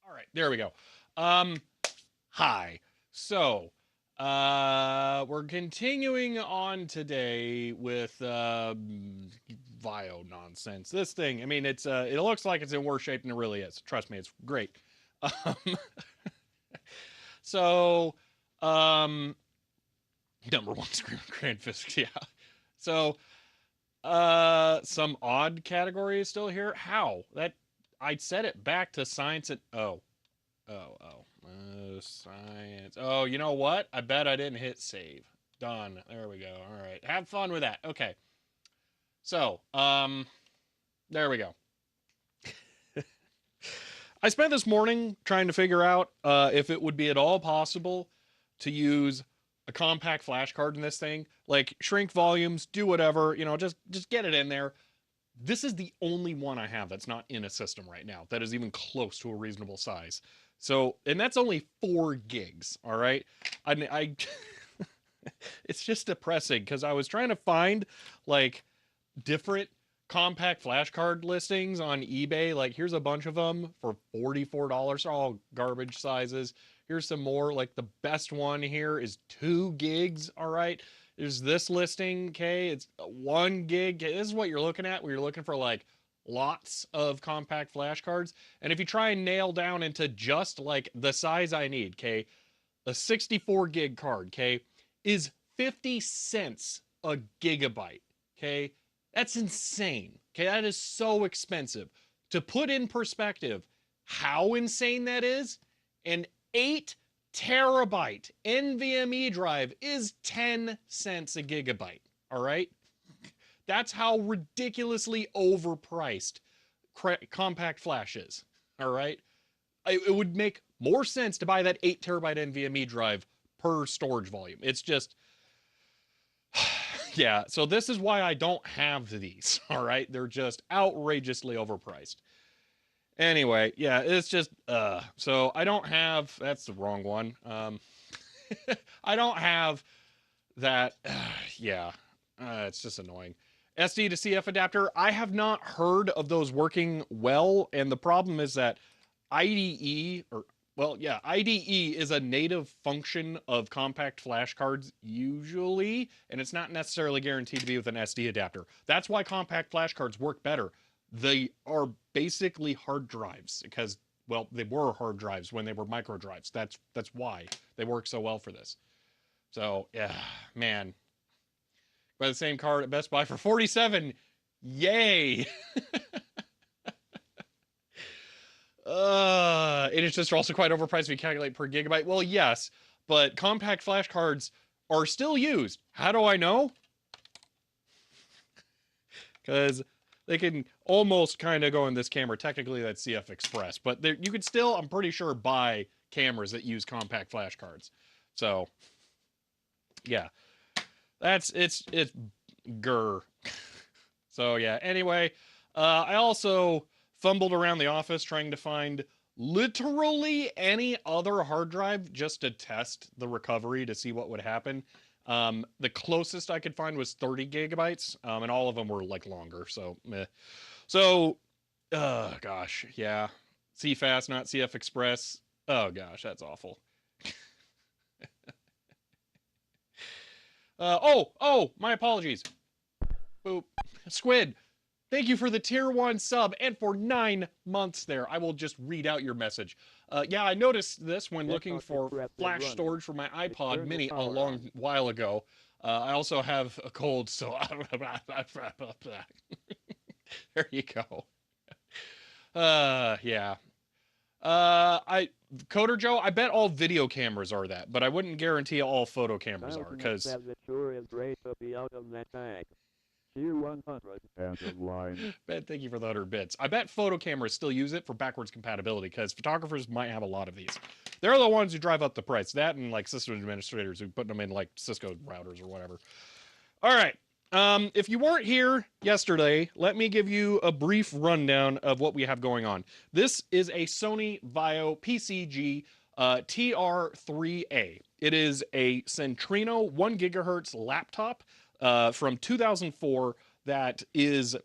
All right, there we go. Hi. So, we're continuing on today with Vaio nonsense. This thing, I mean, it looks like it's in worse shape than it really is. Trust me, it's great. Um, so, um, number one screen Grand Fisk, yeah. So, some odd category is still here. How that I set it back to science and science. Oh, you know what? I bet I didn't hit save. Done. There we go. All right. Have fun with that. Okay. So, there we go. I spent this morning trying to figure out if it would be at all possible to use a compact flash card in this thing. Like shrink volumes, do whatever, just get it in there. This is the only one I have that's not in a system right now that is even close to a reasonable size. So, and that's only 4 gigs, all right? I it's just depressing because I was trying to find like different compact flash card listings on eBay. Like, here's a bunch of them for $44. They're all garbage sizes. Here's some more. Like, the best one here is 2 gigs, all right? There's this listing, okay? It's 1 gig. This is what you're looking at when you're looking for like lots of compact flash cards. And if you try and nail down into just like the size I need, okay, a 64 gig card, okay, is 50 cents a gigabyte, okay? That's insane, okay? That is so expensive. To put in perspective how insane that is, an 8 terabyte NVMe drive is 10 cents a gigabyte, all right? That's how ridiculously overpriced compact flash is, all right? It would make more sense to buy that 8 terabyte NVMe drive per storage volume. It's just, yeah. So this is why I don't have these. All right, they're just outrageously overpriced. Anyway, yeah, it's just so I don't have. That's the wrong one. I don't have that. Yeah, it's just annoying. SD to CF adapter. I have not heard of those working well, and the problem is that IDE or well, yeah, IDE is a native function of compact flash cards usually, and it's not necessarily guaranteed to be with an SD adapter. That's why compact flash cards work better. They are basically hard drives because, well, they were hard drives when they were micro drives. That's why they work so well for this. So, yeah, man. Buy the same card at Best Buy for 47. Yay! It is just also quite overpriced if you calculate per gigabyte. Well, yes, but compact flash cards are still used. How do I know? Because they can almost kind of go in this camera. Technically, that's CF Express, but you could still, I'm pretty sure, buy cameras that use compact flash cards. So, yeah, it's grr. So yeah. Anyway, I also fumbled around the office trying to find literally any other hard drive just to test the recovery to see what would happen. The closest I could find was 30 gigabytes, and all of them were like longer. So, meh. So, gosh, yeah, CFast, not CF Express. Oh gosh, that's awful. Oh, my apologies. Boop. Squid, thank you for the tier 1 sub and for 9 months there. I will just read out your message. Yeah, I noticed this when looking for flash storage for my iPod mini a long while ago. I also have a cold, so there you go. Yeah. I Coder Joe, I bet all video cameras are that, but I wouldn't guarantee all photo cameras are, because it sure is great to be out of that bag. Tier 100 and in line. Ben, thank you for the 100 bits. I bet photo cameras still use it for backwards compatibility, because photographers might have a lot of these. They're the ones who drive up the price. That and like system administrators who put them in like Cisco routers or whatever. All right. If you weren't here yesterday, let me give you a brief rundown of what we have going on. This is a Sony Vaio PCG TR3A. It is a Centrino 1 gigahertz laptop from 2004 that is,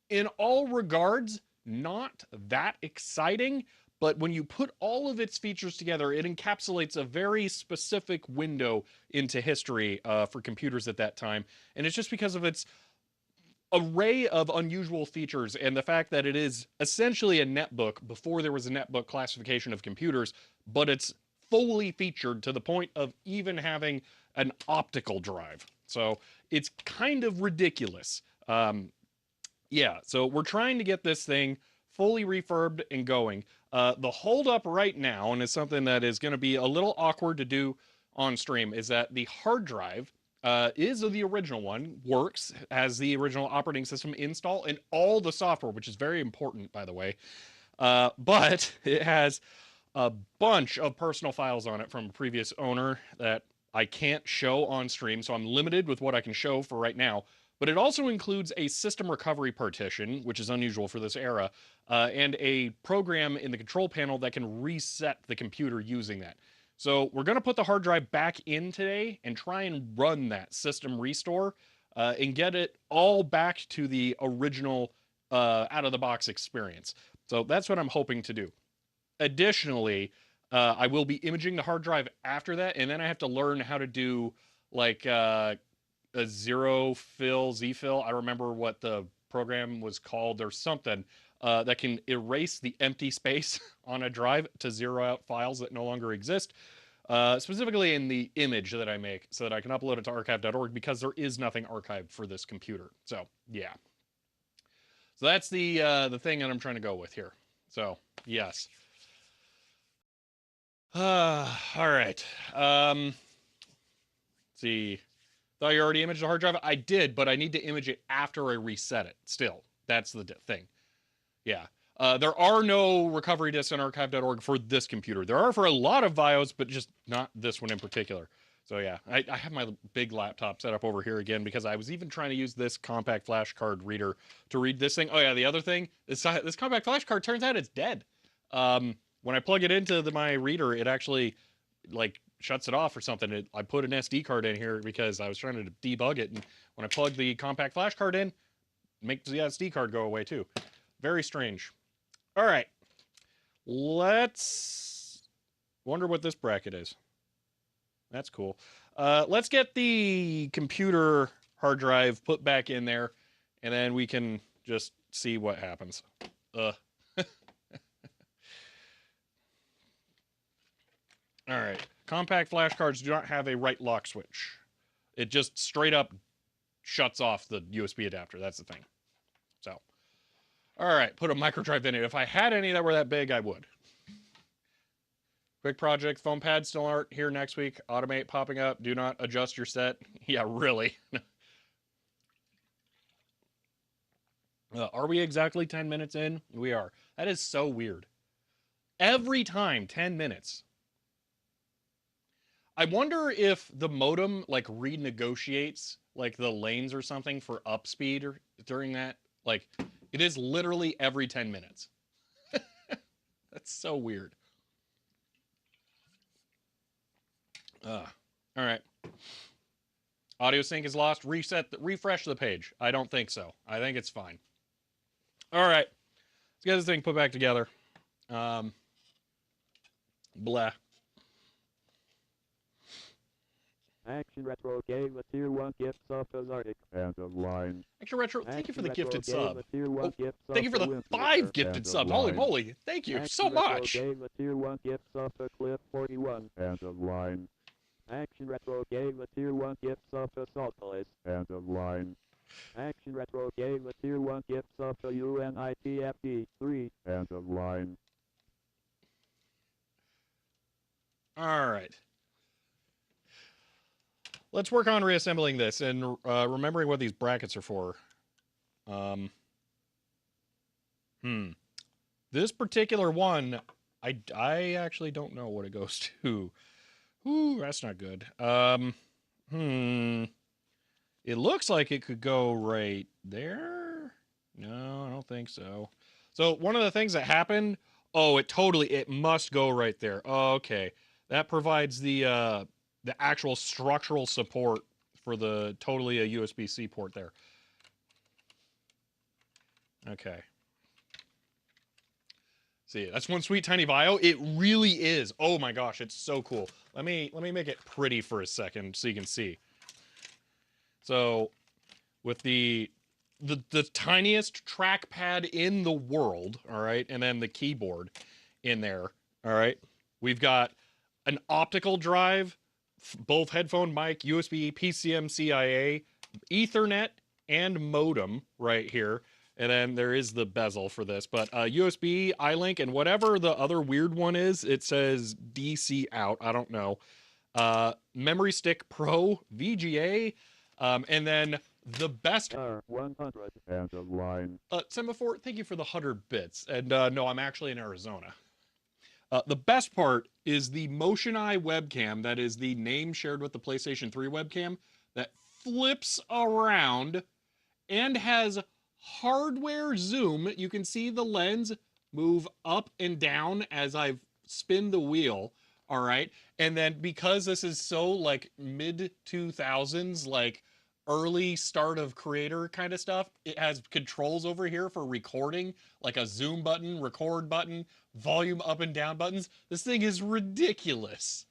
in all regards, not that exciting. But when you put all of its features together, it encapsulates a very specific window into history for computers at that time. And it's just because of its array of unusual features and the fact that it is essentially a netbook before there was a netbook classification of computers, but it's fully featured to the point of even having an optical drive. So it's kind of ridiculous. Yeah, so we're trying to get this thing fully refurbed and going. The holdup right now, and it's something that is going to be a little awkward to do on stream, is that the hard drive is the original one, works, has the original operating system install and all the software, which is very important, by the way. But it has a bunch of personal files on it from a previous owner that I can't show on stream, so I'm limited with what I can show for right now. But it also includes a system recovery partition, which is unusual for this era, and a program in the control panel that can reset the computer using that. So we're going to put the hard drive back in today and try and run that system restore and get it all back to the original out-of-the-box experience. So that's what I'm hoping to do. Additionally, I will be imaging the hard drive after that, and then I have to learn how to do like a zero fill, Z fill. I don't remember what the program was called. There's something that can erase the empty space on a drive to zero out files that no longer exist. Specifically in the image that I make so that I can upload it to archive.org, because there is nothing archived for this computer. So yeah. So that's the thing that I'm trying to go with here. So yes. All right. Let's see. Thought you already imaged the hard drive? I did, but I need to image it after I reset it still. That's the thing. Yeah. There are no recovery disks on archive.org for this computer. There are for a lot of Vios, but just not this one in particular. So yeah, I have my big laptop set up over here again because I was even trying to use this compact flash card reader to read this thing. Oh yeah, the other thing, this compact flash card, turns out it's dead. When I plug it into my reader, it actually like shuts it off or something. I put an SD card in here because I was trying to debug it, and when I plug the compact flash card in, it makes the SD card go away too. Very strange. All right, let's wonder what this bracket is. That's cool. Let's get the computer hard drive put back in there, and then we can just see what happens. All right. Compact flash cards do not have a right lock switch. It just straight up shuts off the USB adapter. That's the thing. So, all right, put a micro drive in it. If I had any that were that big, I would. Quick project, foam pads still aren't here next week. Automate popping up. Do not adjust your set. Yeah, really. Are we exactly 10 minutes in? We are. That is so weird. Every time, 10 minutes. I wonder if the modem like renegotiates like the lanes or something for up speed or during that. Like it is literally every 10 minutes. That's so weird. All right. Audio sync is lost. Refresh the page. I don't think so. I think it's fine. All right. Let's get this thing put back together. Blah. Action Retro gave a tier 1 gift sub to Zartic. End of line. Action Retro, thank you for the gifted sub. Oh, thank you for the 5 gifted subs. Holy moly. Thank you so much. Action Retro gave a tier 1 gift sub to Clip 41. End of line. Action Retro gave a tier 1 gift sub to Saltpolis. End of line. Action Retro gave a tier 1 gift sub to UNITFD 3. End of line. All right. Let's work on reassembling this and remembering what these brackets are for. This particular one, I actually don't know what it goes to. Ooh, that's not good. It looks like it could go right there. No, I don't think so. So one of the things that happened, it must go right there. Oh, okay. That provides the actual structural support for the totally a USB-C port there. Okay. See, that's one sweet tiny Vaio. It really is. Oh my gosh, it's so cool. Let me make it pretty for a second so you can see. So, with the tiniest trackpad in the world, all right, and then the keyboard in there, all right, we've got an optical drive, both headphone mic, USB, PCM, CIA, Ethernet, and modem right here. And then there is the bezel for this, but USB, iLink, and whatever the other weird one is, it says DC out. I don't know. Memory Stick Pro, VGA, and then the best. 100 end of line. Semaphore, thank you for the 100 bits. And no, I'm actually in Arizona. The best part is the Motion Eye webcam. That is the name shared with the PlayStation 3 webcam that flips around and has hardware zoom. You can see the lens move up and down as I spin the wheel. All right. And then because this is so like mid 2000s, like early start of creator kind of stuff, it has controls over here for recording, like a zoom button, record button, volume up and down buttons. This thing is ridiculous.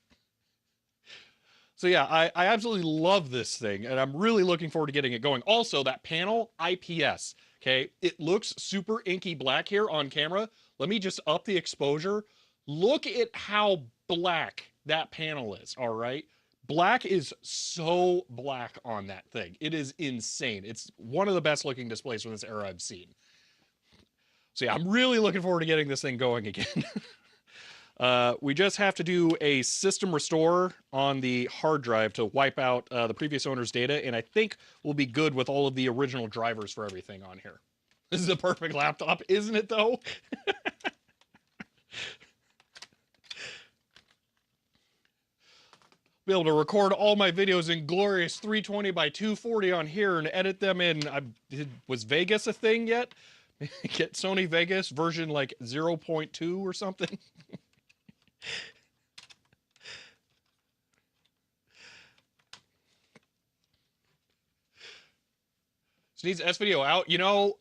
So yeah, I absolutely love this thing, and I'm really looking forward to getting it going. Also, that panel, IPS, okay? It looks super inky black here on camera. Let me just up the exposure. Look at how black that panel is, all right? Black is so black on that thing. It is insane. It's one of the best looking displays from this era I've seen. So yeah, I'm really looking forward to getting this thing going again. We just have to do a system restore on the hard drive to wipe out the previous owner's data, and I think we'll be good with all of the original drivers for everything on here. This is a perfect laptop, isn't it, though? Be able to record all my videos in glorious 320 by 240 on here and edit them in. Was Vegas a thing yet? Get Sony Vegas version like 0.2 or something? So needs S-Video out. You know,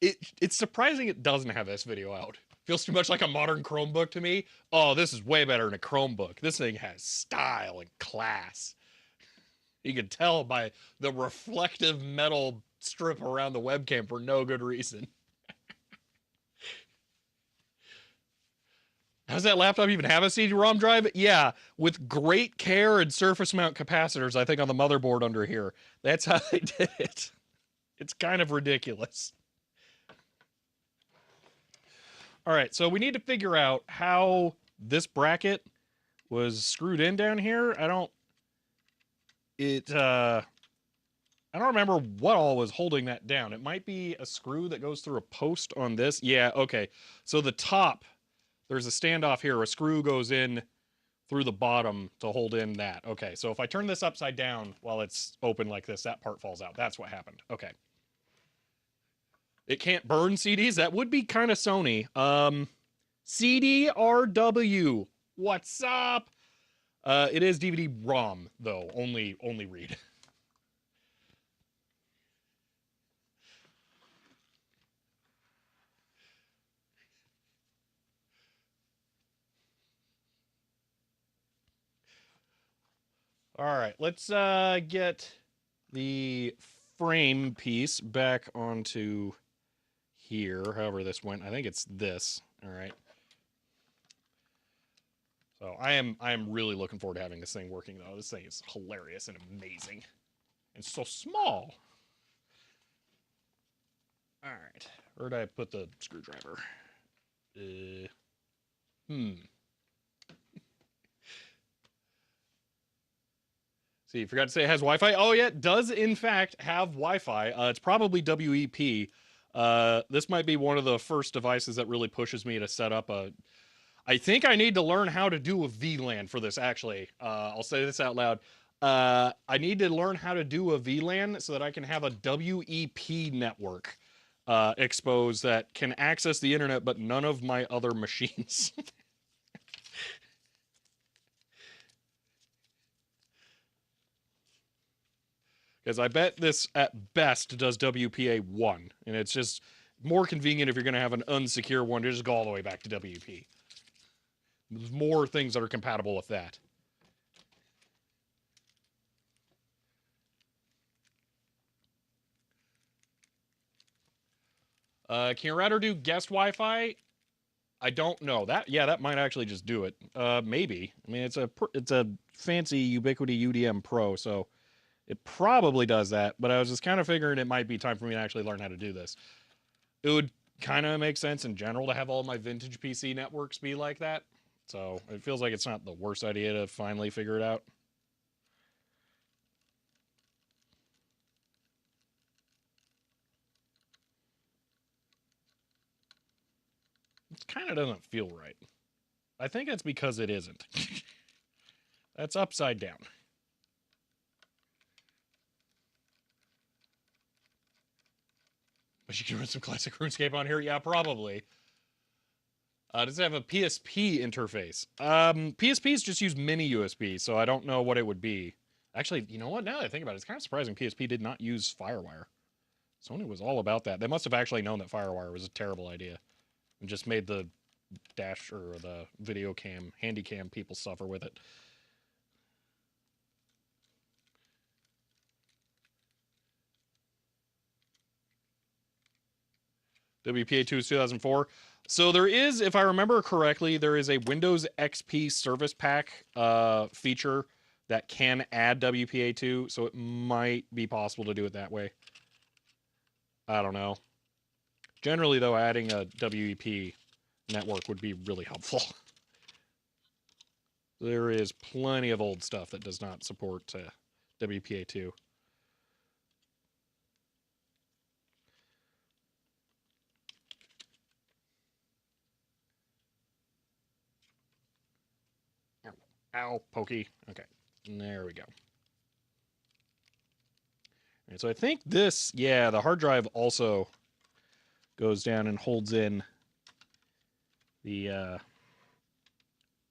it's surprising it doesn't have S-Video out. Feels too much like a modern Chromebook to me. Oh, this is way better than a Chromebook. This thing has style and class. You can tell by the reflective metal strip around the webcam for no good reason. Does that laptop even have a CD-ROM drive? Yeah, with great care and surface mount capacitors, I think, on the motherboard under here. That's how they did it. It's kind of ridiculous. All right, so we need to figure out how this bracket was screwed in down here. I don't remember what all was holding that down. It might be a screw that goes through a post on this. Yeah, okay. So the top, there's a standoff here. A screw goes in through the bottom to hold in that. Okay, so if I turn this upside down while it's open like this, that part falls out. That's what happened. Okay. It can't burn CDs? That would be kind of Sony. CDRW. What's up? It is DVD-ROM, though. Only read. All right, let's get the frame piece back onto here, however this went. I think it's this. All right. So I am really looking forward to having this thing working, though. This thing is hilarious and amazing. And so small. All right. Where did I put the screwdriver? See, you forgot to say it has Wi-Fi. Oh, yeah, it does, in fact, have Wi-Fi. It's probably WEP. This might be one of the first devices that really pushes me to set up a... I think I need to learn how to do a VLAN for this, actually. I'll say this out loud. I need to learn how to do a VLAN so that I can have a WEP network exposed that can access the internet, but none of my other machines. Because I bet this at best does WPA1, and it's just more convenient if you're going to have an unsecure one to just go all the way back to WP. There's more things that are compatible with that. Can your router do guest Wi-Fi? I don't know. That might actually just do it. Maybe. I mean, it's a fancy Ubiquiti UDM Pro, so it probably does that. But I was just kind of figuring it might be time for me to actually learn how to do this. It would kind of make sense in general to have all my vintage PC networks be like that. So it feels like it's not the worst idea to finally figure it out. It kind of doesn't feel right. I think it's because it isn't. That's upside down. But you can run some classic RuneScape on here? Yeah, probably. Does it have a PSP interface? PSPs just use mini USB, so I don't know what it would be. Actually, you know what? Now that I think about it, it's kind of surprising PSP did not use FireWire. Sony was all about that. They must have actually known that FireWire was a terrible idea and just made the dash or the video cam, handy cam people suffer with it. WPA2 is 2004. So there is, if I remember correctly, there is a Windows XP service pack feature that can add WPA2, so it might be possible to do it that way. I don't know. Generally, though, adding a WEP network would be really helpful. There is plenty of old stuff that does not support WPA2. Ow, pokey. Okay, there we go. And so I think this, yeah, the hard drive also goes down and holds in the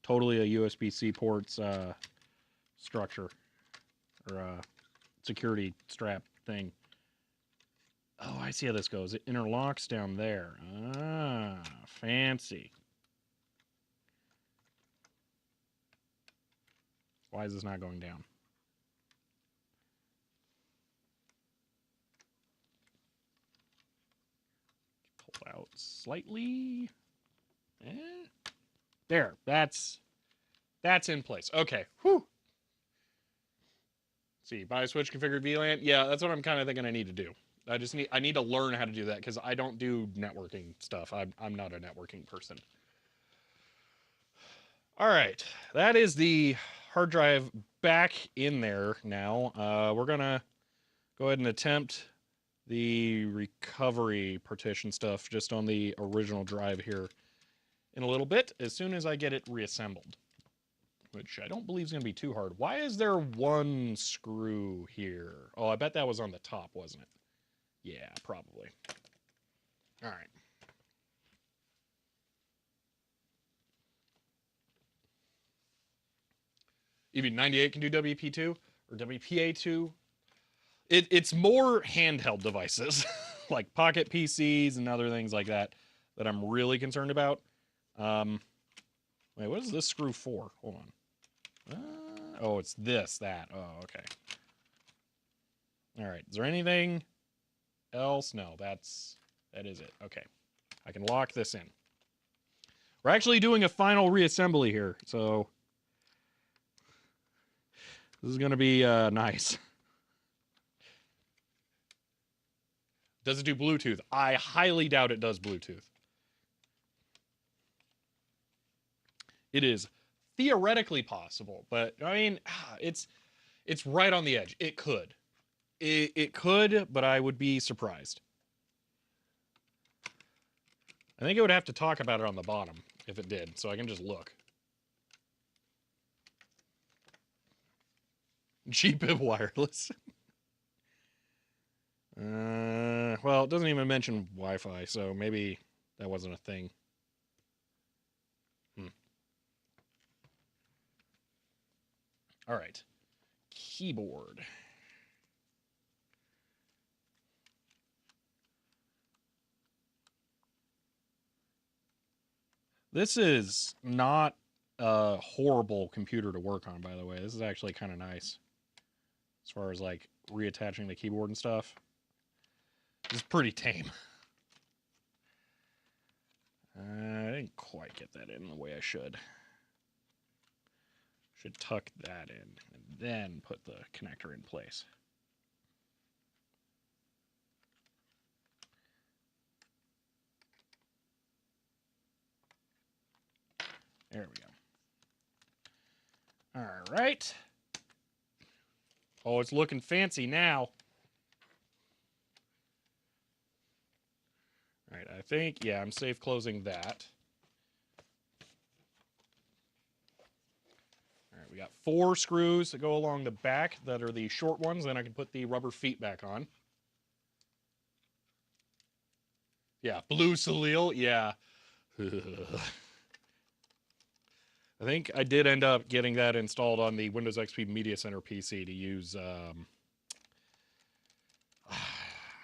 totally a USB-C ports structure or security strap thing. Oh, I see how this goes. It interlocks down there. Ah, fancy. Why is this not going down? Pull out slightly. There. That's in place. Okay. Whew. See, buy a switch, configure VLAN. Yeah, that's what I'm kind of thinking I need to do. I need to learn how to do that because I don't do networking stuff. I'm not a networking person. All right, that is the hard drive back in there now. We're gonna go ahead and attempt the recovery partition stuff just on the original drive here in a little bit as soon as I get it reassembled, which I don't believe is going to be too hard. Why is there one screw here? Oh, I bet that was on the top, wasn't it? Yeah, probably. All right. Even 98 can do WP2 or WPA2. It's more handheld devices like pocket PCs and other things like that that I'm really concerned about. Wait, what is this screw for? Hold on. Oh, it's that. Oh, okay. All right. Is there anything else? No, that is it. Okay. I can lock this in. We're actually doing a final reassembly here, so this is going to be nice. Does it do Bluetooth? I highly doubt it does Bluetooth. It is theoretically possible, but I mean, it's right on the edge. It could. It could, but I would be surprised. I think it would have to talk about it on the bottom if it did, so I can just look. GBIB wireless. Well, it doesn't even mention Wi-Fi, so maybe that wasn't a thing. All right. Keyboard. This is not a horrible computer to work on, by the way. This is actually kind of nice. As far as like reattaching the keyboard and stuff. It's pretty tame. I didn't quite get that in the way I should. Should tuck that in and then put the connector in place. There we go. All right. Oh, it's looking fancy now. All right, I think, yeah, I'm safe closing that. All right, we got 4 screws that go along the back that are the short ones. Then I can put the rubber feet back on. Yeah, blue Salil, yeah. I think I did end up getting that installed on the Windows XP Media Center PC to use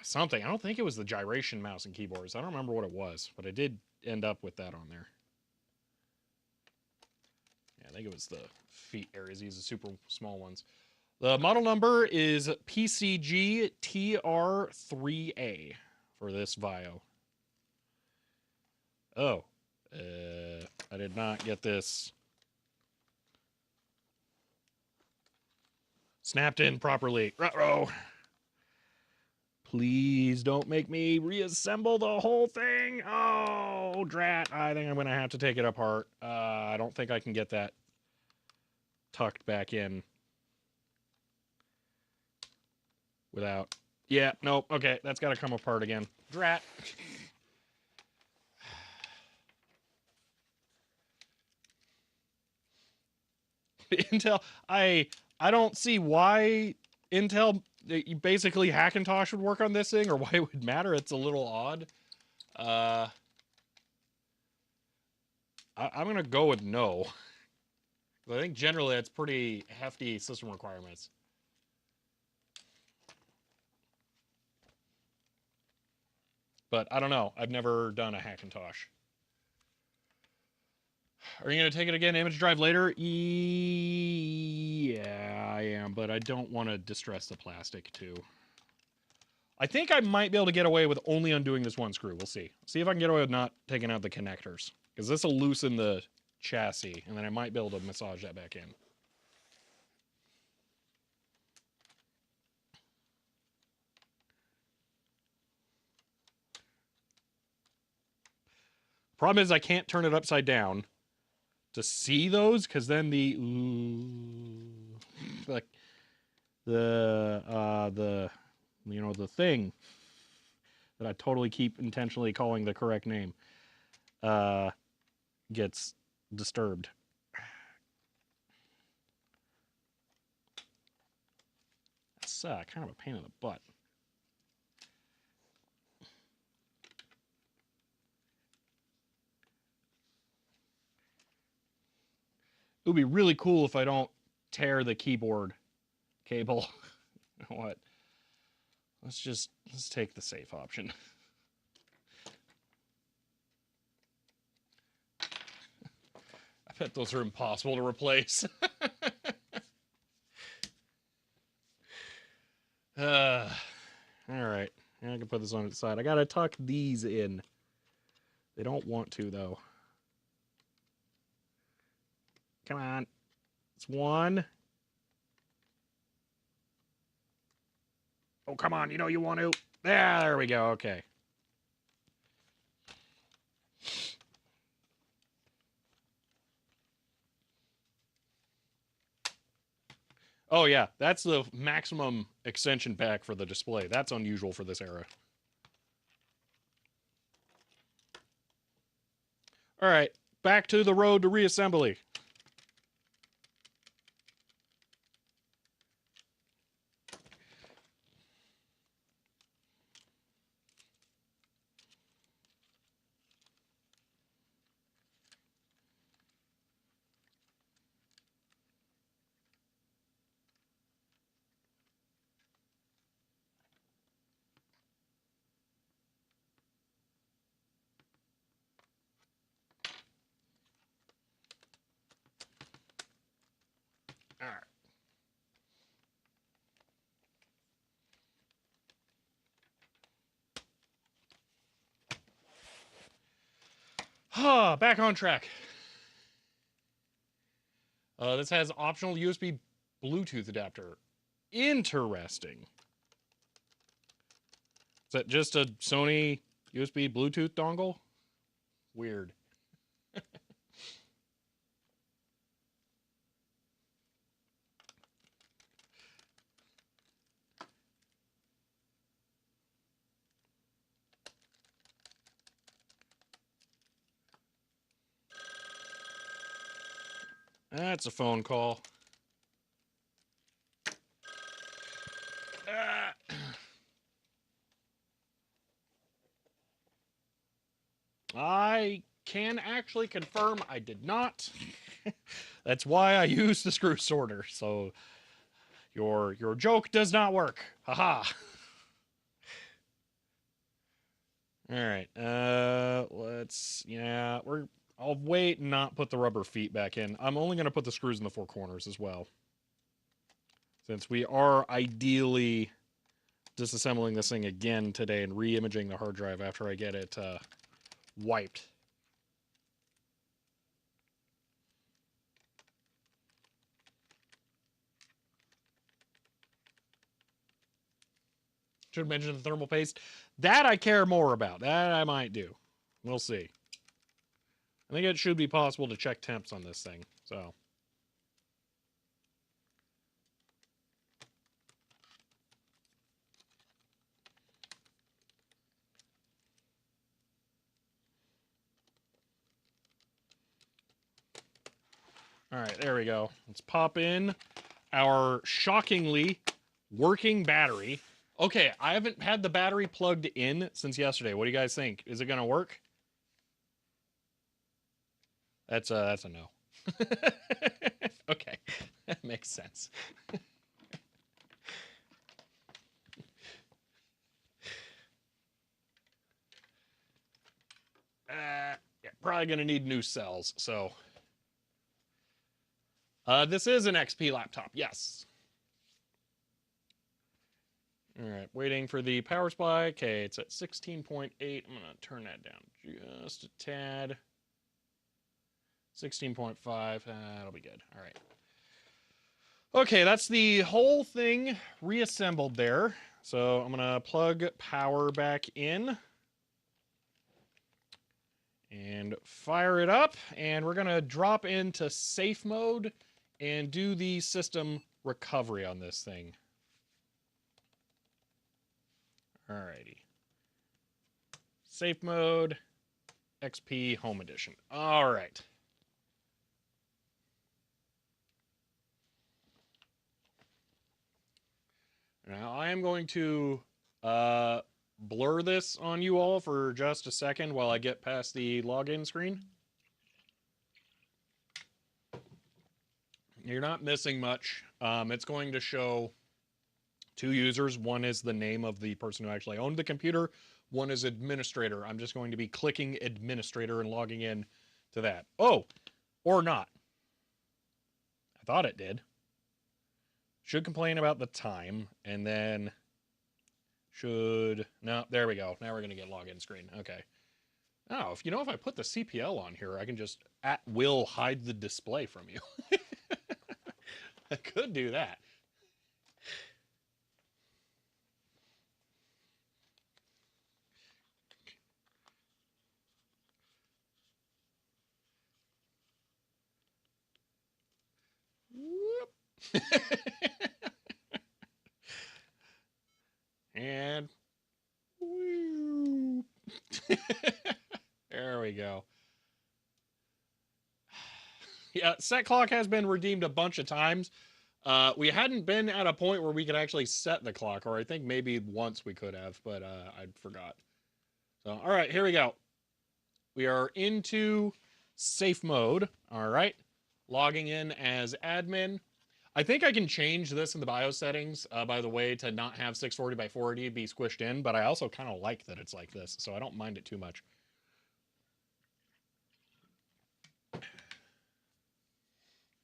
something. I don't think it was the gyration mouse and keyboards. I don't remember what it was, but I did end up with that on there. Yeah, I think it was the feet areas. These are super small ones. The model number is PCG-TR3A for this Vaio. Oh, I did not get this snapped in properly. Ruh-roh. Please don't make me reassemble the whole thing. Oh, drat. I think I'm going to have to take it apart. I don't think I can get that tucked back in without... Yeah, nope. Okay, that's got to come apart again. Drat. Intel, I don't see why Intel basically Hackintosh would work on this thing or why it would matter. It's a little odd. I'm gonna go with no. I think generally it's pretty hefty system requirements. But I don't know. I've never done a Hackintosh. Are you going to take it again, image drive later? Yeah, I am, but I don't want to distress the plastic too. I think I might be able to get away with only undoing this one screw. We'll see. See if I can get away with not taking out the connectors. Because this will loosen the chassis, and then I might be able to massage that back in. Problem is I can't turn it upside down to see those, because then the like the you know, the thing that I totally keep intentionally calling the correct name gets disturbed. That's kind of a pain in the butt. It would be really cool if I don't tear the keyboard cable. You know what? Let's take the safe option. I bet those are impossible to replace. All right. I can put this on its side. I gotta tuck these in. They don't want to, though. Come on. It's one. Oh, come on. You know you want to. There we go. Okay. Oh, yeah. That's the maximum extension pack for the display. That's unusual for this era. All right. Back to the road to reassembly. All right. Back on track. This has optional USB Bluetooth adapter. Interesting. Is that just a Sony USB Bluetooth dongle? Weird. That's a phone call. I can actually confirm I did not. That's why I used the screw sorter. So your joke does not work. Haha. All right. I'll wait and not put the rubber feet back in. I'm only going to put the screws in the four corners as well, since we are ideally disassembling this thing again today and re-imaging the hard drive after I get it wiped. Should have mentioned the thermal paste. That I care more about. That I might do. We'll see. I think it should be possible to check temps on this thing. So. All right, there we go. Let's pop in our shockingly working battery. Okay, I haven't had the battery plugged in since yesterday. What do you guys think? Is it going to work? That's a no. Okay, that makes sense. Yeah, probably going to need new cells. So, this is an XP laptop. Yes. All right, waiting for the power supply. Okay, it's at 16.8. I'm going to turn that down just a tad. 16.5. That'll be good. All right. Okay, that's the whole thing reassembled there. So I'm going to plug power back in. And and fire it up. And we're going to drop into safe mode and do the system recovery on this thing. Alrighty. Safe mode, XP Home Edition. All right. Now I am going to blur this on you all for just a second while I get past the login screen. You're not missing much. It's going to show two users. One is the name of the person who actually owned the computer. One is administrator. I'm just going to be clicking administrator and logging in to that. Oh, or not. I thought it did. Should complain about the time, and then should... No, there we go. Now we're going to get login screen. Okay. Oh, if I put the CPL on here, I can just at will hide the display from you. I could do that. Whoop. And whoop. There we go. Yeah, set clock has been redeemed a bunch of times. We hadn't been at a point where we could actually set the clock, or I think maybe once we could have, but I forgot. So, all right, here we go. We are into safe mode. All right. Logging in as admin. I think I can change this in the BIOS settings, by the way, to not have 640 by 480 be squished in, but I also kind of like that it's like this, so I don't mind it too much.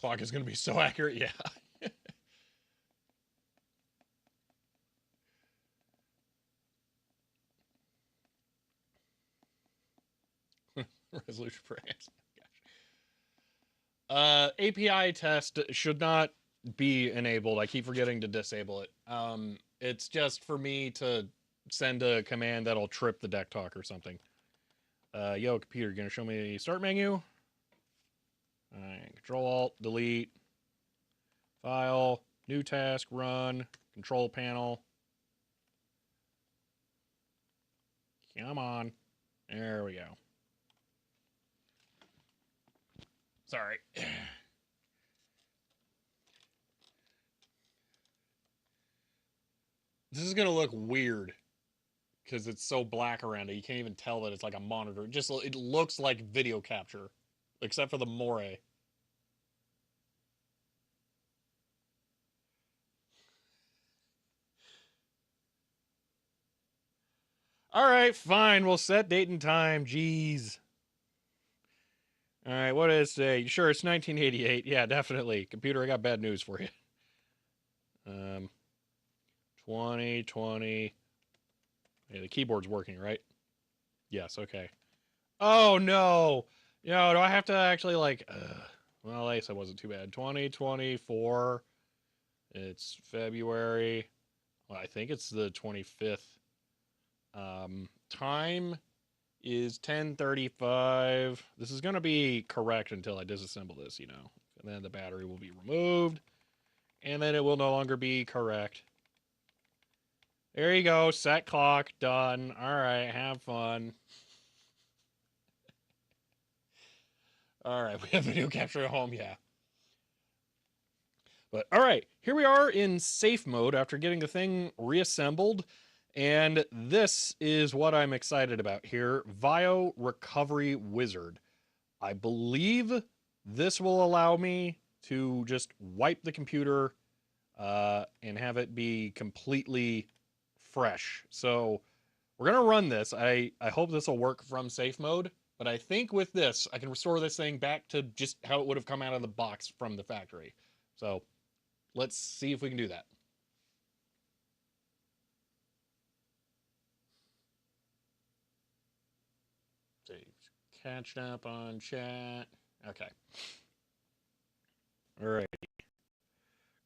Clock is going to be so accurate, yeah. Resolution for hands. API test should not be enabled. I keep forgetting to disable it. It's just for me to send a command that'll trip the deck talk or something. Yo, computer, gonna show me the start menu? All right, Control Alt, delete, file, new task, run, control panel. Come on. There we go. Sorry. This is going to look weird because it's so black around it. You can't even tell that it's like a monitor. It looks like video capture, except for the moire. All right, fine. We'll set date and time. Jeez. All right, what is today? Sure, it's 1988. Yeah, definitely. Computer, I got bad news for you. 2020. Yeah, the keyboard's working, right? Yes, okay. Oh, no. Do I have to actually, well, I guess that wasn't too bad. 2024. It's February. Well, I think it's the 25th. Time is 10:35. This is going to be correct until I disassemble this, And then the battery will be removed. And then it will no longer be correct. There you go. Set clock. Done. All right. Have fun. All right. We have video capture at home. Yeah. But all right. Here we are in safe mode after getting the thing reassembled. And this is what I'm excited about here. Vaio Recovery Wizard. I believe this will allow me to just wipe the computer and have it be completely fresh. So we're going to run this. I hope this will work from safe mode. But I think with this, I can restore this thing back to just how it would have come out of the box from the factory. So let's see if we can do that. Catching up on chat. Okay. All right.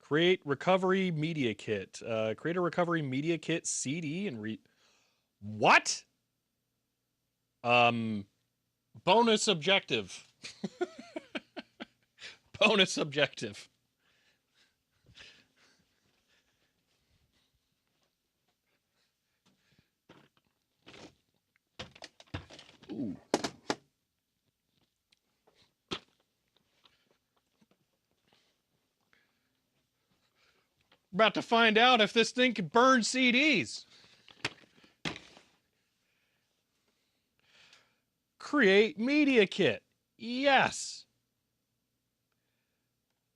Create recovery media kit. Create a recovery media kit CD and What? Bonus objective. Bonus objective. Ooh. About to find out if this thing can burn CDs. Create media kit. Yes.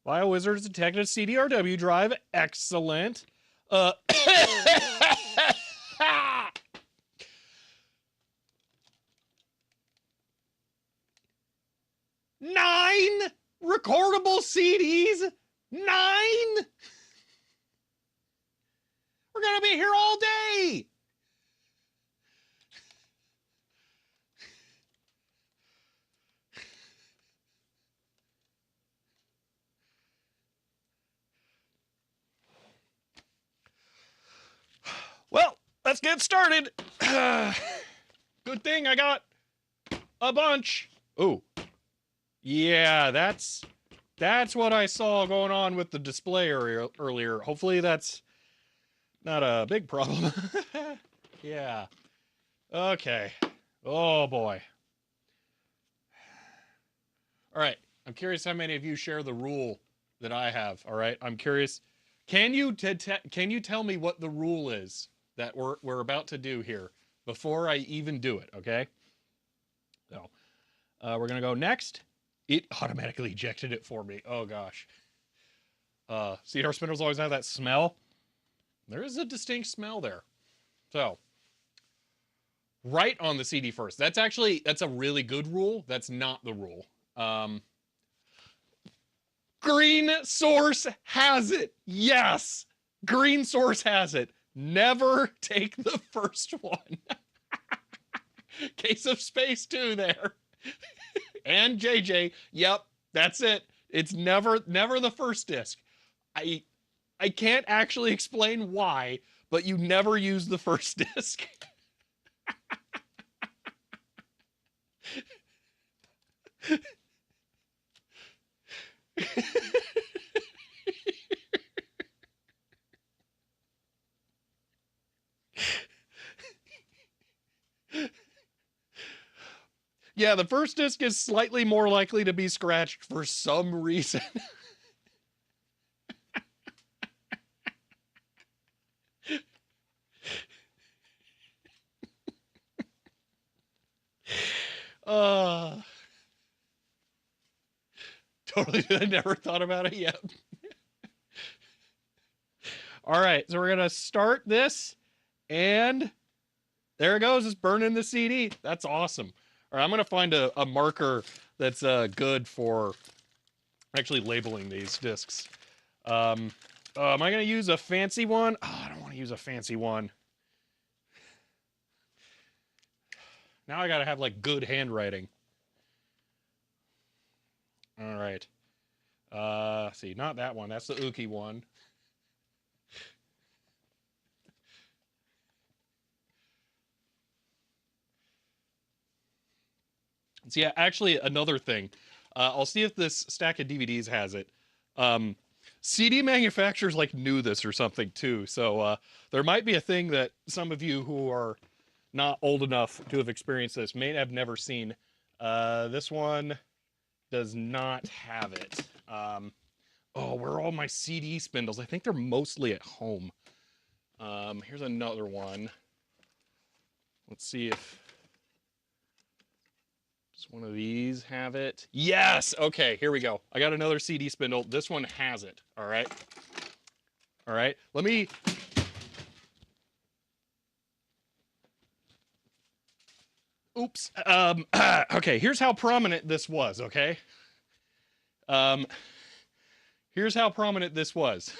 BioWizard has detected a CDRW drive. Excellent. 9 recordable CDs. 9. We're gonna be here all day. Well, let's get started. Good thing I got a bunch. Oh, yeah, that's what I saw going on with the display earlier. Hopefully that's not a big problem. Yeah. Okay. Oh boy. All right. I'm curious how many of you share the rule that I have. All right. I'm curious. Can you tell me what the rule is that we're about to do here before I even do it? Okay. So we're gonna go next. It automatically ejected it for me. Oh gosh. CDR spindles always have that smell. There is a distinct smell there. So write on the CD first. That's a really good rule. That's not the rule. Green source has it. Yes. Green source has it. Never take the first one. Case of Space 2 there. And JJ, yep, that's it. It's never the first disc. I can't actually explain why, but you never use the first disc. Yeah, the first disc is slightly more likely to be scratched for some reason. uh Totally, I never thought about it yet. All right, so we're gonna start this, and there it goes. It's burning the CD. That's awesome. All right, I'm gonna find a marker that's good for actually labeling these discs. Am I gonna use a fancy one? Oh, I don't want to use a fancy one. Now I gotta have like good handwriting. All right. See, not that one. That's the Uki one. So yeah, actually another thing. I'll see if this stack of DVDs has it. CD manufacturers like knew this or something too. So there might be a thing that some of you who are not old enough to have experienced this may have never seen. This one does not have it. Oh, where are all my CD spindles? I think they're mostly at home. Here's another one. Let's see if does one of these have it. Yes. Okay, here we go. I got another CD spindle. This one has it. All right. All right. Let me. Oops. Okay. Here's how prominent this was. Okay. Um. Here's how prominent this was.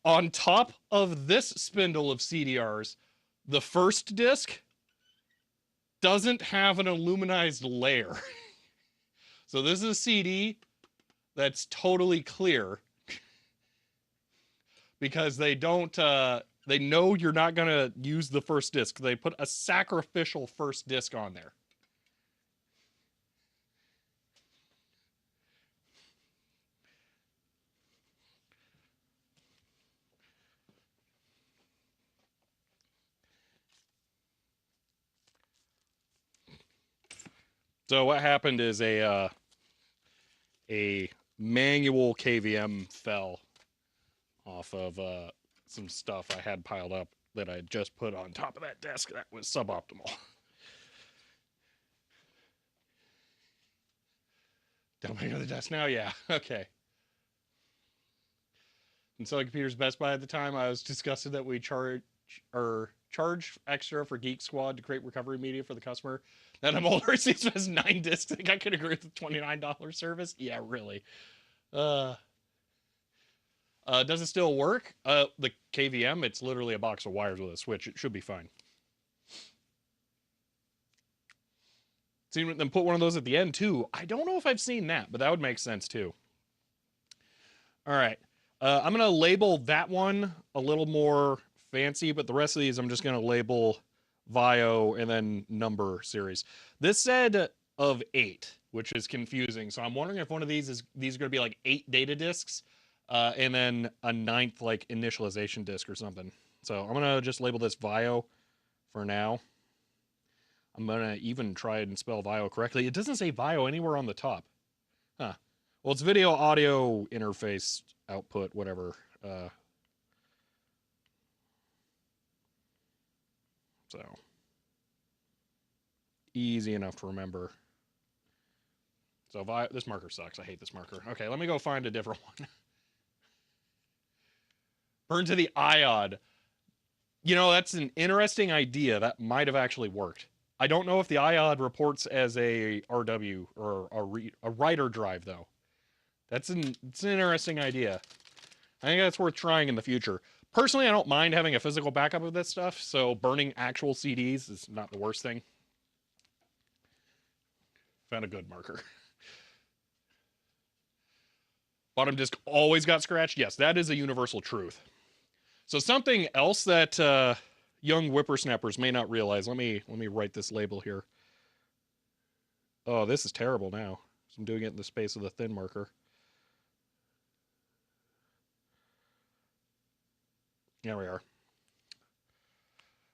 On top of this spindle of CDRs, the first disc doesn't have an aluminized layer. So this is a CD that's totally clear because they don't they know you're not gonna use the first disc. They put a sacrificial first disc on there. So what happened is a manual KVM fell off of some stuff I had piled up that I just put on top of that desk that was suboptimal. Dumping on the desk now, yeah, okay. And so computers Best Buy at the time, I was disgusted that we charge extra for Geek Squad to create recovery media for the customer. Then I'm older, it seems as 9 discs. I think I could agree with the $29 service. Yeah, really. Uh, does it still work? The KVM, it's literally a box of wires with a switch. It should be fine. Seen them put one of those at the end too. I don't know if I've seen that, but that would make sense too. All right. I'm going to label that one a little more fancy, but the rest of these I'm just going to label Vaio and then number series. This said of 8, which is confusing. So I'm wondering if one of these are going to be like 8 data disks and then a 9th like initialization disk or something. So I'm going to just label this Vaio for now. I'm going to even try and spell Vaio correctly. It doesn't say Vaio anywhere on the top. Huh. Well, it's video audio interface output, whatever. So easy enough to remember. So this marker sucks. I hate this marker. Okay, let me go find a different one. Burn to the iod. You know, that's an interesting idea. That might have actually worked. I don't know if the iod reports as a RW or a writer drive, though. It's an interesting idea. I think that's worth trying in the future. Personally, I don't mind having a physical backup of this stuff, so burning actual CDs is not the worst thing. Found a good marker. Bottom disc always got scratched? Yes, that is a universal truth. So something else that young whippersnappers may not realize. Let me write this label here. Oh, this is terrible now. So I'm doing it in the space of the thin marker. There we are.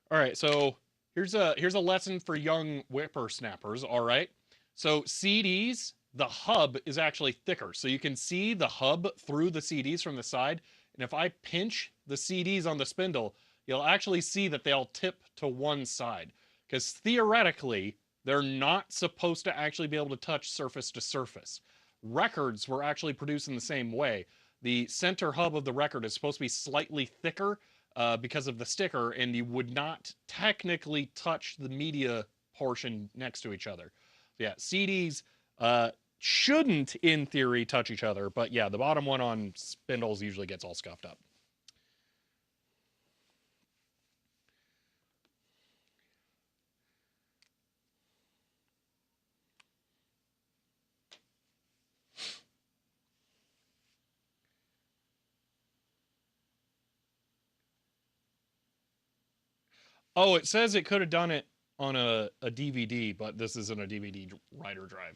All right, so here's a lesson for young whippersnappers. All right, so CDs, the hub is actually thicker, so you can see the hub through the CDs from the side. And if I pinch the CDs on the spindle, you'll actually see that they'll tip to one side, because theoretically they're not supposed to actually be able to touch surface to surface. Records were actually produced in the same way. The center hub of the record is supposed to be slightly thicker because of the sticker, and you would not technically touch the media portion next to each other. Yeah, CDs shouldn't, in theory, touch each other, but yeah, the bottom one on spindles usually gets all scuffed up. Oh, it says it could have done it on a DVD, but this isn't a DVD writer drive.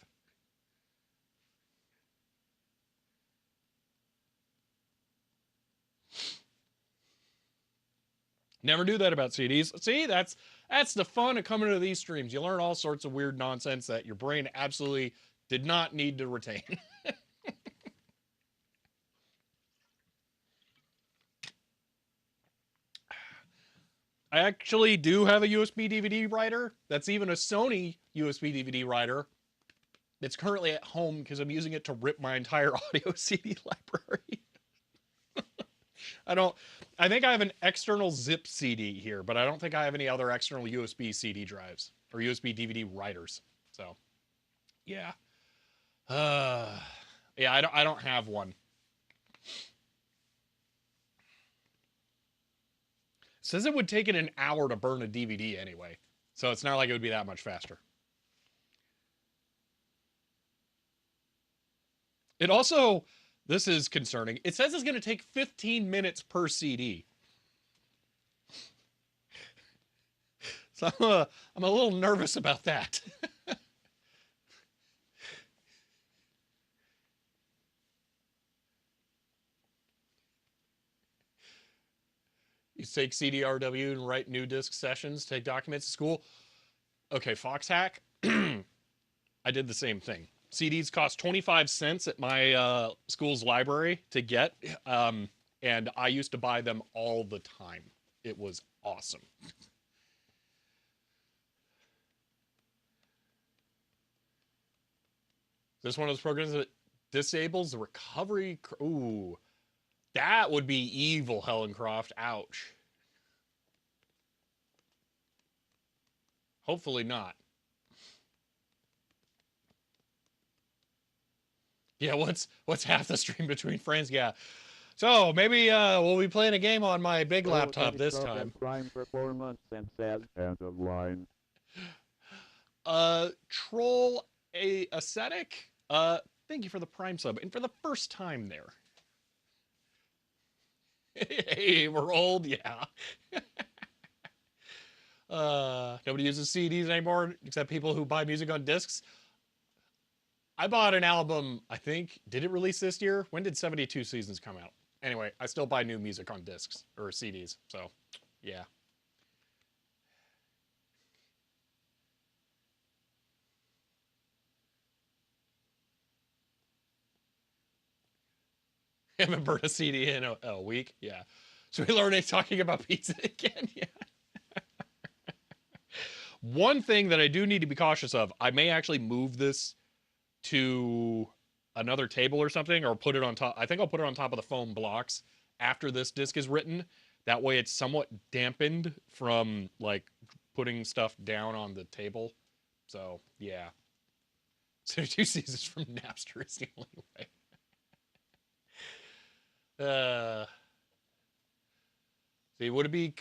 Never knew that about CDs. See, that's the fun of coming to these streams. You learn all sorts of weird nonsense that your brain absolutely did not need to retain. I actually do have a USB DVD writer. That's even a Sony USB DVD writer. It's currently at home because I'm using it to rip my entire audio CD library. I think I have an external zip CD here, but I don't think I have any other external USB CD drives or USB DVD writers. So, yeah. Yeah, I don't have one. It says it would take it an hour to burn a DVD anyway. So it's not like it would be that much faster. It also, this is concerning. It says it's going to take 15 minutes per CD. So I'm a little nervous about that. You take CDRW and write new disk sessions, take documents to school. Okay, Fox hack. I did the same thing. CDs cost 25 cents at my school's library to get, and I used to buy them all the time. It was awesome. This one of those programs that disables the recovery. Ooh, that would be evil, Hellencroft. Ouch. Hopefully not. Yeah, what's half the stream between friends? Yeah. So maybe we'll be playing a game on my big laptop this time. Prime for 4 months and said, end of line. Troll a ascetic. Thank you for the Prime sub and for the first time there. Hey, we're old, yeah. Nobody uses CDs anymore except people who buy music on discs. I bought an album, I think, did it release this year? When did 72 Seasons come out? Anyway, I still buy new music on discs or CDs, so yeah. Haven't burned a CD in a week, yeah. So we learned talking about pizza again, yeah. One thing that I do need to be cautious of, I may actually move this to another table or something, or put it on top. I think I'll put it on top of the foam blocks after this disc is written. That way it's somewhat dampened from like putting stuff down on the table. So yeah. So 2 seasons from Napster is the only way. See, would it be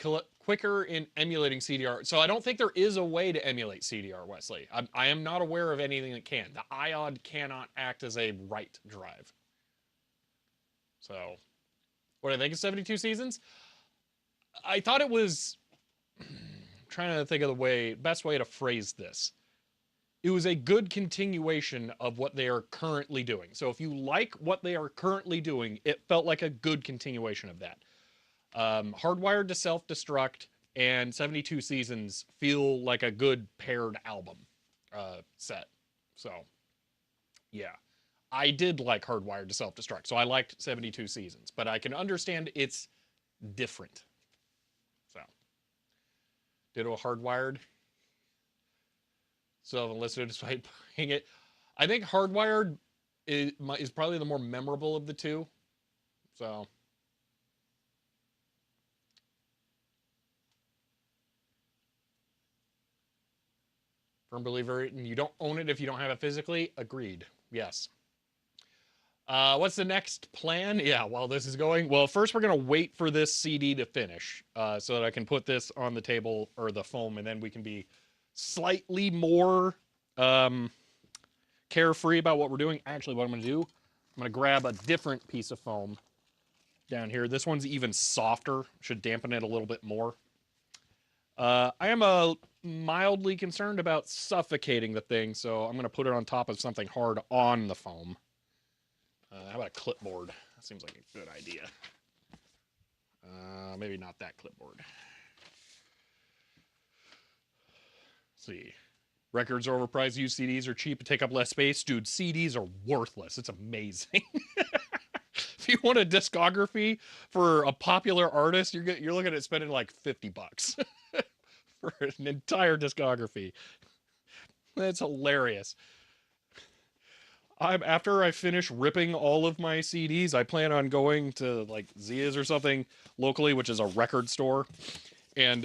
quicker in emulating CDR? So I don't think there is a way to emulate CDR, Wesley. I am not aware of anything that can. The iOD cannot act as a write drive. So, what do I think of 72 Seasons? I thought it was, trying to think of the best way to phrase this. It was a good continuation of what they are currently doing. So if you like what they are currently doing, it felt like a good continuation of that. Hardwired to Self-Destruct and 72 Seasons feel like a good paired album set. So, yeah. I did like Hardwired to Self-Destruct, so I liked 72 Seasons, but I can understand it's different. So, ditto Hardwired. So, I've listened despite playing it. I think Hardwired is probably the more memorable of the two. So, firm believer, and you don't own it if you don't have it physically. Agreed. Yes. What's the next plan? Yeah, while this is going, well, first we're gonna wait for this CD to finish, so that I can put this on the table or the foam, and then we can be slightly more carefree about what we're doing. Actually, what I'm gonna do, I'm gonna grab a different piece of foam down here. This one's even softer, should dampen it a little bit more. I am mildly concerned about suffocating the thing, so I'm going to put it on top of something hard on the foam. How about a clipboard? That seems like a good idea. Maybe not that clipboard. Let's see. Records are overpriced, used CDs are cheap and take up less space. Dude, CDs are worthless. It's amazing. If you want a discography for a popular artist, you're looking at spending like $50 for an entire discography. That's hilarious. After I finish ripping all of my CDs, I plan on going to like Zia's or something locally, which is a record store, and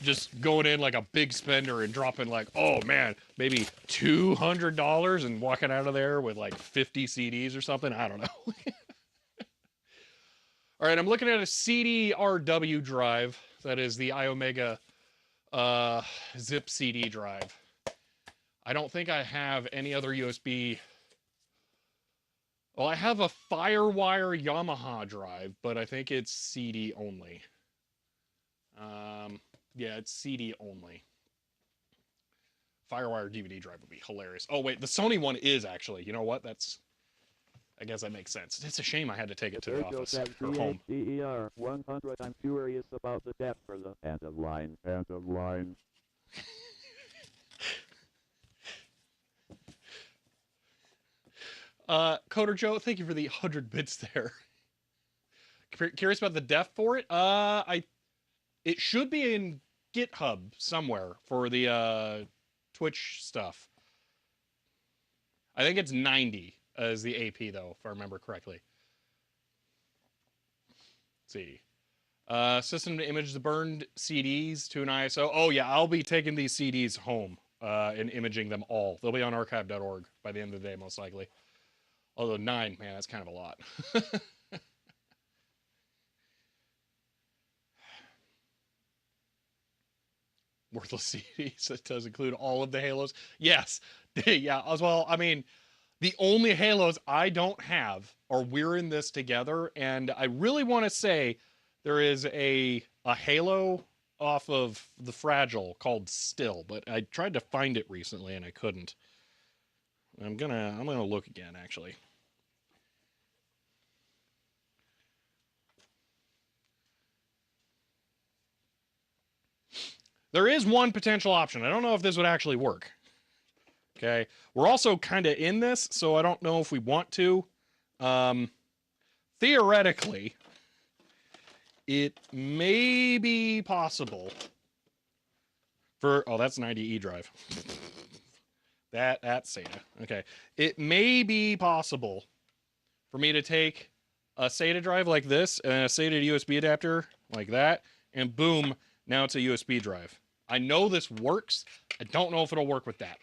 just going in like a big spender and dropping like, oh man, maybe $200 and walking out of there with like 50 CDs or something. I don't know. All right, I'm looking at a CDRW drive. That is the iOmega zip CD drive. I don't think I have any other USB. Well, I have a Firewire Yamaha drive, but I think it's CD only. Yeah, it's CD only. Firewire DVD drive would be hilarious. Oh, wait, the Sony one is actually. You know what? I guess that makes sense. It's a shame I had to take it to the office or home. CHDER 100. I'm curious about the depth for the end of line. End of line. Coder Joe, thank you for the 100 bits there. Curious about the def for it? It should be in GitHub somewhere for the Twitch stuff. I think it's 90 as the AP though, if I remember correctly. Let's see. System to image the burned CDs to an ISO. Oh yeah, I'll be taking these CDs home and imaging them all. They'll be on archive.org by the end of the day, most likely. Although 9, man, that's kind of a lot. Worthless CDs. That does include all of the Halos. Yes. Yeah, as well. I mean, the only Halos I don't have are We're in This Together, and I really want to say there is a Halo off of the Fragile called Still, but I tried to find it recently and I couldn't. I'm gonna look again actually. There is one potential option. I don't know if this would actually work. Okay. We're also kind of in this, so I don't know if we want to. Theoretically, it may be possible for... Oh, that's an IDE drive. That's SATA. Okay. It may be possible for me to take a SATA drive like this and a SATA to USB adapter like that, and boom, now it's a USB drive. I know this works. I don't know if it'll work with that.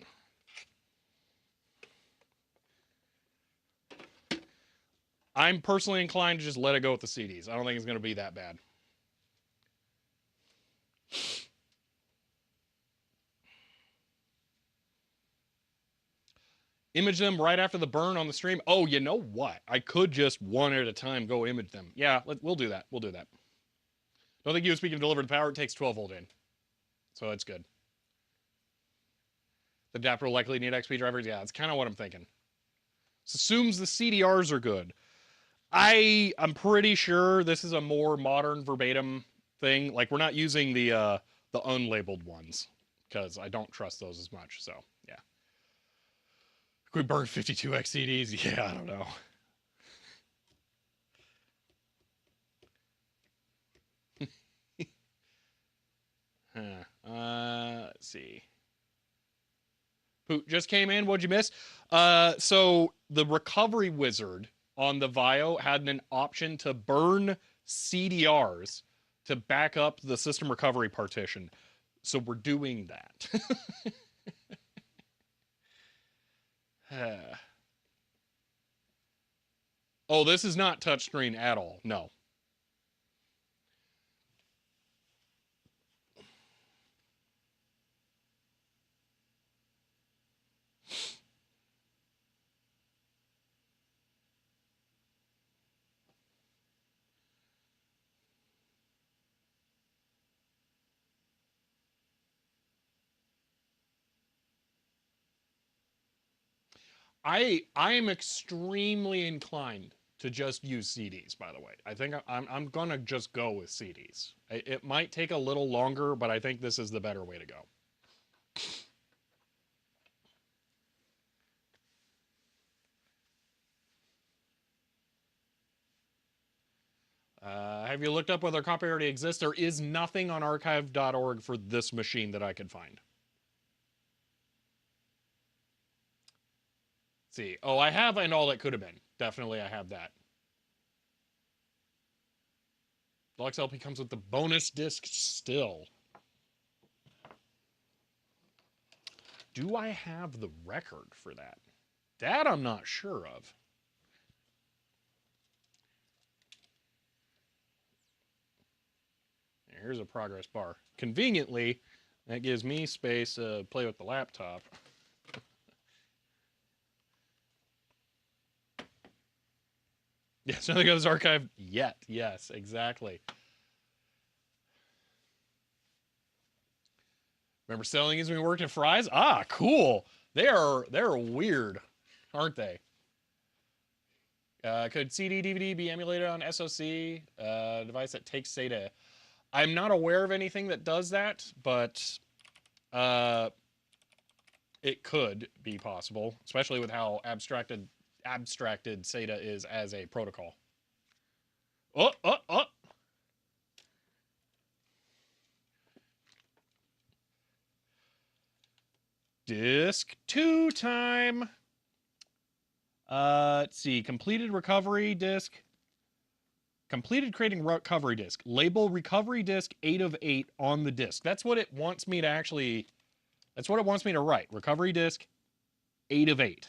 I'm personally inclined to just let it go with the CDs. I don't think it's going to be that bad. Image them right after the burn on the stream. Oh, you know what? I could just one at a time go image them. Yeah, we'll do that. We'll do that. Don't think USB can deliver the power. It takes 12 volt in. So it's good. The adapter will likely need XP drivers. Yeah, that's kind of what I'm thinking. This assumes the CDRs are good. I'm pretty sure this is a more modern verbatim thing. Like, we're not using the unlabeled ones because I don't trust those as much. So yeah. Could we burn 52x CDs? Yeah, I don't know. Let's see. Who just came in? What'd you miss? So the recovery wizard on the Vaio had an option to burn CDRs to back up the system recovery partition. So we're doing that. Oh, this is not touchscreen at all. No. I am extremely inclined to just use CDs, by the way. I think I'm going to just go with CDs. It might take a little longer, but I think this is the better way to go. Have you looked up whether a copy already exists? There is nothing on archive.org for this machine that I could find. Let's see. Oh, I have and all that could have been. Definitely I have that. Deluxe LP comes with the bonus disc still. Do I have the record for that? That I'm not sure of. Here's a progress bar. Conveniently, that gives me space to play with the laptop. Yes, nothing on this archive yet. Yes, exactly. Remember selling these when we worked at Fry's? Ah, cool. They're weird, aren't they? Could CD DVD be emulated on SoC device that takes SATA? I'm not aware of anything that does that, but it could be possible, especially with how abstracted SATA is as a protocol. Oh, oh, oh. Disk 2 time. Let's see. Completed recovery disk. Completed creating recovery disk. Label recovery disk 8 of 8 on the disk. That's what it wants me to actually. That's what it wants me to write. Recovery disk 8 of 8.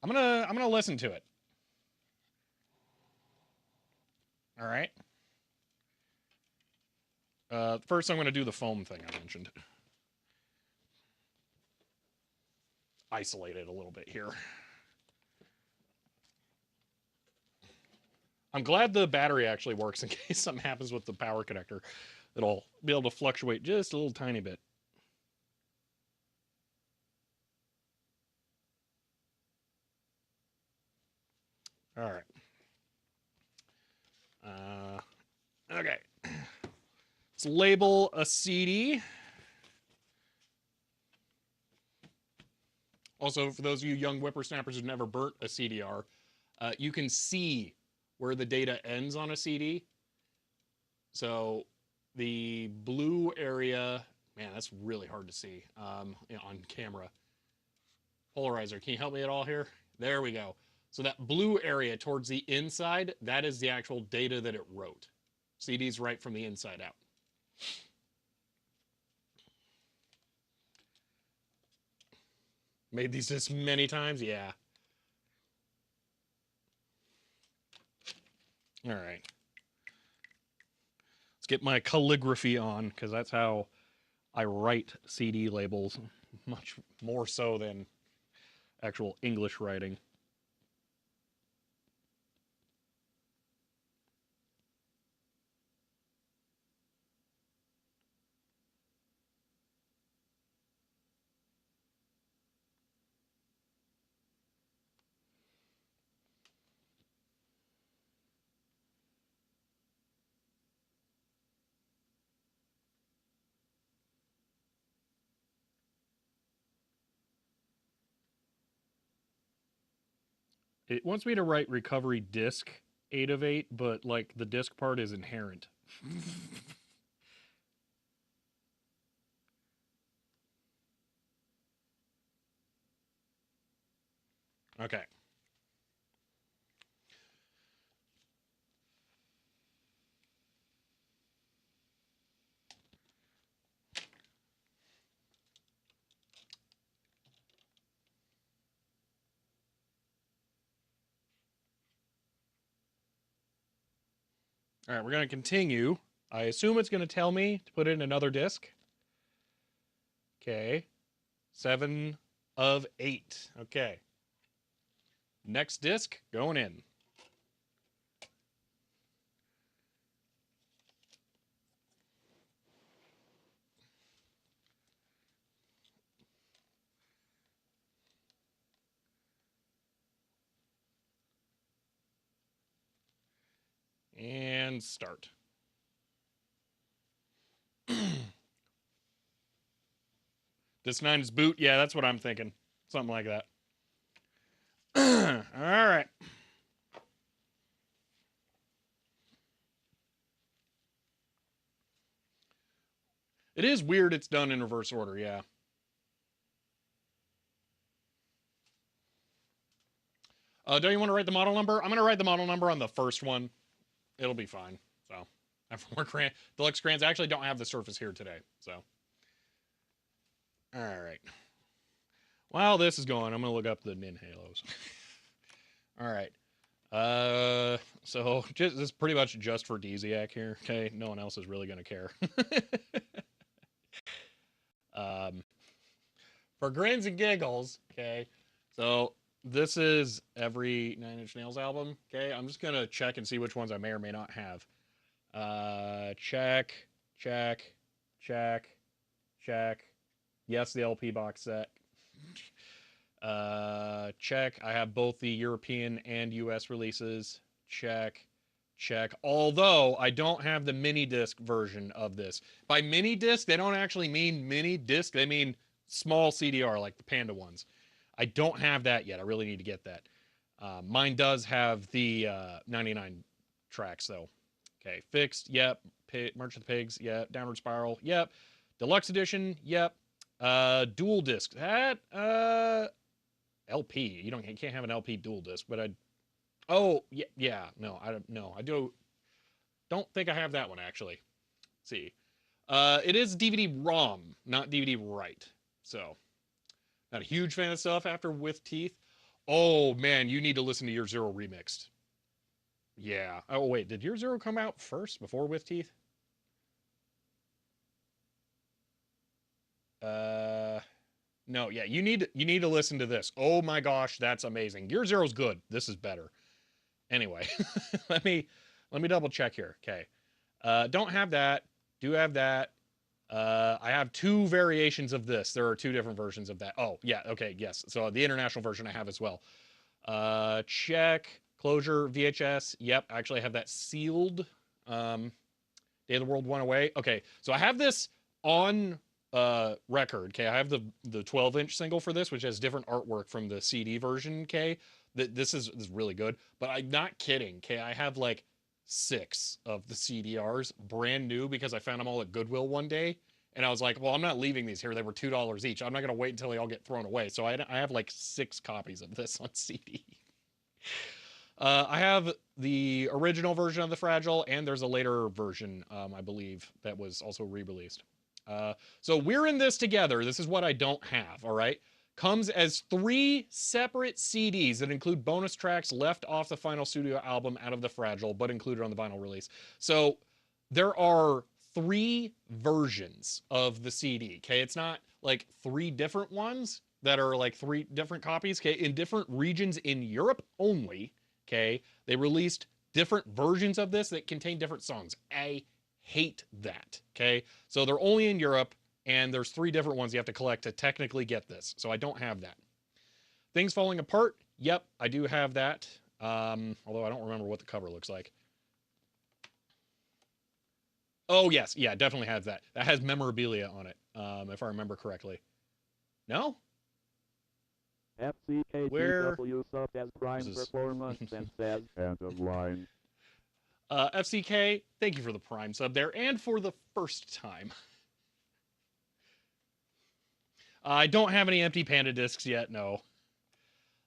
I'm gonna listen to it. All right. First, I'm gonna do the foam thing I mentioned. Isolate it a little bit here. I'm glad the battery actually works in case something happens with the power connector. It'll be able to fluctuate just a little tiny bit. All right. Okay. Let's label a CD. Also, for those of you young whippersnappers who've never burnt a CDR, you can see where the data ends on a CD. So the blue area, man, that's really hard to see on camera. Polarizer, can you help me at all here? There we go. So that blue area towards the inside, that is the actual data that it wrote. CDs write from the inside out. Made these this many times? Yeah. All right. Let's get my calligraphy on, because that's how I write CD labels, much more so than actual English writing. It wants me to write recovery disk 8 of 8, but like the disk part is inherent. Okay. All right, we're going to continue. I assume it's going to tell me to put in another disk. Okay. 7 of 8. Okay. Next disk going in. And start. Disk 9 is boot. Yeah, that's what I'm thinking. Something like that. All right. It is weird it's done in reverse order, yeah. Don't you want to write the model number? I'm going to write the model number on the first one. It'll be fine. So, I have more deluxe crayons. I actually don't have the surface here today, so. All right. While this is going, I'm going to look up the Nin Halos. All right. So this is pretty much just for Desiac here. Okay, no one else is really going to care. For grins and giggles, okay. So this is every Nine Inch Nails album. Okay, I'm just gonna check and see which ones I may or may not have. Check, check, check, check. Yes, the LP box set. Check. I have both the European and US releases. Check. Check. Although I don't have the mini disc version of this. By mini disc, they don't actually mean mini disc. They mean small CDR, like the Panda ones. I don't have that yet. I really need to get that. Mine does have the 99 tracks though. Okay, fixed. Yep. March of the Pigs. Yep. Downward Spiral. Yep. Deluxe edition. Yep. Dual disc. That LP. You can't have an LP dual disc, but I. Oh yeah. No, I don't. No, I don't think I have that one actually. Let's see. It is DVD-ROM, not DVD-write. So, not a huge fan of stuff after With Teeth. Oh man, you need to listen to Year Zero remixed. Yeah. Oh wait, did Year Zero come out first before With Teeth? No. Yeah, you need to listen to this. Oh my gosh, that's amazing. Year Zero's good. This is better. Anyway, let me double check here. Okay. Don't have that. Do have that. I have two variations of this. There are two different versions of that. Oh, yeah. Okay. Yes. So the international version I have as well. Check. Closure VHS. Yep. I actually have that sealed. Day of the World One Away. Okay. So I have this on record. Okay. I have the 12-inch single for this, which has different artwork from the CD version. Okay. This is really good. But I'm not kidding. Okay. I have like 6 of the CDRs brand new because I found them all at Goodwill one day. And I was like, well, I'm not leaving these here. They were $2 each. I'm not going to wait until they all get thrown away. So I have like 6 copies of this on CD. I have the original version of the Fragile, and there's a later version, I believe, that was also re-released. So we're in this together. This is what I don't have, all right? Comes as 3 separate CDs that include bonus tracks left off the final studio album out of the Fragile, but included on the vinyl release. So there are 3 versions of the CD, okay? It's not like 3 different ones that are like 3 different copies, okay? In different regions in Europe only, okay? They released different versions of this that contain different songs. I hate that, okay? So they're only in Europe, and there's 3 different ones you have to collect to technically get this. So I don't have that. Things Falling Apart. Yep, I do have that. Although I don't remember what the cover looks like. Oh, yes. Yeah, definitely has that. That has memorabilia on it, if I remember correctly. No? Where? FCKTW sub as prime performance and says end of line. FCK, thank you for the Prime sub there, and for the first time. I don't have any empty Panda discs yet, no.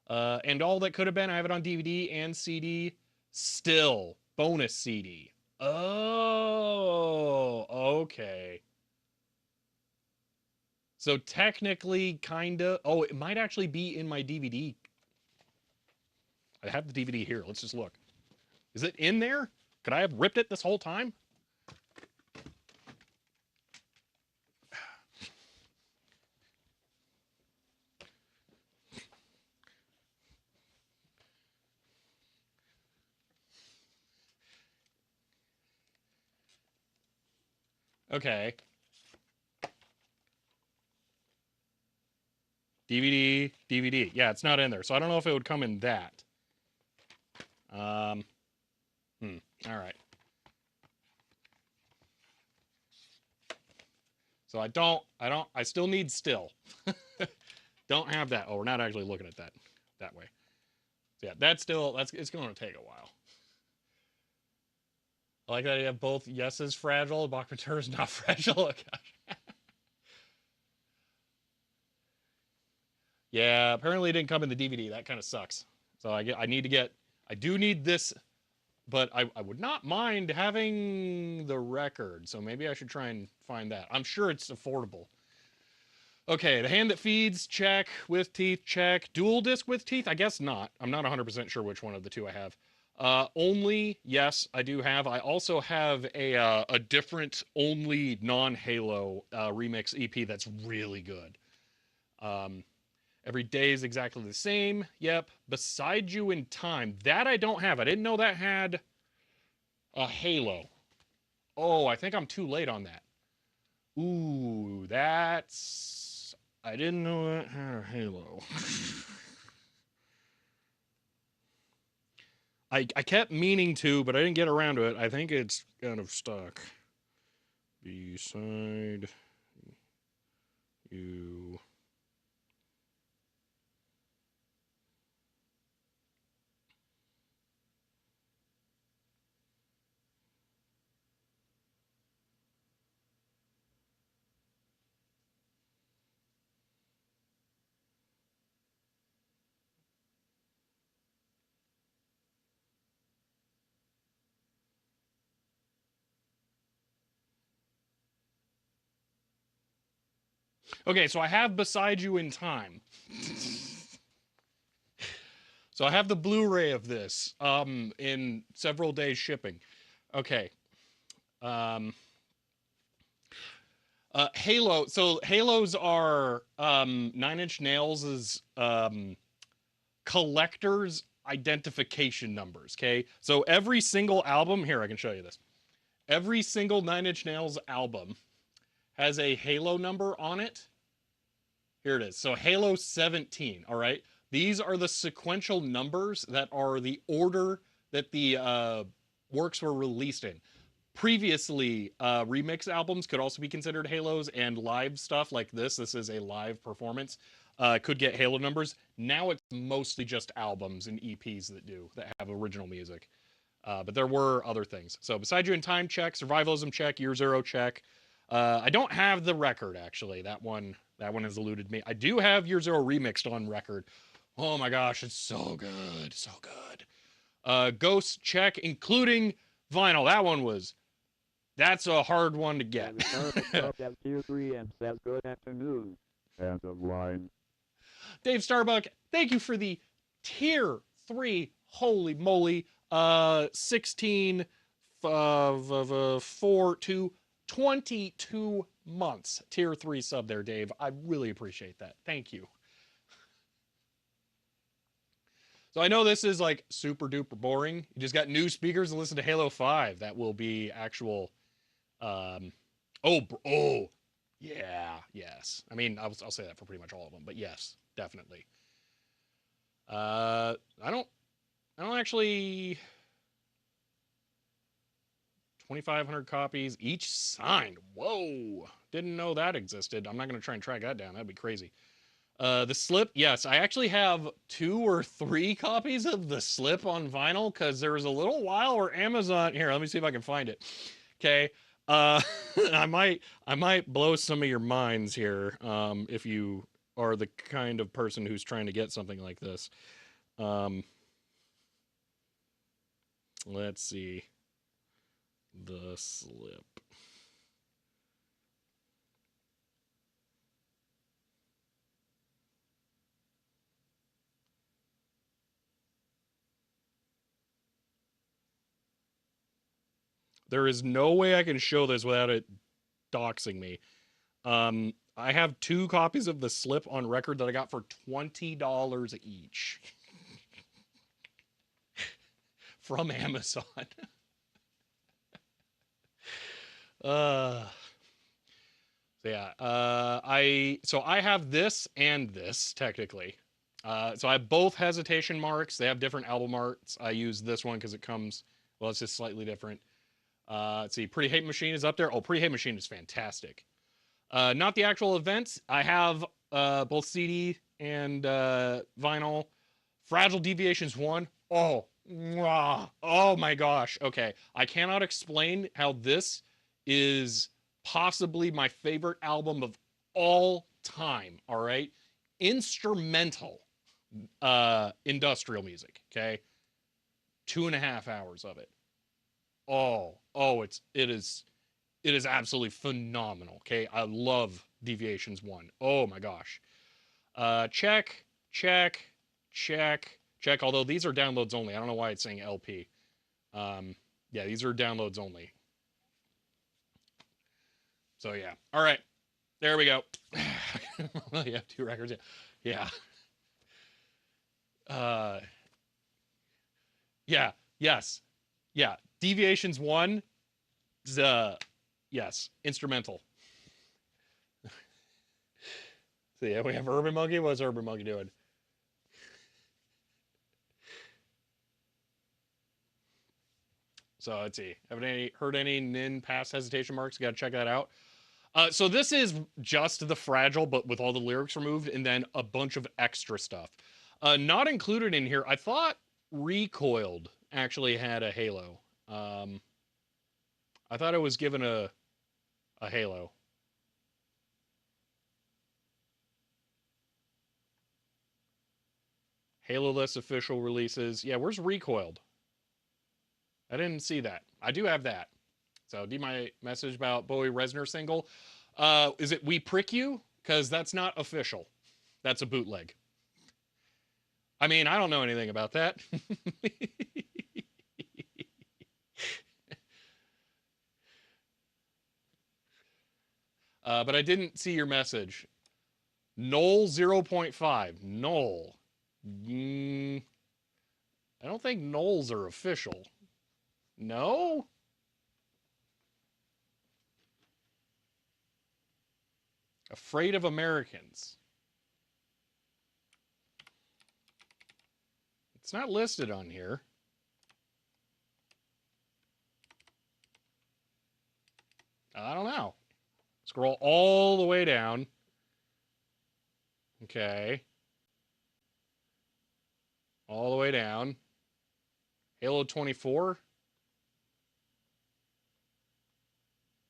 And all that could have been, I have it on DVD and CD. Still, bonus CD. Oh, okay. So technically, kinda. Oh, it might actually be in my DVD. I have the DVD here. Let's just look. Is it in there? Could I have ripped it this whole time? Okay. DVD. Yeah, it's not in there. So I don't know if it would come in that. All right. So I still need still. Don't have that. Oh, we're not actually looking at that way. So yeah, it's going to take a while. I like that you have both yeses fragile, Bachmatur is not fragile. Oh, gosh. Yeah, apparently it didn't come in the DVD. That kind of sucks. So I do need this, but I would not mind having the record. So maybe I should try and find that. I'm sure it's affordable. Okay, The Hand That Feeds, check. With Teeth, check. Dual disc with teeth? I guess not. I'm not 100% sure which one of the two I have. Only, yes, I do have. I also have a different only non-Halo remix EP that's really good. Every Day is Exactly the Same. Yep. Beside You in Time. That I don't have. I didn't know that had a Halo. Oh, I think I'm too late on that. Ooh, that's... I didn't know that had a Halo. I kept meaning to, but I didn't get around to it. I think it's kind of stuck. Beside You Okay, so I have Beside You in Time. So I have the Blu-ray of this in several days shipping. Okay. Um, Halo. So Halos are Nine Inch Nails' collector's identification numbers. Okay, so every single album here, I can show you this. Every single Nine Inch Nails album has a Halo number on it. Here it is. So Halo 17. All right, these are the sequential numbers that are the order that the works were released in. Previously, remix albums could also be considered Halos, and live stuff like this is a live performance, could get Halo numbers. Now it's mostly just albums and EPs that have original music. But there were other things. So Beside You in Time check, Survivalism check, Year Zero check. I don't have the record actually. That one has eluded me. I do have Year Zero remixed on record. Oh my gosh, it's so good, so good. Ghost check, including vinyl. That's a hard one to get. Tier 3 and says good afternoon. End of line. Dave Starbuck, thank you for the tier 3. Holy moly. 16 of 4 to 22 months. Tier 3 sub there, Dave. I really appreciate that. Thank you. So I know this is like super duper boring. You just got new speakers and listen to Halo 5. That will be actual. Oh, yeah, yes. I mean, I'll say that for pretty much all of them, but yes, definitely. I don't actually. 2,500 copies each signed. Whoa, didn't know that existed. I'm not gonna try and track that down. That'd be crazy. The slip, yes, I actually have 2 or 3 copies of the slip on vinyl because there was a little while where Amazon. Here, let me see if I can find it. Okay, I might blow some of your minds here. If you are the kind of person who's trying to get something like this. Let's see. The slip. There is no way I can show this without it doxing me. I have 2 copies of the slip on record that I got for $20 each from Amazon. uh, yeah, I have this and this technically. So I have both hesitation marks. They have different album arts. I use this one because it comes. Well, it's just slightly different. Let's see. Pretty Hate Machine is up there. Oh, Pretty Hate Machine is fantastic. Not the actual events. I have both CD and vinyl. Fragile Deviations 1. Oh, mwah. Oh my gosh. Okay. I cannot explain how this is possibly my favorite album of all time. All right. Instrumental industrial music. Okay. 2.5 hours of it. It is absolutely phenomenal. Okay, I love Deviations 1. Oh my gosh. Check, check, check, check. Although these are downloads only. I don't know why it's saying LP. Yeah, these are downloads only. So yeah. All right. There we go. Well, you have 2 records. Yeah. Yeah. Yeah. Yes. Yeah. Deviations 1. Yes. Instrumental. So yeah, we have Urban Monkey. What's Urban Monkey doing? So let's see. Haven't heard any Nin past hesitation marks? Got to check that out. So this is just the Fragile, but with all the lyrics removed, and then a bunch of extra stuff. Not included in here. I thought Recoiled actually had a Halo. I thought it was given a Halo. Halo-less official releases. Yeah, where's Recoiled? I didn't see that. I do have that. So, do my message about Bowie Resner single. Is it We Prick You? because that's not official. That's a bootleg. I mean, I don't know anything about that. But I didn't see your message. Knoll 0.5. Knoll. I don't think Knolls are official. No? Afraid of Americans. It's not listed on here. I don't know. Scroll all the way down. Okay. All the way down. Halo 24.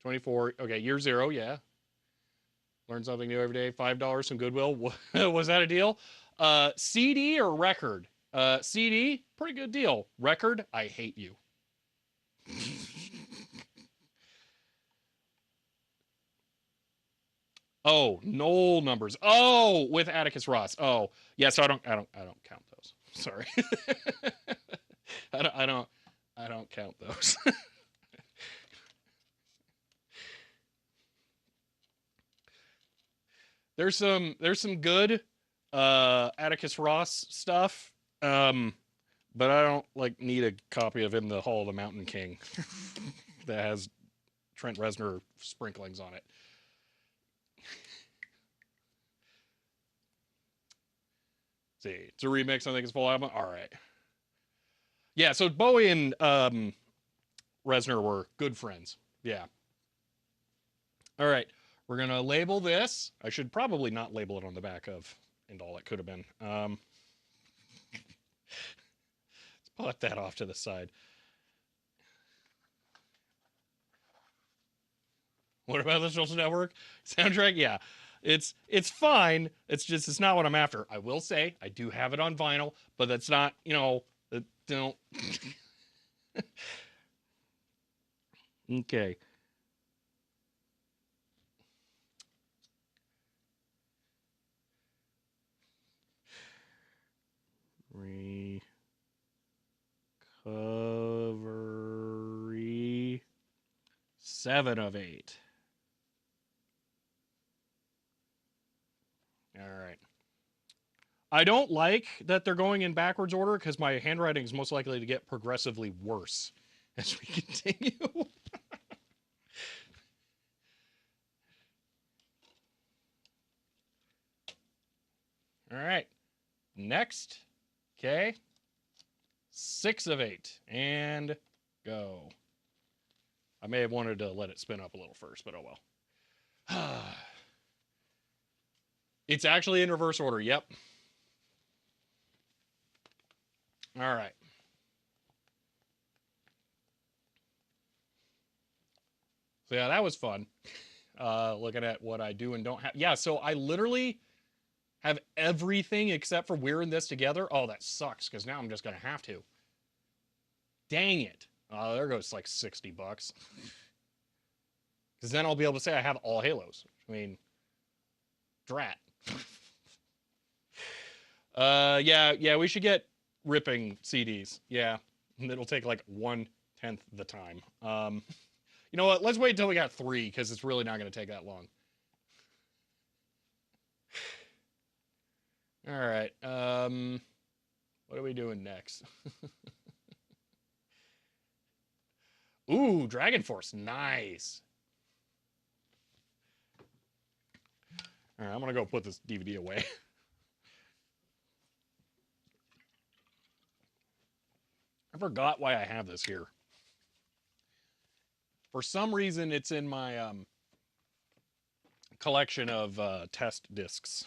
24. Okay, year zero, yeah. Learn something new every day. $5 from Goodwill. Was that a deal? CD or record? CD, pretty good deal. Record, I hate you. Oh, Knoll numbers. Oh, with Atticus Ross. Oh, yeah. So I don't count those. Sorry. I don't count those. There's some good Atticus Ross stuff. But I don't like need a copy of In the Hall of the Mountain King that has Trent Reznor sprinklings on it. See, it's a remix. I think it's full album. All right. Yeah. So Bowie and Reznor were good friends. Yeah. All right. We're gonna label this. I should probably not label it on the back of and all it could have been. Let's put that off to the side. What about the social network soundtrack? Yeah, it's fine. It's not what I'm after. I will say I do have it on vinyl, but that's not don't. Okay. Recovery 7 of 8. All right. I don't like that they're going in backwards order because my handwriting is most likely to get progressively worse as we continue. All right. Next. Okay. 6 of 8. And go. I may have wanted to let it spin up a little first, but oh well. It's actually in reverse order. Yep. All right. So yeah, that was fun. Looking at what I do and don't have. Yeah, so I literally have everything except for We're in This Together. Oh, that sucks because now I'm just gonna have to. Dang it. There goes like $60. Because then I'll be able to say I have all Halos. I mean, drat. Yeah, we should get ripping CDs. Yeah, it'll take like 1/10 the time. You know what? Let's wait until we got 3 because it's really not going to take that long. All right. What are we doing next? Ooh, Dragon Force. Nice. All right, I'm going to go put this DVD away. I forgot why I have this here. For some reason, it's in my collection of test discs.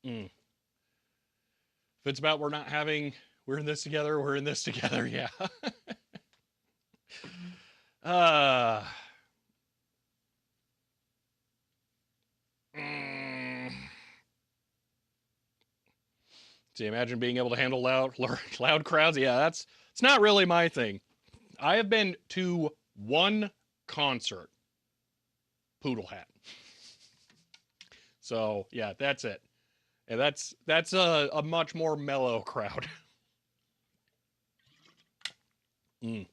If it's about we're in this together, we're in this together, yeah. See, imagine being able to handle loud crowds. Yeah, that's it's not really my thing. I have been to one concert, Poodle Hat. So yeah, that's it. And that's a much more mellow crowd. Mm.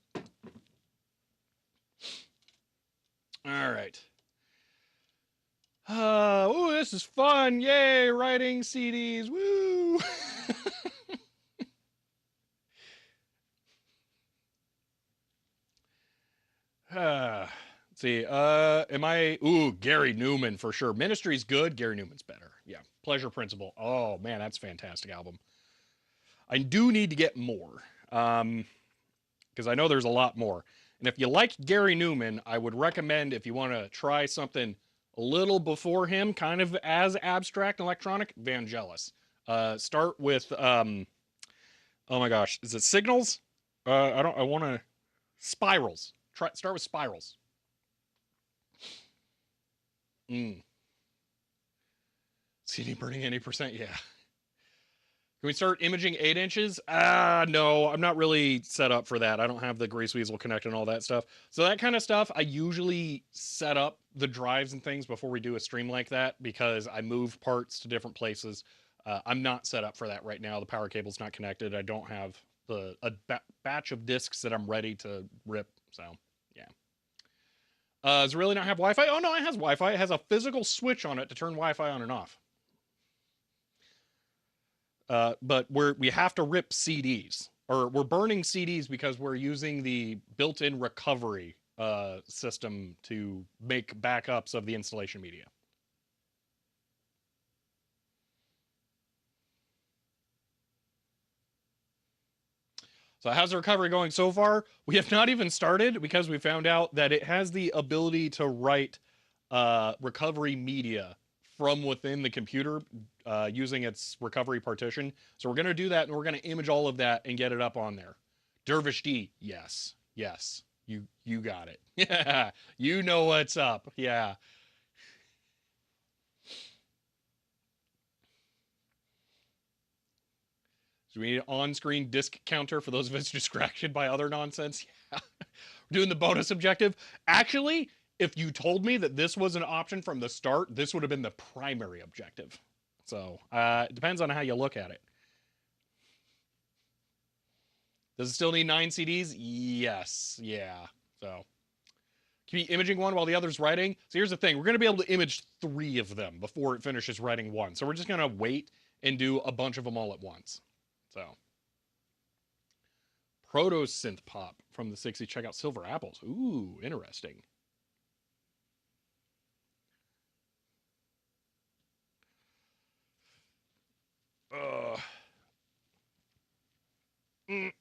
All right. Ooh, this is fun. Yay, writing CDs. Woo. Let's see. Am I Gary Newman for sure. Ministry's good, Gary Newman's better. Yeah. Pleasure Principle. Oh man, that's a fantastic album. I do need to get more. Because I know there's a lot more. And if you like Gary Newman, I would recommend if you want to try something a little before him, kind of as abstract and electronic, Vangelis. Start with oh my gosh, is it Signals? I want to Spirals. Start with Spirals. Mm. CD burning any percent, yeah. Can we start imaging 8 inches? No, I'm not really set up for that. I don't have the Grease Weasel Connect and all that stuff. So that kind of stuff, I usually set up the drives and things before we do a stream like that because I move parts to different places. I'm not set up for that right now. The power cable's not connected. I don't have batch of discs that I'm ready to rip. So yeah. Does it really not have Wi-Fi? Oh no, it has Wi-Fi. It has a physical switch on it to turn Wi-Fi on and off. But we have to rip CDs, or we're burning CDs because we're using the built-in recovery system to make backups of the installation media. So how's the recovery going so far? We have not even started because we found out that it has the ability to write recovery media from within the computer using its recovery partition. So we're going to do that, and we're going to image all of that and get it up on there. Dervish D, yes, yes, you got it. Yeah, you know what's up. Yeah. So we need an on-screen disc counter for those of us distracted by other nonsense. Yeah. We're doing the bonus objective. Actually, if you told me that this was an option from the start, this would have been the primary objective. So it depends on how you look at it. Does it still need 9 CDs? Yes. Yeah. So can you be imaging one while the other's writing? So here's the thing. We're going to be able to image 3 of them before it finishes writing one. So we're just going to wait and do a bunch of them all at once. So Proto Synth Pop from the 60s. Check out Silver Apples. Ooh, interesting. Uh, mm.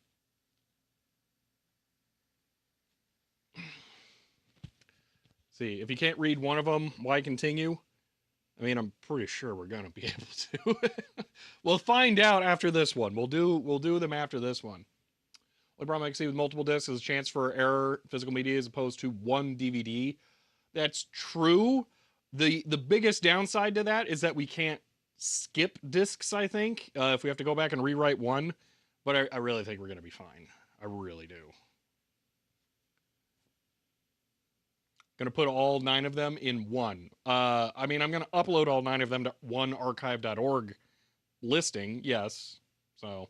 See, if you can't read one of them, why continue? I mean, I'm pretty sure we're gonna be able to. We'll find out after this one. We'll do them after this one. The problem I can see with multiple discs is a chance for error physical media as opposed to one DVD. That's true. The biggest downside to that is that we can't skip discs. I think if we have to go back and rewrite one, but I really think we're gonna be fine. I really do. Gonna put all 9 of them in one. I mean, I'm gonna upload all 9 of them to onearchive.org listing. Yes. So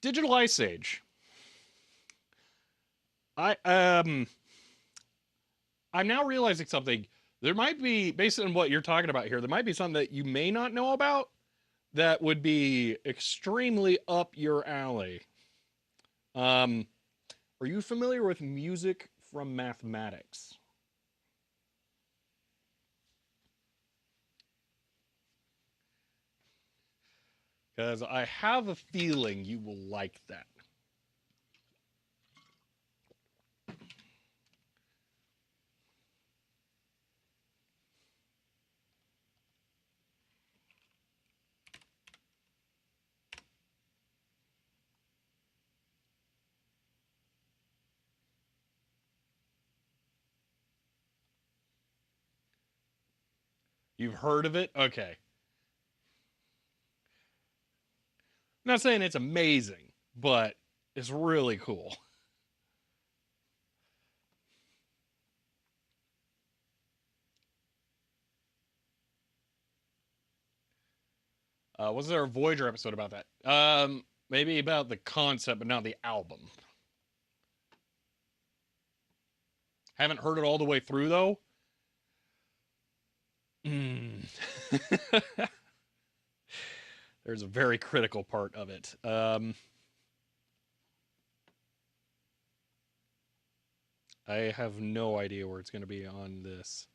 Digital Ice Age. I I'm now realizing something. There might be, based on what you're talking about here, there might be something that you may not know about that would be extremely up your alley. Um, are you familiar with music from mathematics? Because I have a feeling you will like that. You've heard of it? Okay. I'm not saying it's amazing, but it's really cool. Was there a Voyager episode about that? Maybe about the concept, but not the album. Haven't heard it all the way through though. Mm. There's a very critical part of it. I have no idea where it's going to be on this.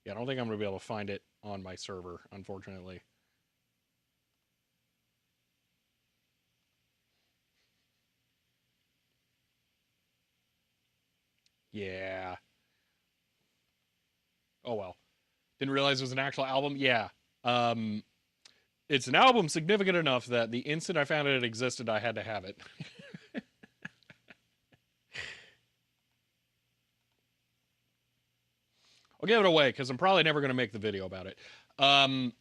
Yeah, I don't think I'm going to be able to find it on my server, unfortunately. Yeah. Oh well. Didn't realize it was an actual album. Yeah. Um, it's an album significant enough that the instant I found it existed, I had to have it. I'll give it away because I'm probably never going to make the video about it. Um,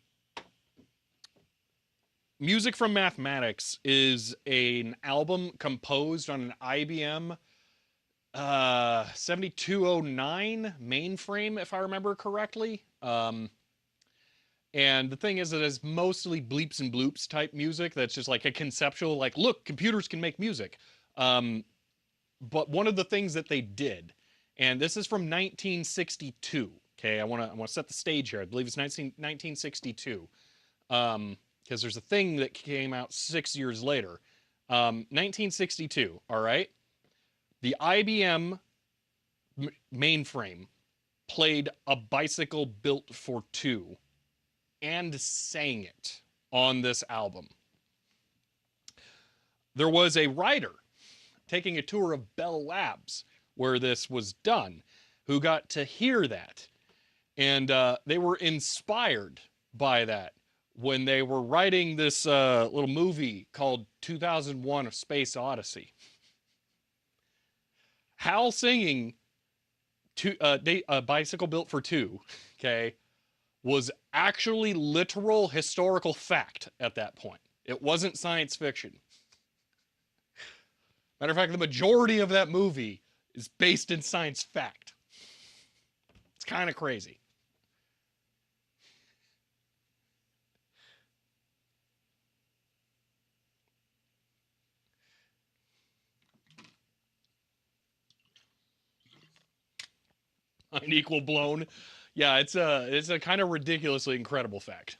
Music from Mathematics is an album composed on an IBM 7209 mainframe, if I remember correctly. And the thing is, it is mostly bleeps and bloops type music that's just like a conceptual, like, look, computers can make music. Um, but one of the things that they did, and this is from 1962. Okay, I want to set the stage here. I believe it's 1962. Because there's a thing that came out 6 years later. 1962. All right, the IBM mainframe played A Bicycle Built for Two and sang it on this album. There was a writer taking a tour of Bell Labs where this was done who got to hear that. And they were inspired by that when they were writing this little movie called 2001 A Space Odyssey. Hal singing A Bicycle Built for Two, okay, was actually literal historical fact at that point. It wasn't science fiction. Matter of fact, the majority of that movie is based in science fact. It's kind of crazy. Unequal blown. Yeah, it's a kind of ridiculously incredible fact.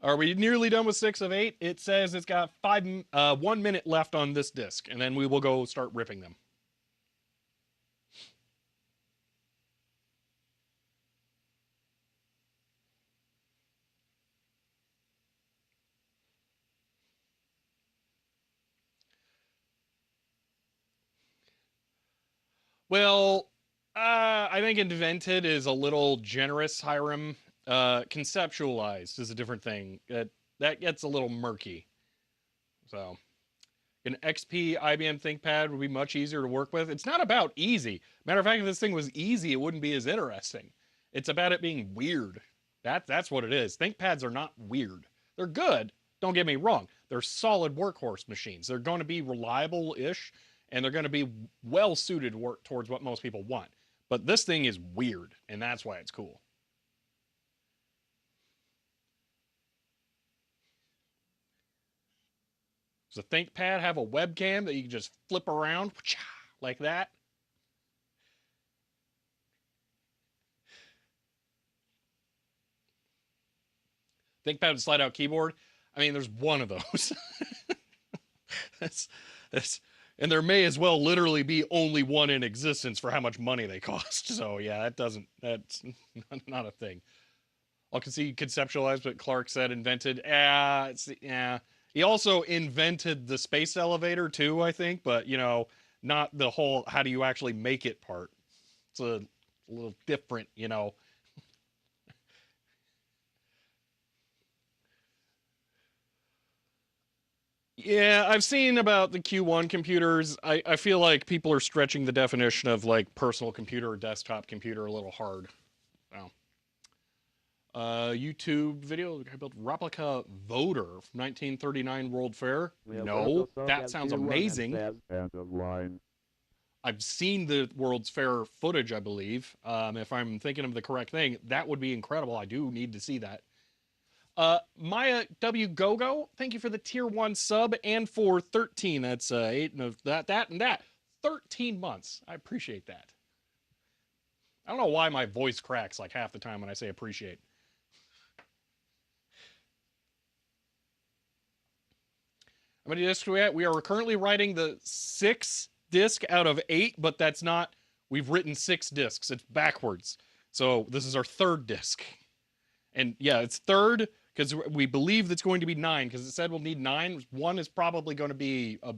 Are we nearly done with 6 of 8? It says it's got 1 minute left on this disc, and then we will go start ripping them. Well, I think invented is a little generous, Hiram. Conceptualized is a different thing. That gets a little murky. So, an XP IBM ThinkPad would be much easier to work with. It's not about easy. Matter of fact, if this thing was easy, it wouldn't be as interesting. It's about it being weird. That's what it is. ThinkPads are not weird. They're good. Don't get me wrong. They're solid workhorse machines. They're going to be reliable-ish, and they're going to be well suited to work towards what most people want. But this thing is weird, and that's why it's cool. Does a ThinkPad have a webcam that you can just flip around like that? ThinkPad with slide out keyboard. I mean, there's one of those. that's that's and there may as well literally be only one in existence for how much money they cost. So yeah, that's not a thing. I can see conceptualized, but Clark said invented. Yeah. He also invented the space elevator too, I think, but not the whole how do you actually make it part. It's a a little different, you know. Yeah, I've seen about the Q1 computers. I feel like people are stretching the definition of like personal computer or desktop computer a little hard. So, YouTube video I built replica voter from 1939 World Fair. No, that sounds amazing. End of line. I've seen the World's Fair footage, I believe. If I'm thinking of the correct thing, that would be incredible. I do need to see that. Maya W Gogo, thank you for the tier 1 sub and for 13. That's 8 and that. 13 months. I appreciate that. I don't know why my voice cracks like half the time when I say appreciate. How many discs are we at? We are currently writing the 6th disc out of 8, but that's not, we've written 6 discs. It's backwards. So this is our 3rd disc. And yeah, it's 3rd because we believe it's going to be 9 because it said we'll need 9. 1 is probably going to be a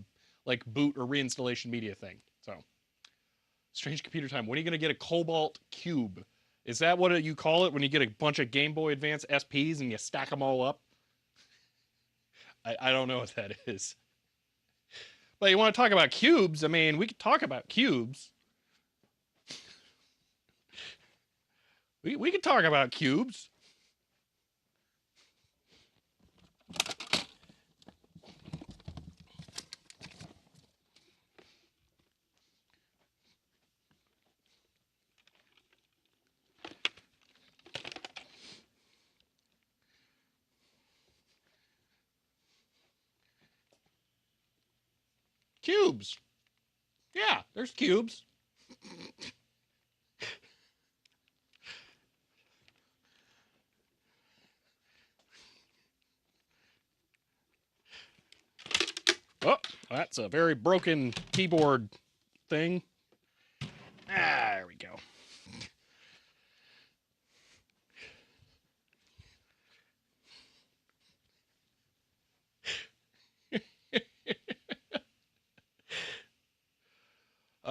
like boot or reinstallation media thing. So strange computer time. When are you going to get a Cobalt Cube? Is that what you call it when you get a bunch of Game Boy Advance SPs and you stack them all up? I don't know what that is. But you want to talk about cubes? I mean, we could talk about cubes. We could talk about cubes. Cubes. Yeah, there's cubes. Oh, that's a very broken keyboard thing. Ah, there we go.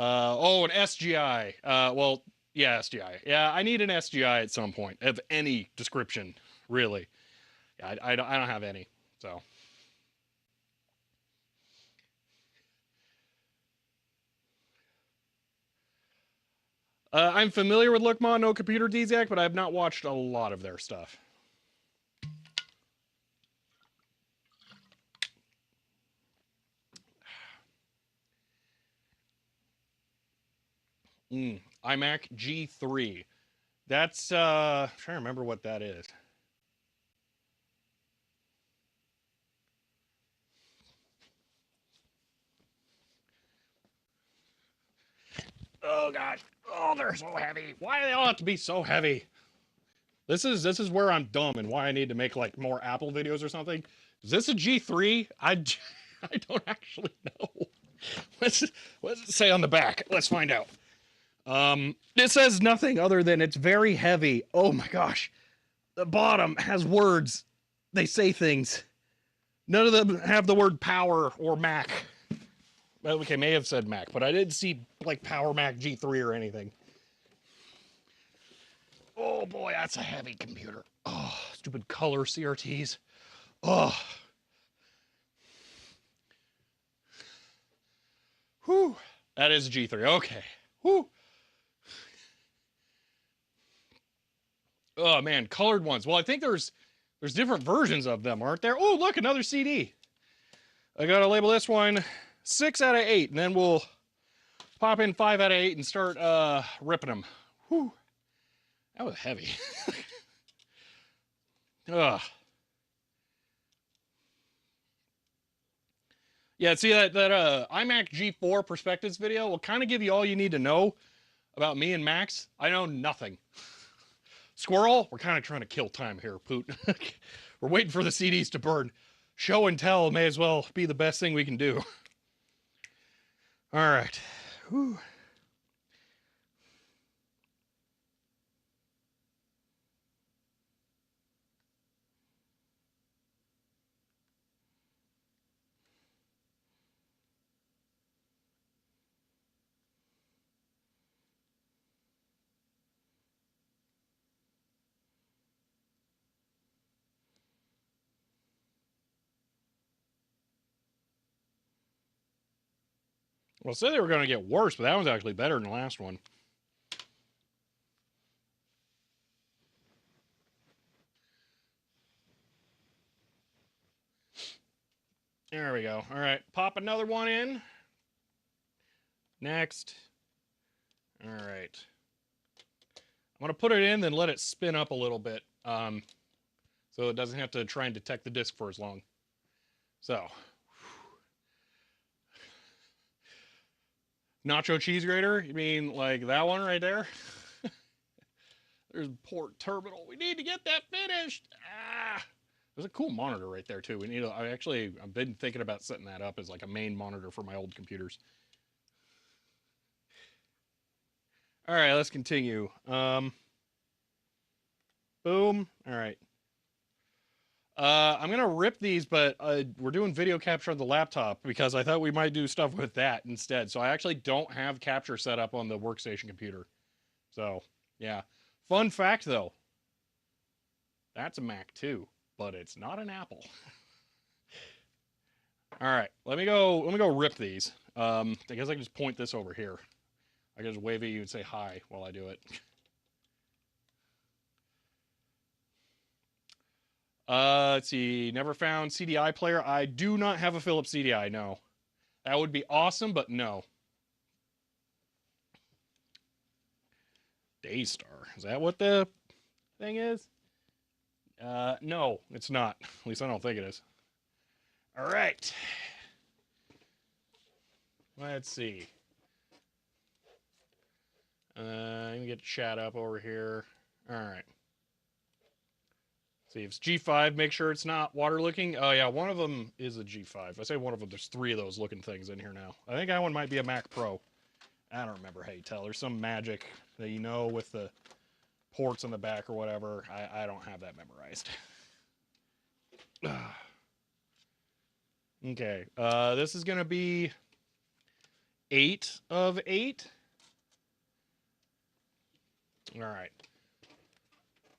Oh, an SGI. Well, yeah, SGI. Yeah, I need an SGI at some point of any description, really. I don't have any, so. I'm familiar with Lookma, no computer DZAC, but I have not watched a lot of their stuff. iMac G3. That's, I'm trying to remember what that is. Oh, God. Oh, they're so heavy. Why do they all have to be so heavy? This is where I'm dumb and why I need to make, like, more Apple videos or something. Is this a G3? I don't actually know. What does it say on the back? Let's find out. It says nothing other than it's very heavy. Oh my gosh. The bottom has words. They say things. None of them have the word power or Mac. Well, okay, may have said Mac, but I didn't see like Power Mac G3 or anything. Oh boy, that's a heavy computer. Oh, stupid color CRTs. Oh. Whew. That is a G3. Okay. Whew. Oh man, colored ones. Well, I think there's different versions of them, aren't there? Oh, look, another CD. I gotta label this one 6 out of 8, and then we'll pop in 5 out of 8 and start ripping them. Whew. That was heavy. Ugh. Yeah, see that iMac G4 perspectives video will kind of give you all you need to know about me and Max. I know nothing. Squirrel, we're kind of trying to kill time here, Poot. We're waiting for the CDs to burn. Show and tell may as well be the best thing we can do. All right. Whew. Well, said they were going to get worse, but that one's actually better than the last one. There we go. All right, pop another one in. Next. All right. I'm going to put it in, then let it spin up a little bit, so it doesn't have to try and detect the disc for as long. So, nacho cheese grater? You mean like that one right there? There's port terminal. We need to get that finished. Ah, there's a cool monitor right there too. We need. I've been thinking about setting that up as like a main monitor for my old computers. All right, let's continue. Boom. All right. I'm gonna rip these, but we're doing video capture on the laptop because I thought we might do stuff with that instead. So I actually don't have capture set up on the workstation computer. So yeah. Fun fact though, that's a Mac too, but it's not an Apple. All right, let me go rip these. I guess I can just point this over here. I can just wave at you and say hi while I do it. Let's see. Never found CDI player. I do not have a Philips CDI. No, that would be awesome, but no. Daystar. Is that what the thing is? No, it's not. At least I don't think it is. All right. Let's see. Let me get chat up over here. All right. See if it's G5. Make sure it's not water looking. Oh yeah, one of them is a G5. I say one of them. There's three of those looking things in here now. I think that one might be a Mac Pro. I don't remember how you tell. There's some magic that you know with the ports on the back or whatever. I don't have that memorized. Okay. This is gonna be 8 of 8. All right.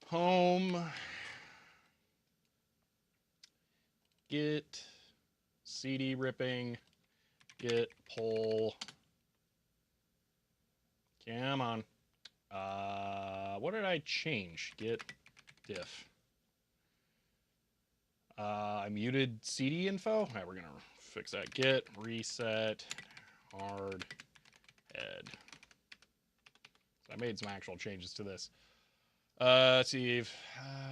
Home. Get CD ripping. Get pull. Come on. What did I change? Get diff. I muted CD info. All right, we're gonna fix that. Get reset hard head. So I made some actual changes to this. Let's see.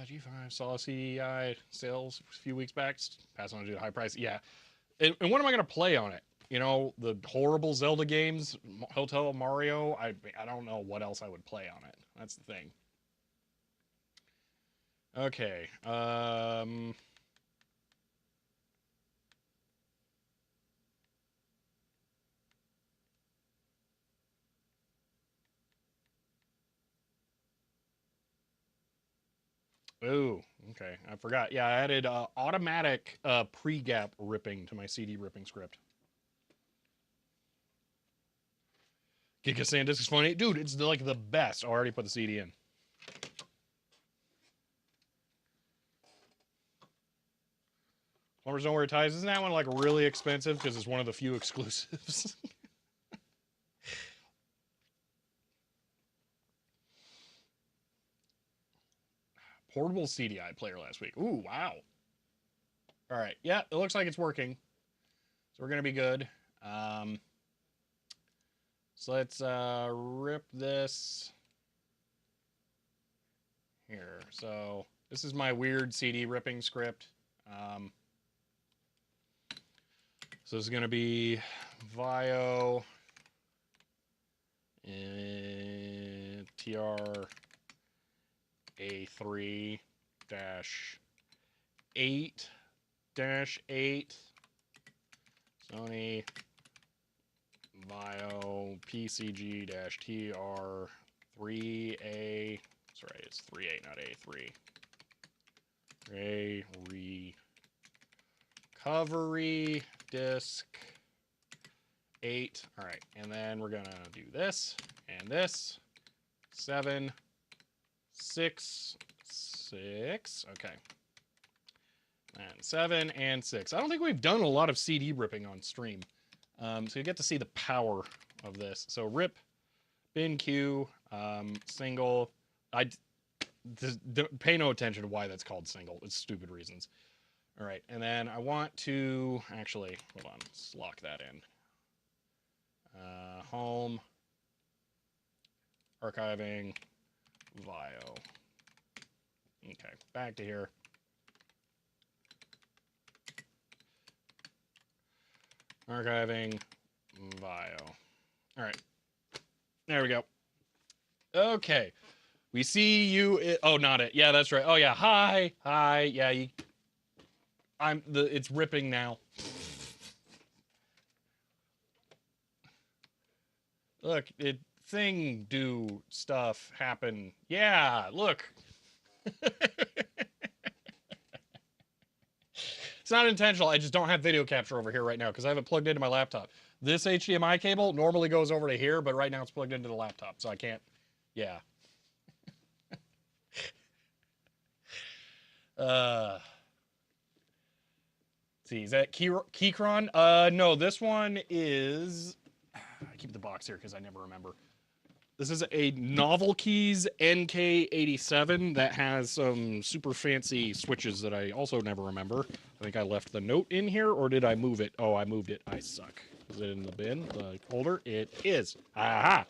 G5 saw CDI sales a few weeks back. Pass on to the high price. Yeah. And what am I gonna play on it? You know, the horrible Zelda games, Hotel Mario. I don't know what else I would play on it. That's the thing. Okay. Ooh, okay. I forgot. Yeah, I added automatic pre-gap ripping to my CD ripping script. Giga SanDisk is funny. Dude, it's like the best. I already put the CD in. Plumbers Don't Wear Ties. Isn't that one like really expensive because it's one of the few exclusives? Portable CDI player last week. Ooh, wow. All right. Yeah, it looks like it's working. So we're going to be good. So let's rip this here. So this is my weird CD ripping script. So this is going to be Vaio and TR A3 8 8 Sony Vaio PCG TR 3A. That's right, it's 3A, not A3. Recovery disk 8. All right, and then we're gonna do this and this. 7, 6, 6. Okay. And 7 and 6. I don't think we've done a lot of CD ripping on stream. So you get to see the power of this. So rip, bin Q, single. Pay no attention to why that's called single. It's stupid reasons. All right, and then I want to actually hold on. Let's lock that in. Home, archiving, Vaio. Okay, back to here. Archiving, Vaio. All right, there we go. Okay, we see you. Oh, not it. Yeah, that's right. Oh yeah, hi, hi. Yeah, it's ripping now. Look, thing do stuff happen. Yeah, look. It's not intentional. I just don't have video capture over here right now because I have it plugged into my laptop. This HDMI cable normally goes over to here, but right now it's plugged into the laptop, so I can't. Yeah. Let's see, is that Keychron? No, this one is. I keep the box here because I never remember. This is a Novel Keys NK87 that has some super fancy switches that I also never remember. I think I left the note in here, or did I move it? Oh, I moved it. I suck. Is it in the bin, the holder? It is. Aha!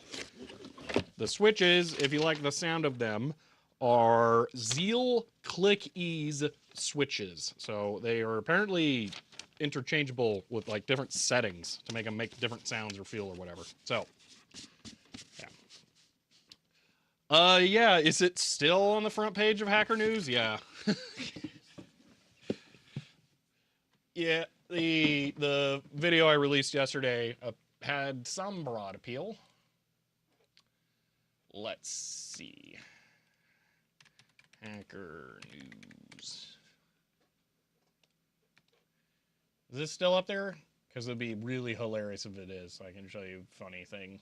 The switches, if you like the sound of them, are Zeal Click Ease switches. So they are apparently interchangeable with like different settings to make them make different sounds or feel or whatever. So, yeah, is it still on the front page of Hacker News? Yeah. Yeah, the video I released yesterday had some broad appeal. Let's see. Hacker News. Is this still up there? Because it'd be really hilarious if it is. So I can show you a funny thing.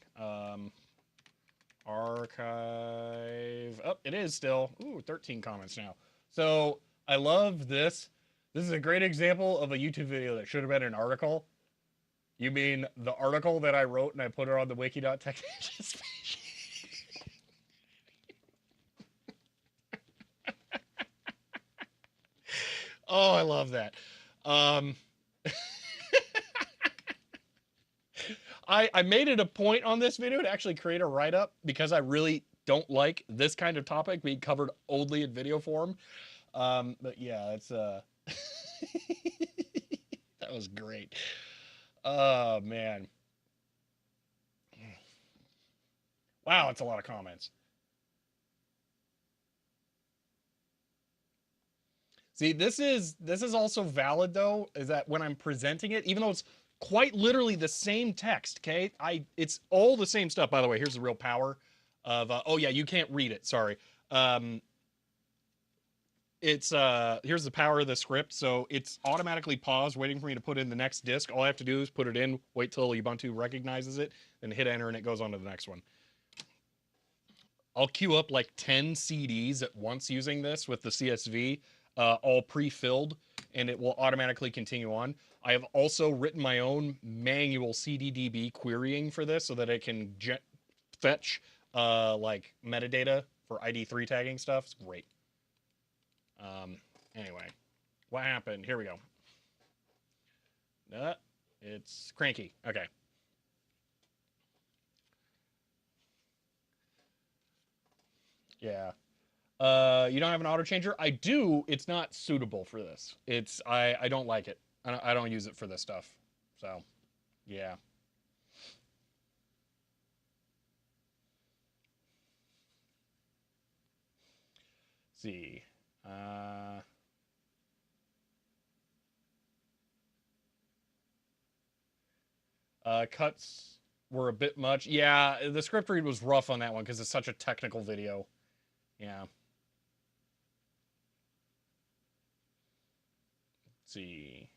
Archive. Oh, it is still. Ooh, 13 comments now. So I love this. This is a great example of a YouTube video that should have been an article. You mean the article that I wrote and I put it on the wiki.technicians page? Oh, I love that. I made it a point on this video to actually create a write-up because I really don't like this kind of topic being covered only in video form. But yeah, it's that was great. Oh man. Wow, it's a lot of comments. See, this is also valid though, is that when I'm presenting it, even though it's quite literally the same text, okay? It's all the same stuff. By the way, here's the real power of oh yeah, you can't read it, sorry. It's here's the power of the script. So it's automatically paused, waiting for me to put in the next disk. All I have to do is put it in, wait till Ubuntu recognizes it, then hit enter and it goes on to the next one. I'll queue up like 10 CDs at once using this with the CSV, all pre-filled, and it will automatically continue on. I have also written my own manual CDDB querying for this so that it can fetch like metadata for ID3 tagging stuff. It's great. Anyway, what happened? Here we go. It's cranky. Okay. Yeah. You don't have an auto changer? I do. It's not suitable for this. I don't like it. I don't use it for this stuff. So, yeah. Let's see. Cuts were a bit much. Yeah, the script read was rough on that one because it's such a technical video. Yeah. Let's see.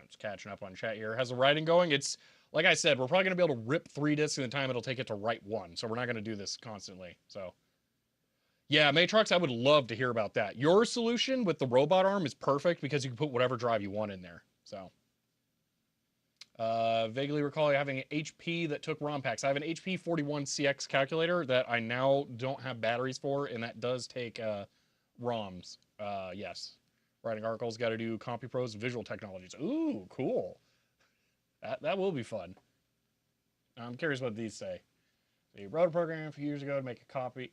Just catching up on chat here. How's the writing going? It's, like I said, we're probably going to be able to rip 3 discs in the time it'll take it to write 1. So we're not going to do this constantly. So, yeah, Matrox, I would love to hear about that. Your solution with the robot arm is perfect because you can put whatever drive you want in there. So, Vaguely recall having an HP that took ROM packs. I have an HP 41CX calculator that I now don't have batteries for, and that does take ROMs. Yes. Writing articles, got to do CompuPro's visual technologies. Ooh, cool. That will be fun. I'm curious what these say. So you wrote a program a few years ago to make a copy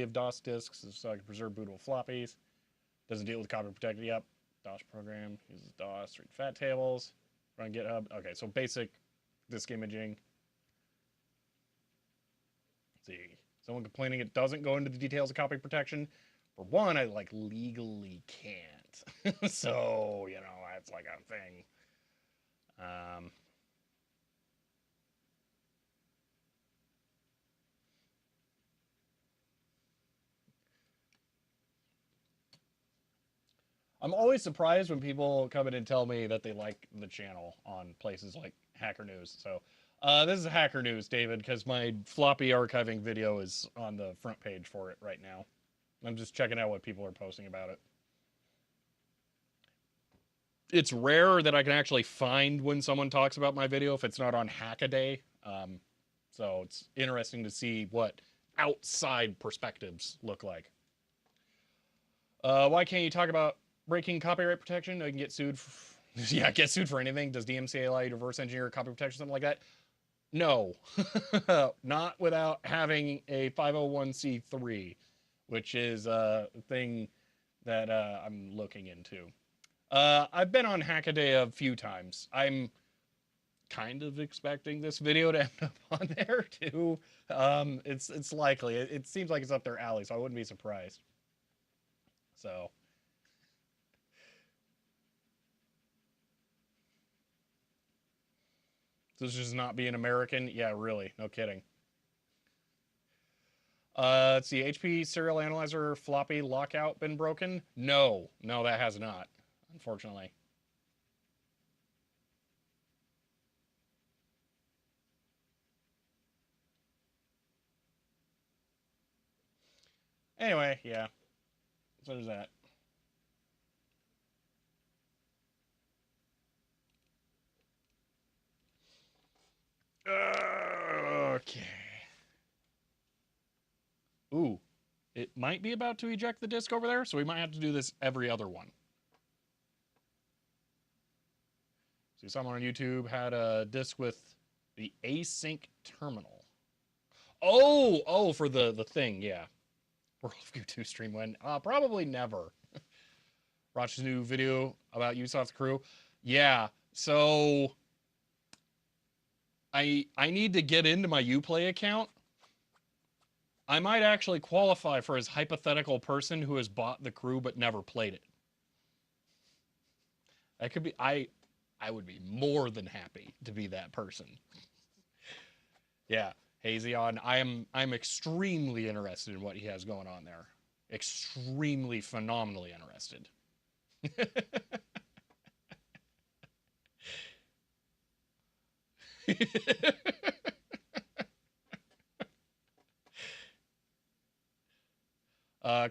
of DOS disks so I can preserve bootable floppies. Doesn't deal with copy protected. Yep. DOS program uses DOS, read fat tables, run GitHub. Okay, so basic disk imaging. Let's see. Someone complaining it doesn't go into the details of copy protection. For one, I like legally can't. So, that's like a thing. I'm always surprised when people come in and tell me that they like the channel on places like Hacker News. So this is Hacker News, David, because my floppy archiving video is on the front page for it right now. I'm just checking out what people are posting about it. It's rare that I can actually find when someone talks about my video if it's not on Hackaday. So it's interesting to see what outside perspectives look like. Why can't you talk about breaking copyright protection? I can get sued. Yeah, get sued for anything. Does DMCA allow you to reverse engineer copy protection, something like that? No, not without having a 501c3, which is a thing that I'm looking into. I've been on Hackaday a few times. I'm kind of expecting this video to end up on there too. It's likely. It seems like it's up their alley, so I wouldn't be surprised. So. This is not being American? Yeah, really. No kidding. Let's see. HP serial analyzer floppy lockout been broken? No. No, that has not, unfortunately. Anyway, yeah. So there's that. Okay. Ooh. It might be about to eject the disk over there, so we might have to do this every other one. See, someone on YouTube had a disk with the async terminal. Oh, for the thing, yeah. World of Goo 2 stream when? Probably never. Watched a new video about Ubisoft crew. Yeah, so I need to get into my Uplay account. I might actually qualify for his hypothetical person who has bought the crew but never played it. That could be I would be more than happy to be that person. Yeah, Hazion, I'm extremely interested in what he has going on there. Extremely phenomenally interested.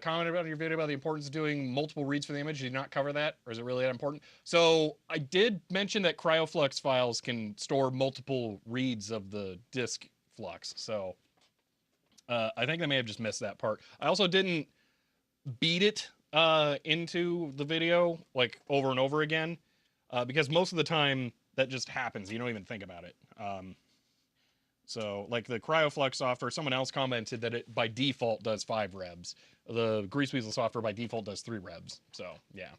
Comment about your video about the importance of doing multiple reads for the image. Did you not cover that? Or is it really that important? So I did mention that CryoFlux files can store multiple reads of the disk flux. So I think I may have just missed that part. I also didn't beat it into the video like over and over again because most of the time that just happens. You don't even think about it. So like the CryoFlux software, someone else commented that it by default does 5 revs. The Grease Weasel software by default does 3 revs. So yeah.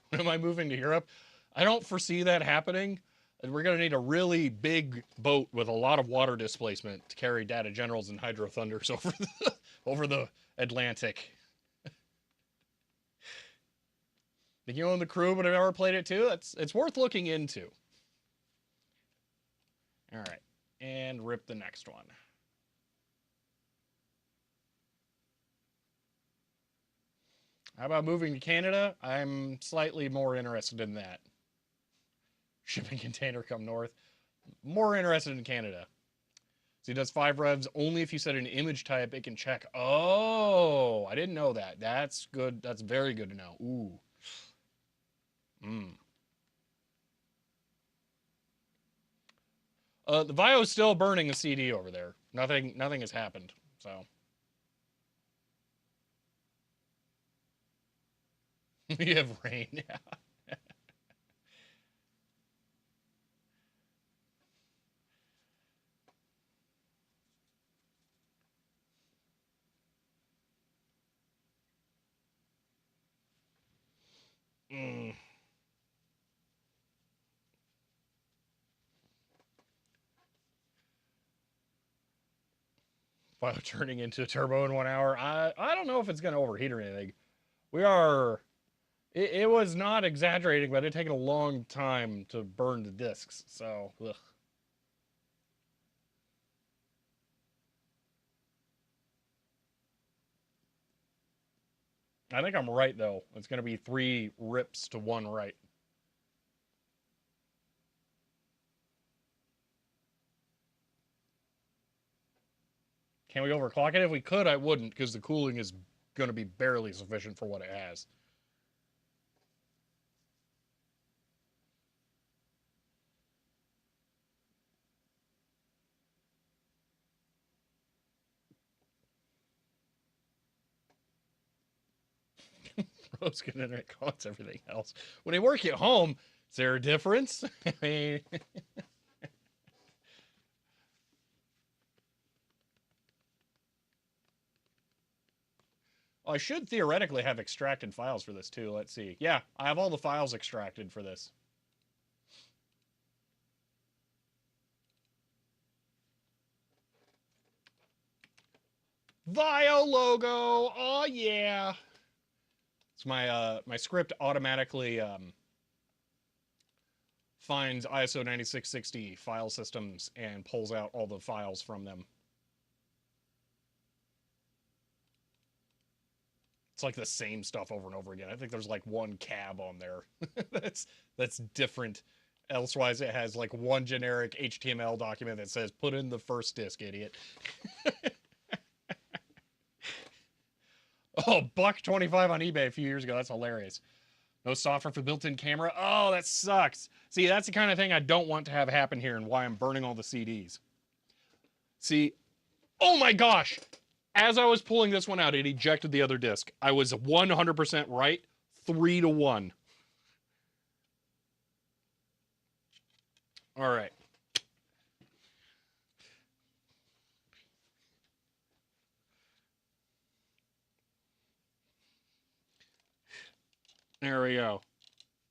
When am I moving to Europe? I don't foresee that happening. We're going to need a really big boat with a lot of water displacement to carry data generals and hydro thunders over the Atlantic. Think you own the crew, but I've never played it too? It's worth looking into. All right, and rip the next one. How about moving to Canada? I'm slightly more interested in that. Shipping container come north. More interested in Canada. So it does 5 revs only if you set an image type. It can check. Oh, I didn't know that. That's good. That's very good to know. Ooh. The Vaio is still burning a CD over there. Nothing has happened. So you have rain. Yeah. Mm. Vaio turning into a turbo in 1 hour. I don't know if it's gonna overheat or anything. We are. It was not exaggerating, but it taken a long time to burn the discs. So, ugh. I think I'm right though. It's going to be 3 rips to 1 right. Can we overclock it? If we could, I wouldn't because the cooling is going to be barely sufficient for what it has. Rose can internet costs everything else. When they work at home, is there a difference? I mean, I should theoretically have extracted files for this too. Let's see. Yeah, I have all the files extracted for this. Vaio logo. Oh yeah. It's my script automatically finds ISO 9660 file systems and pulls out all the files from them. It's like the same stuff over and over again. I think there's like one cab on there that's different. Elsewise, it has like one generic HTML document that says "put in the first disk, idiot." Oh, $1.25 on eBay a few years ago. That's hilarious. No software for built-in camera. Oh, that sucks. See, that's the kind of thing I don't want to have happen here, and why I'm burning all the CDs. See, oh my gosh! As I was pulling this one out, it ejected the other disc. I was 100% right, 3-1. All right. There we go.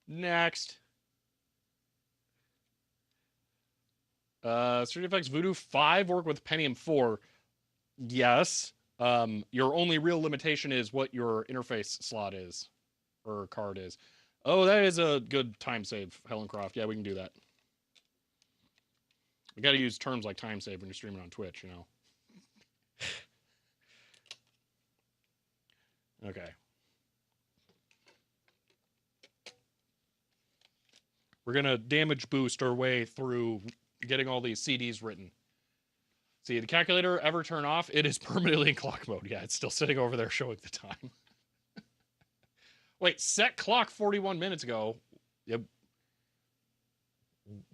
Next. Street Effects Voodoo 5 work with Pentium 4. Yes. Your only real limitation is what your interface slot is, or card is. Oh, that is a good time save, Helen Croft. Yeah, we can do that. We got to use terms like time save when you're streaming on Twitch, you know. Okay. We're going to damage boost our way through getting all these CDs written. See, the calculator ever turn off? It is permanently in clock mode. Yeah, it's still sitting over there showing the time. Wait, set clock 41 minutes ago. Yep.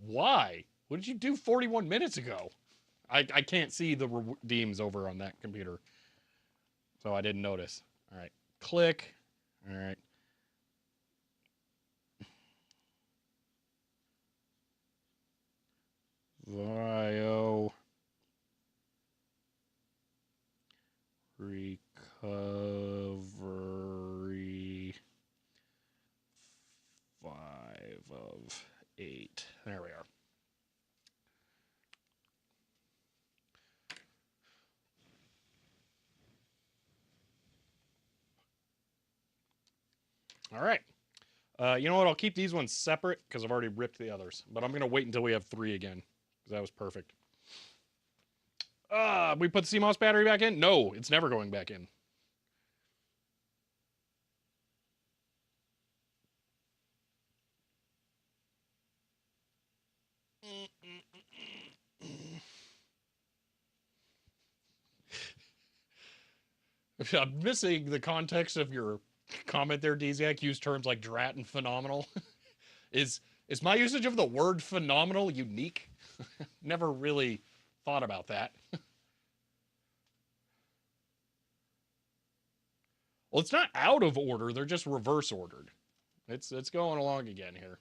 Why? What did you do 41 minutes ago? I can't see the redeems over on that computer. So I didn't notice. All right. Click. All right. Vaio recovery 5 of 8. There we are. All right. You know what? I'll keep these ones separate because I've already ripped the others. But I'm going to wait until we have 3 again because that was perfect. We put the CMOS battery back in? No, it's never going back in. I'm missing the context of your comment there, Dziak. Use terms like drat and phenomenal. is is my usage of the word phenomenal unique? Never really thought about that. Well, it's not out of order. They're just reverse ordered. It's going along again here.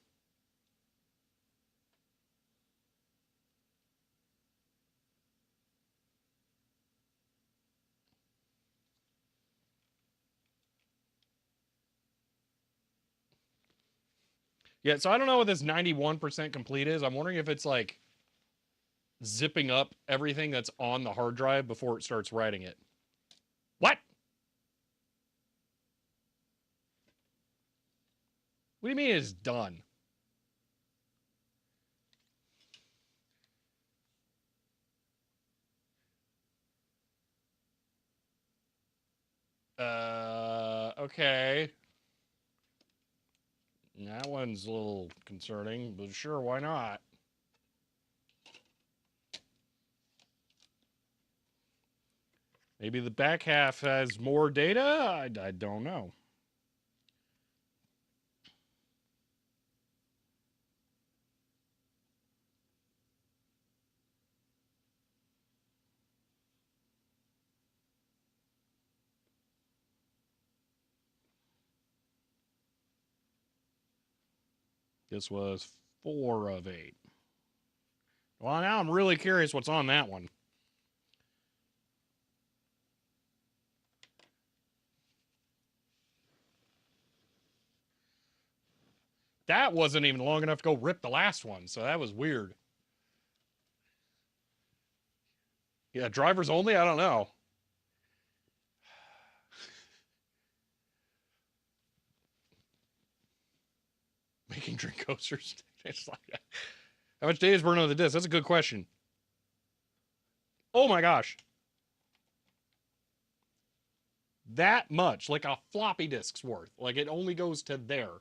Yeah, so I don't know what this 91% complete is. I'm wondering if it's like zipping up everything that's on the hard drive before it starts writing it. What? What do you mean it's done? Okay. That one's a little concerning, but sure, why not? Maybe the back half has more data? I don't know. This was 4 of 8. Well, now I'm really curious what's on that one. That wasn't even long enough to go rip the last one, so that was weird. Yeah, drivers only? I don't know. Making drink coasters. It's like, how much data is burned on the disk? That's a good question. Oh my gosh. That much, like a floppy disk's worth. Like it only goes to there.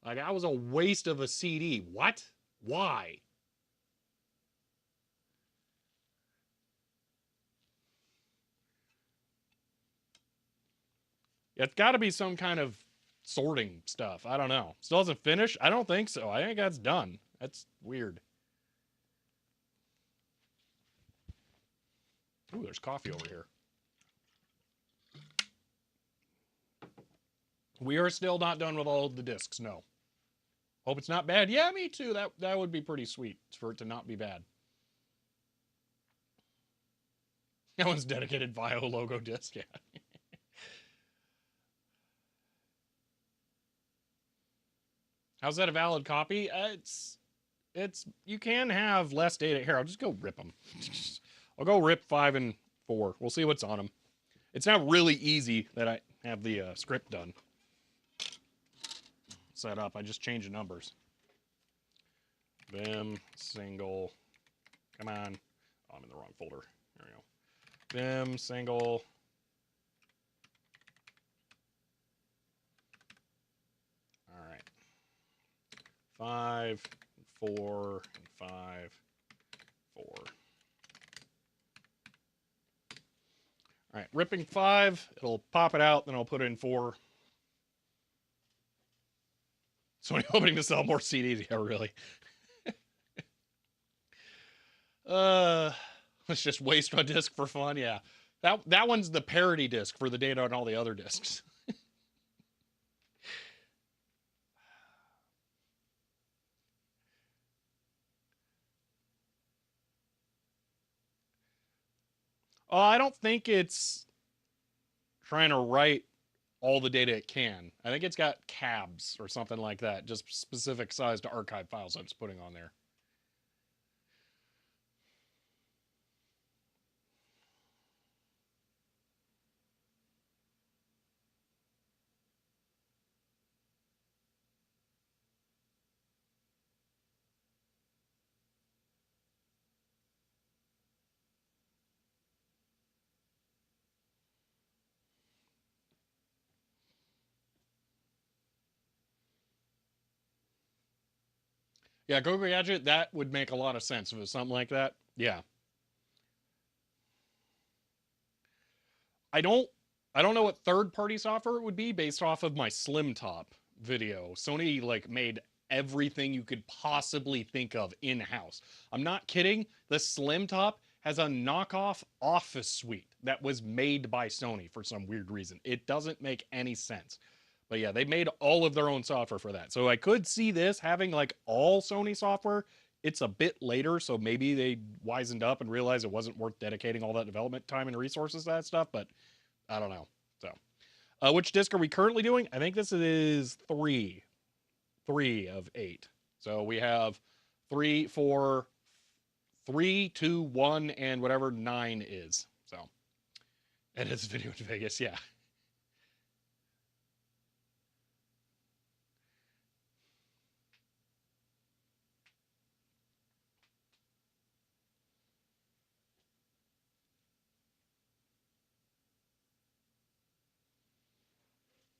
Like that was a waste of a CD. What? Why? It's got to be some kind of sorting stuff. I don't know. Still hasn't finished? I don't think so. I think that's done. That's weird. Ooh, there's coffee over here. We are still not done with all of the discs. No. Hope it's not bad. Yeah, me too. That would be pretty sweet for it to not be bad. That one's dedicated Vaio logo disc. Yeah. How's that a valid copy? It's you can have less data. Here, I'll just go rip them. I'll go rip 5 and 4. We'll see what's on them. It's not really easy that I have the script done. Set up. I just change the numbers. Vim single. Come on. Oh, I'm in the wrong folder. There we go. Vim single. All right. 5, 4, and 5, 4. All right, ripping 5, it'll pop it out, then I'll put in 4. So I'm hoping to sell more CDs. Yeah, really. Let's just waste my disc for fun. Yeah, that one's the parody disc for the data on all the other discs. Oh, I don't think it's trying to write all the data it can. I think it's got cabs or something like that, just specific size to archive files I'm just putting on there. Yeah, Google Gadget, that would make a lot of sense if it was something like that. Yeah. I don't I don't know what third-party software it would be based off of my Slim Top video. Sony like made everything you could possibly think of in-house. I'm not kidding. The Slim Top has a knockoff Office suite that was made by Sony for some weird reason. It doesn't make any sense. But yeah, they made all of their own software for that. So I could see this having like all Sony software. It's a bit later, so maybe they wisened up and realized it wasn't worth dedicating all that development time and resources to that stuff, but I don't know. So, which disc are we currently doing? I think this is three of eight. So we have three, four, three, two, one, and whatever nine is. So, and it's video in Vegas, yeah.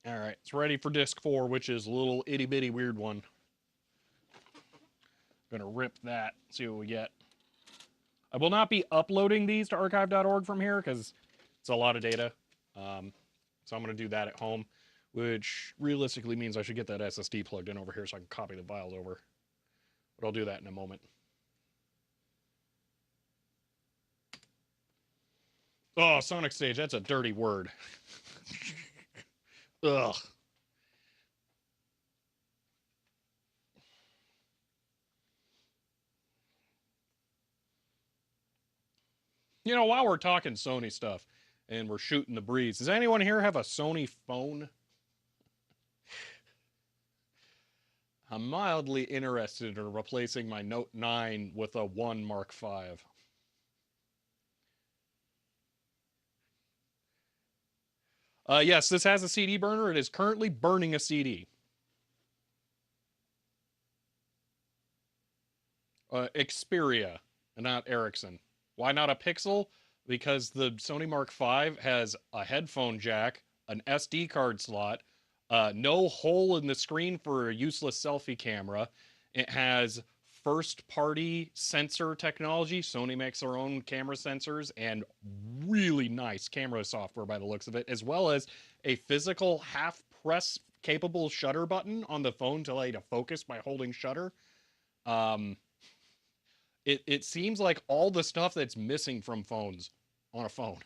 All right, it's ready for disc four, which is a little itty bitty weird one. Gonna rip that, see what we get. I will not be uploading these to archive.org from here because it's a lot of data. So I'm going to do that at home, which realistically means I should get that SSD plugged in over here so I can copy the files over. But I'll do that in a moment. Oh, Sonic Stage, that's a dirty word. Ugh. You know, while we're talking Sony stuff and we're shooting the breeze, does anyone here have a Sony phone? I'm mildly interested in replacing my Note 9 with a 1 Mark V. Yes, this has a CD burner. It is currently burning a CD. Xperia, and not Ericsson. Why not a Pixel? Because the Sony Mark V has a headphone jack, an SD card slot, no hole in the screen for a useless selfie camera. It has first party sensor technology. Sony makes their own camera sensors and really nice camera software by the looks of it, as well as a physical half press capable shutter button on the phone to allow you to focus by holding shutter. Um, it seems like all the stuff that's missing from phones on a phone.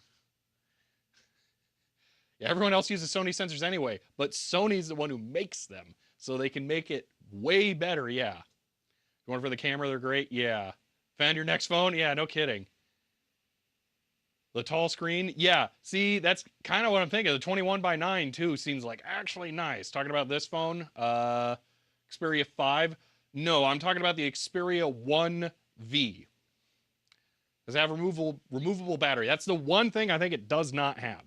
Yeah, everyone else uses Sony sensors anyway, but Sony's the one who makes them, so they can make it way better. Yeah. Going for the camera, they're great. Yeah. Found your next phone? Yeah, no kidding. The tall screen? Yeah. See, that's kind of what I'm thinking. The 21 by 9 too seems like actually nice. Talking about this phone, Xperia 5. No, I'm talking about the Xperia 1V. Does it have removable battery? That's the one thing I think it does not have.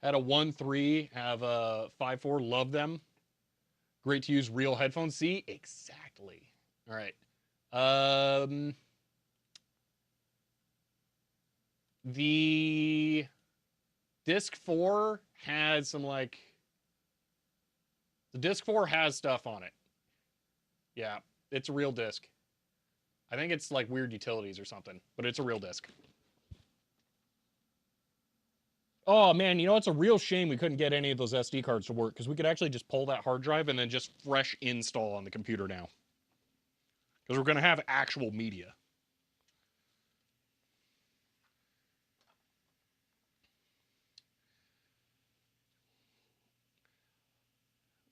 Had a 1.3, have a 5.4, love them. Great to use real headphones. See? Exactly. All right. The disc 4 has some like the disc 4 has stuff on it. Yeah, it's a real disc. I think it's like weird utilities or something, but it's a real disc. Oh man, you know it's a real shame we couldn't get any of those SD cards to work because we could actually just pull that hard drive and then just fresh install on the computer now. Because we're going to have actual media.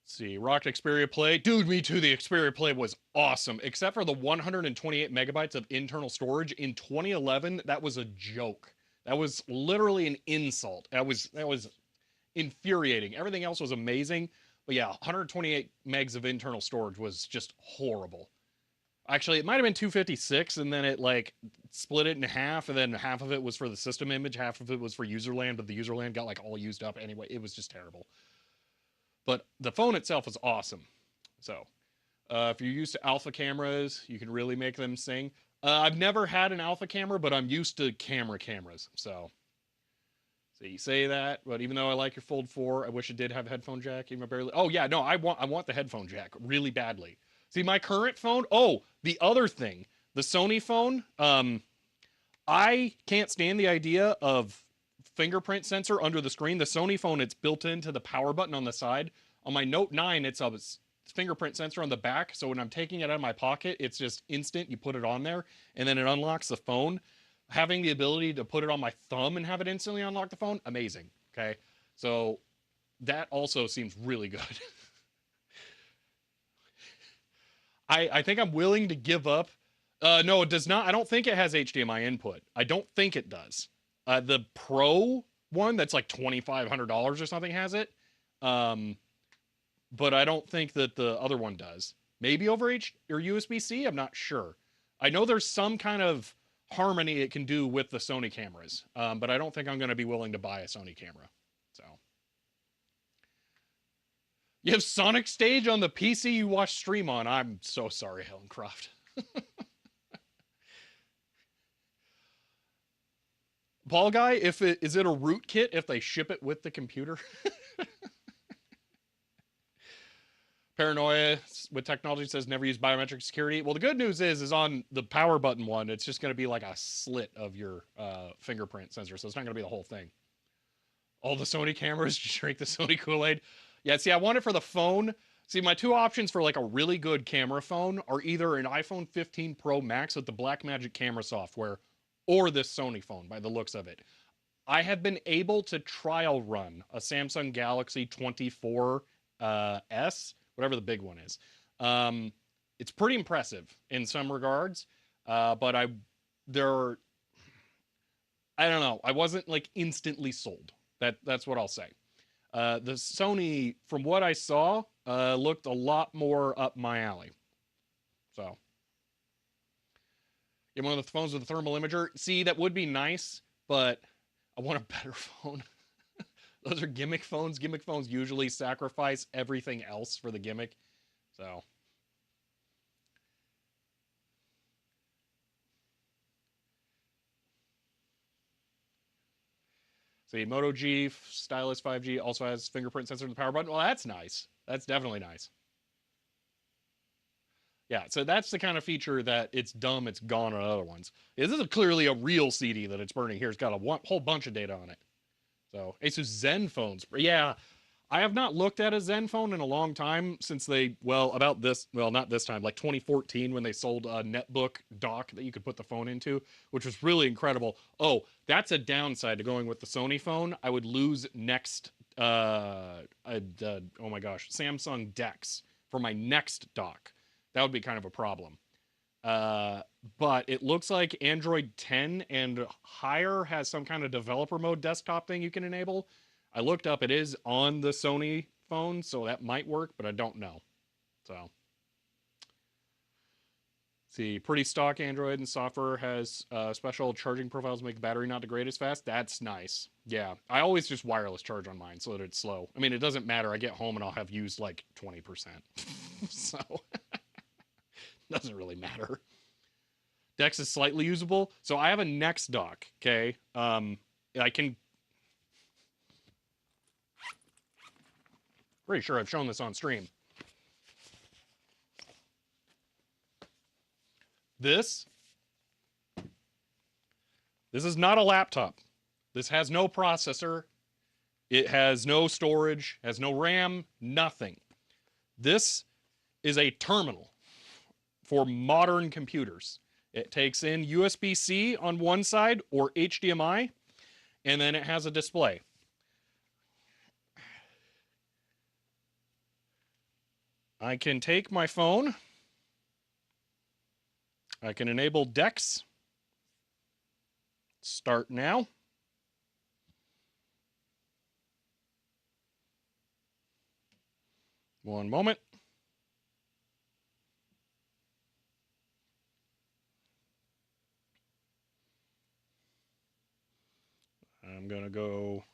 Let's see, Rocket Xperia Play. Dude, me too. The Xperia Play was awesome, except for the 128 megabytes of internal storage. In 2011, that was a joke. That was literally an insult. That was infuriating. Everything else was amazing, but yeah, 128 megs of internal storage was just horrible. Actually, it might have been 256, and then it like split it in half, and then half of it was for the system image, half of it was for userland, but the userland got like all used up anyway. It was just terrible. But the phone itself was awesome. So, if you're used to alpha cameras, you can really make them sing. I've never had an alpha camera, but I'm used to cameras. So you say that, but even though I like your Fold 4, I wish it did have a headphone jack. Even barely. Oh yeah, no, I want the headphone jack really badly. See, my current phone. Oh, the other thing, the Sony phone. I can't stand the idea of fingerprint sensor under the screen. The Sony phone, it's built into the power button on the side. On my Note 9, it's a fingerprint sensor on the back. So when I'm taking it out of my pocket, it's just instant. You put it on there and then it unlocks the phone. Having the ability to put it on my thumb and have it instantly unlock the phone, amazing. Okay. So that also seems really good. I think I'm willing to give up. No, it does not. I don't think it has HDMI input. I don't think it does. The Pro one that's like $2,500 or something has it. Um, but I don't think that the other one does. Maybe over H or USB-C. I'm not sure. I know there's some kind of harmony it can do with the Sony cameras, but I don't think I'm going to be willing to buy a Sony camera. So you have Sonic Stage on the PC you watch stream on. I'm so sorry, Helen Croft. Paul Guy, is it a rootkit if they ship it with the computer? Paranoia with technology says never use biometric security. Well, the good news is on the power button one, it's just going to be like a slit of your fingerprint sensor, so it's not going to be the whole thing. All the Sony cameras drink the Sony Kool-Aid. Yeah, see, I want it for the phone. See, my two options for like a really good camera phone are either an iPhone 15 Pro Max with the Blackmagic camera software or this Sony phone by the looks of it. I have been able to trial run a Samsung Galaxy 24 S, whatever the big one is. It's pretty impressive in some regards, but I don't know. I wasn't like instantly sold. That's what I'll say. The Sony, from what I saw, looked a lot more up my alley. So, get one of the phones with a thermal imager. See, that would be nice, but I want a better phone. Those are gimmick phones. Gimmick phones usually sacrifice everything else for the gimmick. So. See, Moto G Stylus 5G also has fingerprint sensor in the power button. Well, that's nice. That's definitely nice. Yeah, so that's the kind of feature that it's dumb, it's gone on other ones. This is clearly a real CD that it's burning here. It's got a whole bunch of data on it. So, Asus Zen phones. Yeah, I have not looked at a Zen phone in a long time since they, about this, not this time, like 2014 when they sold a Netbook dock that you could put the phone into, which was really incredible. Oh, that's a downside to going with the Sony phone. I would lose next, oh my gosh, Samsung DeX for my next dock. That would be kind of a problem. But it looks like Android 10 and higher has some kind of developer mode desktop thing you can enable. I looked up, it is on the Sony phone, so that might work, but I don't know. So, see, pretty stock Android and software has special charging profiles to make the battery not degrade as fast. That's nice. Yeah, I always just wireless charge on mine so that it's slow. I mean, it doesn't matter. I get home and I'll have used like 20%. So, doesn't really matter. Dex is slightly usable. So I have a Next dock, okay? I can... Pretty sure I've shown this on stream. This is not a laptop. This has no processor. It has no storage, has no RAM, nothing. This is a terminal for modern computers. It takes in USB-C on one side or HDMI, and then it has a display. I can take my phone. I can enable DeX. Start now. One moment. I'm going to go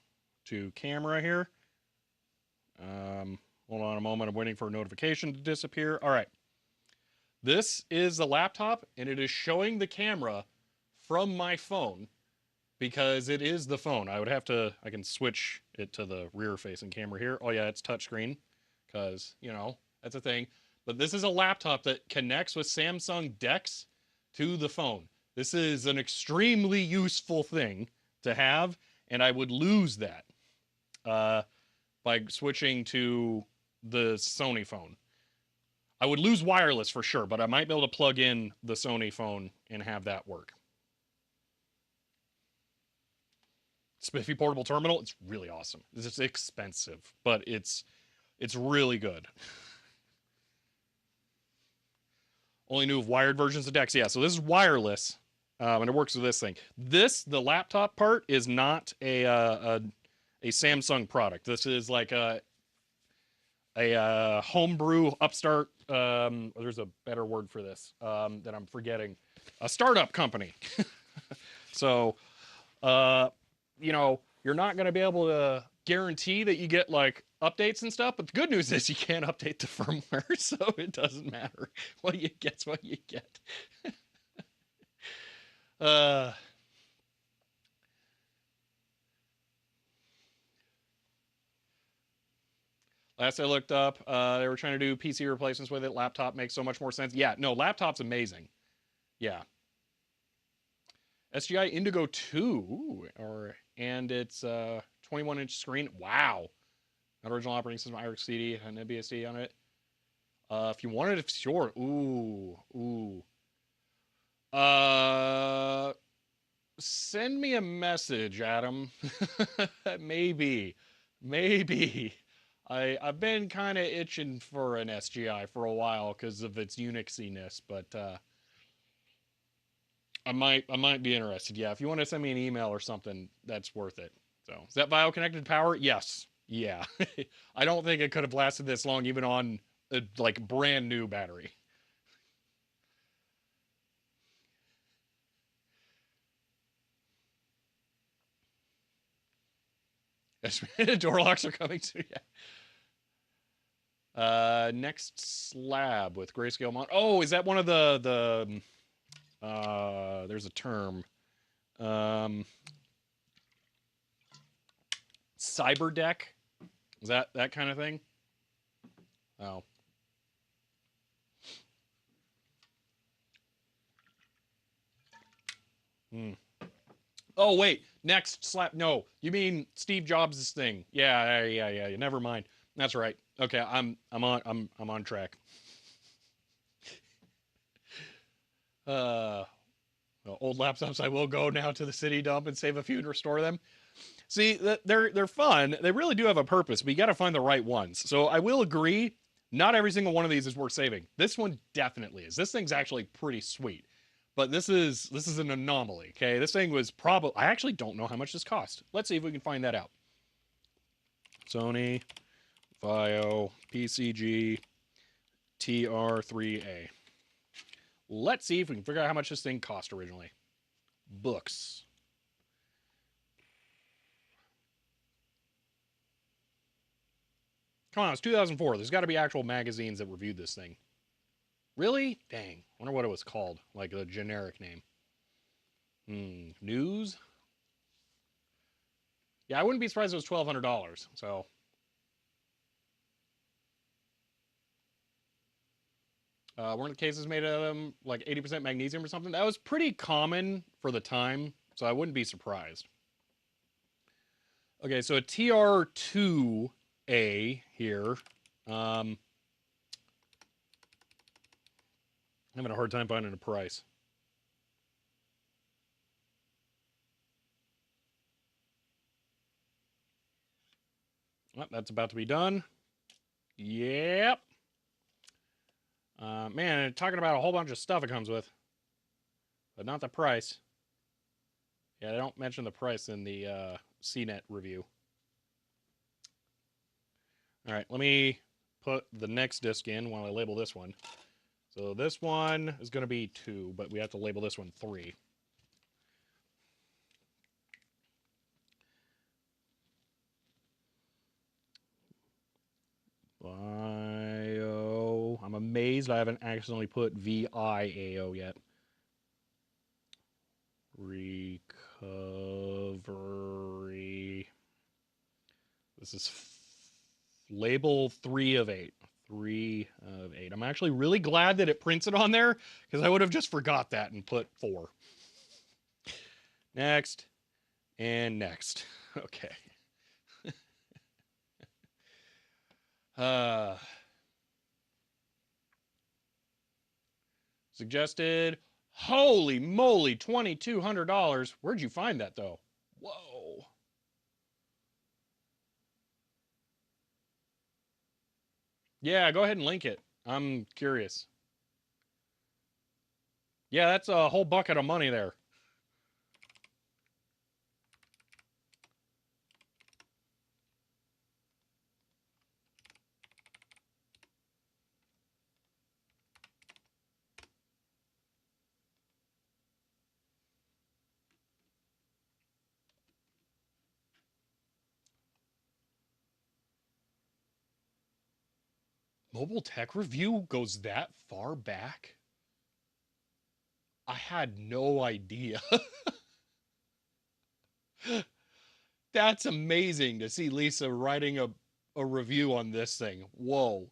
to camera here. Hold on a moment. I'm waiting for a notification to disappear. All right. This is the laptop, and it is showing the camera from my phone because it is the phone. I can switch it to the rear-facing camera here. Oh, yeah, it's touchscreen because, that's a thing. But this is a laptop that connects with Samsung DeX to the phone. This is an extremely useful thing to have, and I would lose that uh, by switching to the Sony phone. I would lose wireless for sure, but I might be able to plug in the Sony phone and have that work. Spiffy portable terminal, it's really awesome. It's expensive, but it's really good. Only new of wired versions of DeX. Yeah, so this is wireless, and it works with this thing. The laptop part, is not a Samsung product. This is like a homebrew upstart. There's a better word for this that I'm forgetting. A startup company. So, you know, you're not going to be able to guarantee that you get like updates and stuff, but the good news is you can't update the firmware, so it doesn't matter. What you get's what you get. uh Last I looked up, they were trying to do PC replacements with it. Laptop makes so much more sense. Yeah, no, laptop's amazing. Yeah. SGI Indigo 2, and it's 21-inch screen. Wow. Not original operating system, iRig CD, and NBSD on it. If you wanted it, sure. Ooh. Uh, Send me a message, Adam. Maybe. I've been kind of itching for an SGI for a while because of its Unixiness, but I might be interested. Yeah, if you want to send me an email or something, that's worth it. So, is that Vaio connected power? Yes. Yeah. I don't think it could have lasted this long even on a like brand new battery. Door locks are coming soon. Yeah. Next slab with grayscale mod. Oh, is that one of there's a term. Um, Cyber deck? Is that kind of thing? Oh. Hmm. Oh wait, next slap. No, you mean Steve Jobs' thing? Yeah. Never mind. That's right. Okay, I'm on track. Uh, well, old laptops. I will go now to the city dump and save a few and restore them. See, they're fun. They really do have a purpose, but you got to find the right ones. So I will agree. Not every single one of these is worth saving. This one definitely is. This thing's actually pretty sweet. But this is an anomaly. Okay, this thing was probably. I actually don't know how much this cost. Let's see if we can find that out. Sony Vaio PCG TR3A. Let's see if we can figure out how much this thing cost originally. Books. Come on, it's 2004. There's got to be actual magazines that reviewed this thing. Really? Dang. Wonder what it was called. Like a generic name. News? Yeah, I wouldn't be surprised if it was $1,200. So. Weren't the cases made of like 80% magnesium or something? That was pretty common for the time, so I wouldn't be surprised. Okay, so a TR2A here. I'm having a hard time finding a price. Well, that's about to be done. Yep. Man, talking about a whole bunch of stuff it comes with, but not the price. Yeah, they don't mention the price in the CNET review. All right, let me put the next disc in while I label this one. So this one is going to be 2, but we have to label this one 3. Vaio. I'm amazed I haven't accidentally put VIAO yet. Recovery. This is label 3 of 8. 3 of 8. I'm actually really glad that it prints it on there because I would have just forgot that and put 4. Next. And next. Okay. Uh, Suggested. Holy moly, $2,200. Where'd you find that though? Whoa. Yeah, go ahead and link it. I'm curious. Yeah, that's a whole bucket of money there. Mobile Tech Review goes that far back? I had no idea. That's amazing to see Lisa writing a review on this thing. Whoa.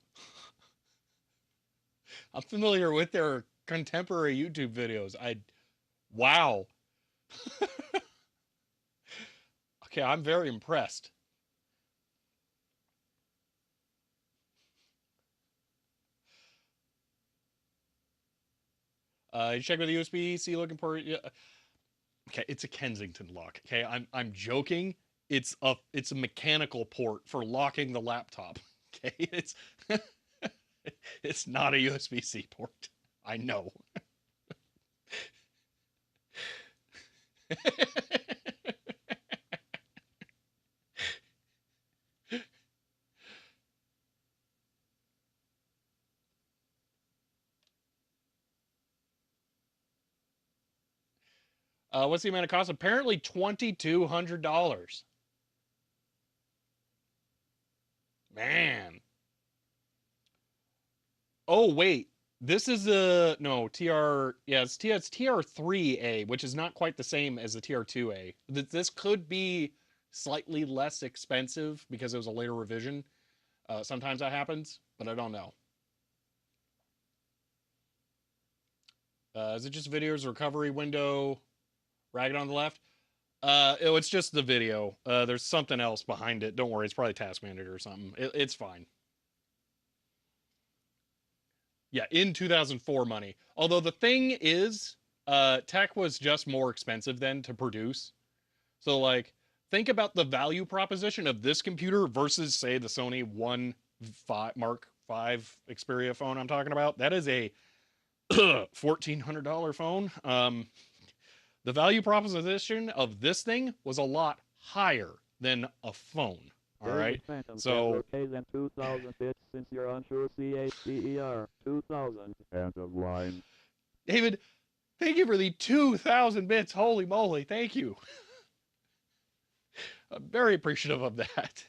I'm familiar with their contemporary YouTube videos. Wow. Okay, I'm very impressed. You check with the USB-C looking port. Yeah. Okay, it's a Kensington lock. Okay, I'm joking. It's a mechanical port for locking the laptop. Okay, it's not a USB-C port. I know. What's the amount of cost? Apparently $2,200. Man. Oh wait, this is a no TR. Yeah, it's TR3A, which is not quite the same as the TR2A. This could be slightly less expensive because it was a later revision. Sometimes that happens, but I don't know. Is it just videos recovery window? Ragged on the left. It's just the video. There's something else behind it. Don't worry, it's probably Task Manager or something. It's fine. Yeah, in 2004 money. Although the thing is, tech was just more expensive then to produce. So like, think about the value proposition of this computer versus say the Sony One Mark V Xperia phone I'm talking about. That is a $1,400 phone. The value proposition of this thing was a lot higher than a phone. All right. So than 2,000 bits since you're unsure CHDER 2,000. End of line. David, thank you for the 2,000 bits. Holy moly. Thank you. I'm very appreciative of that.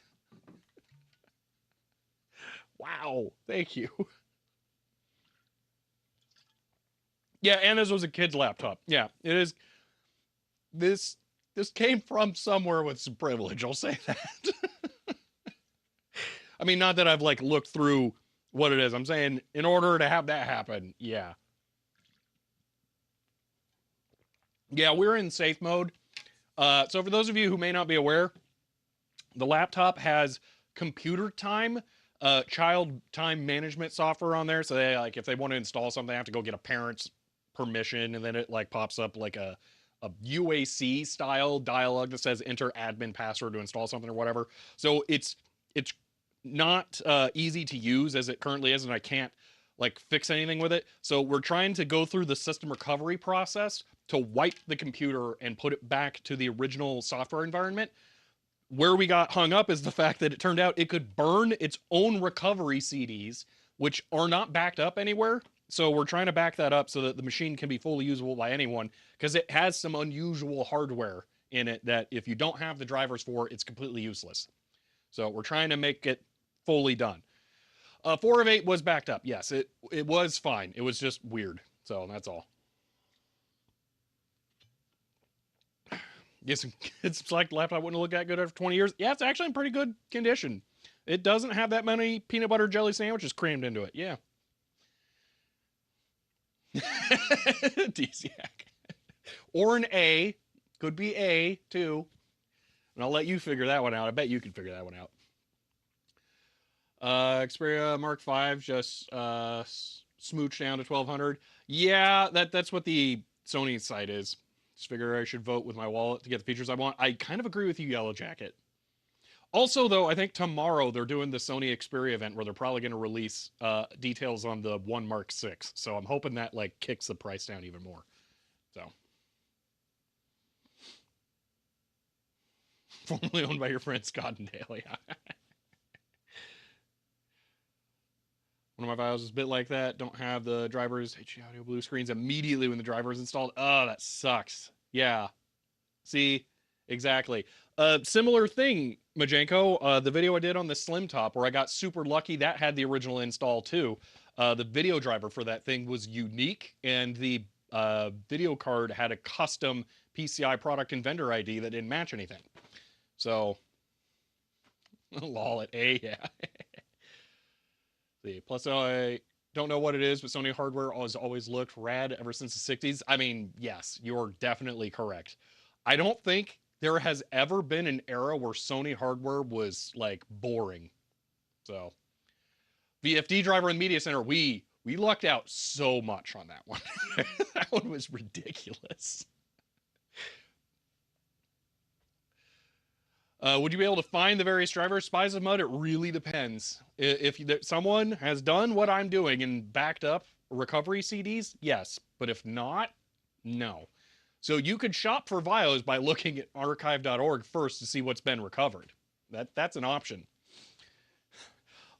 Wow. Thank you. Yeah, and this was a kid's laptop. Yeah, it is. This came from somewhere with some privilege. I'll say that. I mean, not that I've like looked through what it is. I'm saying in order to have that happen, yeah. Yeah, we're in safe mode. So for those of you who may not be aware, the laptop has computer time, child time management software on there. So they like if they want to install something, they have to go get a parent's permission, and then it like pops up like a UAC style dialog that says enter admin password to install something or whatever. So it's not easy to use as it currently is, and I can't like fix anything with it. So we're trying to go through the system recovery process to wipe the computer and put it back to the original software environment. Where we got hung up is the fact that it turned out it could burn its own recovery CDs, which are not backed up anywhere. So we're trying to back that up so that the machine can be fully usable by anyone, because it has some unusual hardware in it that if you don't have the drivers for, it's completely useless. So we're trying to make it fully done. 4 of 8 was backed up. Yes, it was fine. It was just weird. So that's all. Yes, it's like the laptop wouldn't look that good after 20 years. Yeah, it's actually in pretty good condition. It doesn't have that many peanut butter jelly sandwiches crammed into it. Yeah. DCAC. Or an A. Could be A, too. And I'll let you figure that one out. I bet you can figure that one out. Xperia Mark V just smooched down to 1200. Yeah, that's what the Sony site is. Just figure I should vote with my wallet to get the features I want. I kind of agree with you, Yellow Jacket. Also, though, I think tomorrow they're doing the Sony Xperia event where they're probably going to release details on the One Mark VI. So I'm hoping that like kicks the price down even more. So, formerly owned by your friend Scott and Dale, yeah. One of my Vios is a bit like that. Don't have the driver's HD audio blue screens immediately when the driver is installed. Oh, that sucks. Yeah. See, exactly. Similar thing, Majenko. The video I did on the Slim Top where I got super lucky, that had the original install too. The video driver for that thing was unique, and the video card had a custom PCI product and vendor ID that didn't match anything. So, lol at A, yeah. See, plus I don't know what it is, but Sony hardware has always looked rad ever since the 60s. I mean, yes, you're definitely correct. I don't think there has ever been an era where Sony hardware was like boring. So, VFD driver in the media center, we lucked out so much on that one. That one was ridiculous. Would you be able to find the various drivers? Spies of Mud, it really depends. If someone has done what I'm doing and backed up recovery CDs, yes. But if not, no. So you could shop for Vios by looking at archive.org first to see what's been recovered. That's an option.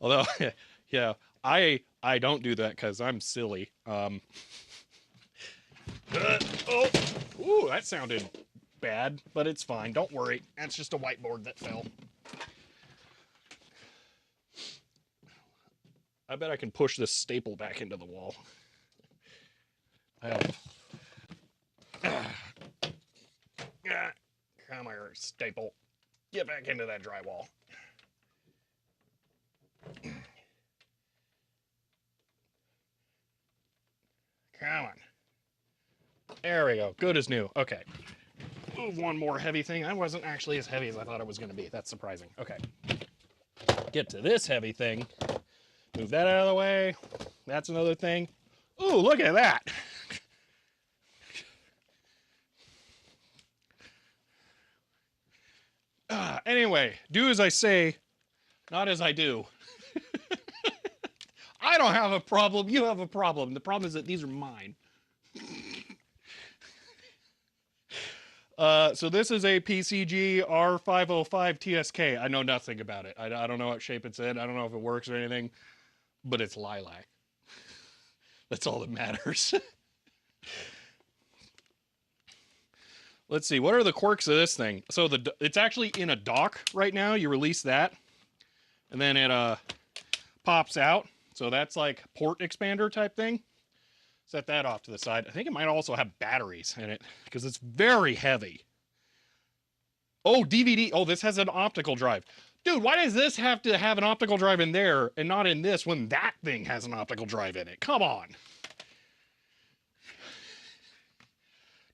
Although, yeah, I don't do that because I'm silly. Oh, ooh, that sounded bad, but it's fine. Don't worry. That's just a whiteboard that fell. I bet I can push this staple back into the wall. Come here, staple. Get back into that drywall. Come on. There we go. Good as new. Okay. Move one more heavy thing. That wasn't actually as heavy as I thought it was going to be. That's surprising. Okay. Get to this heavy thing. Move that out of the way. That's another thing. Ooh, look at that. Anyway, do as I say, not as I do. I don't have a problem. You have a problem. The problem is that these are mine. So this is a PCG R505 TSK. I know nothing about it. I don't know what shape it's in. I don't know if it works or anything, but it's lilac. That's all that matters. Let's see. What are the quirks of this thing? So it's actually in a dock right now. You release that, and then it pops out. So that's like port expander type thing. Set that off to the side. I think it might also have batteries in it because it's very heavy. Oh, DVD. Oh, this has an optical drive. Dude, why does this have to have an optical drive in there and not in this when that thing has an optical drive in it? Come on.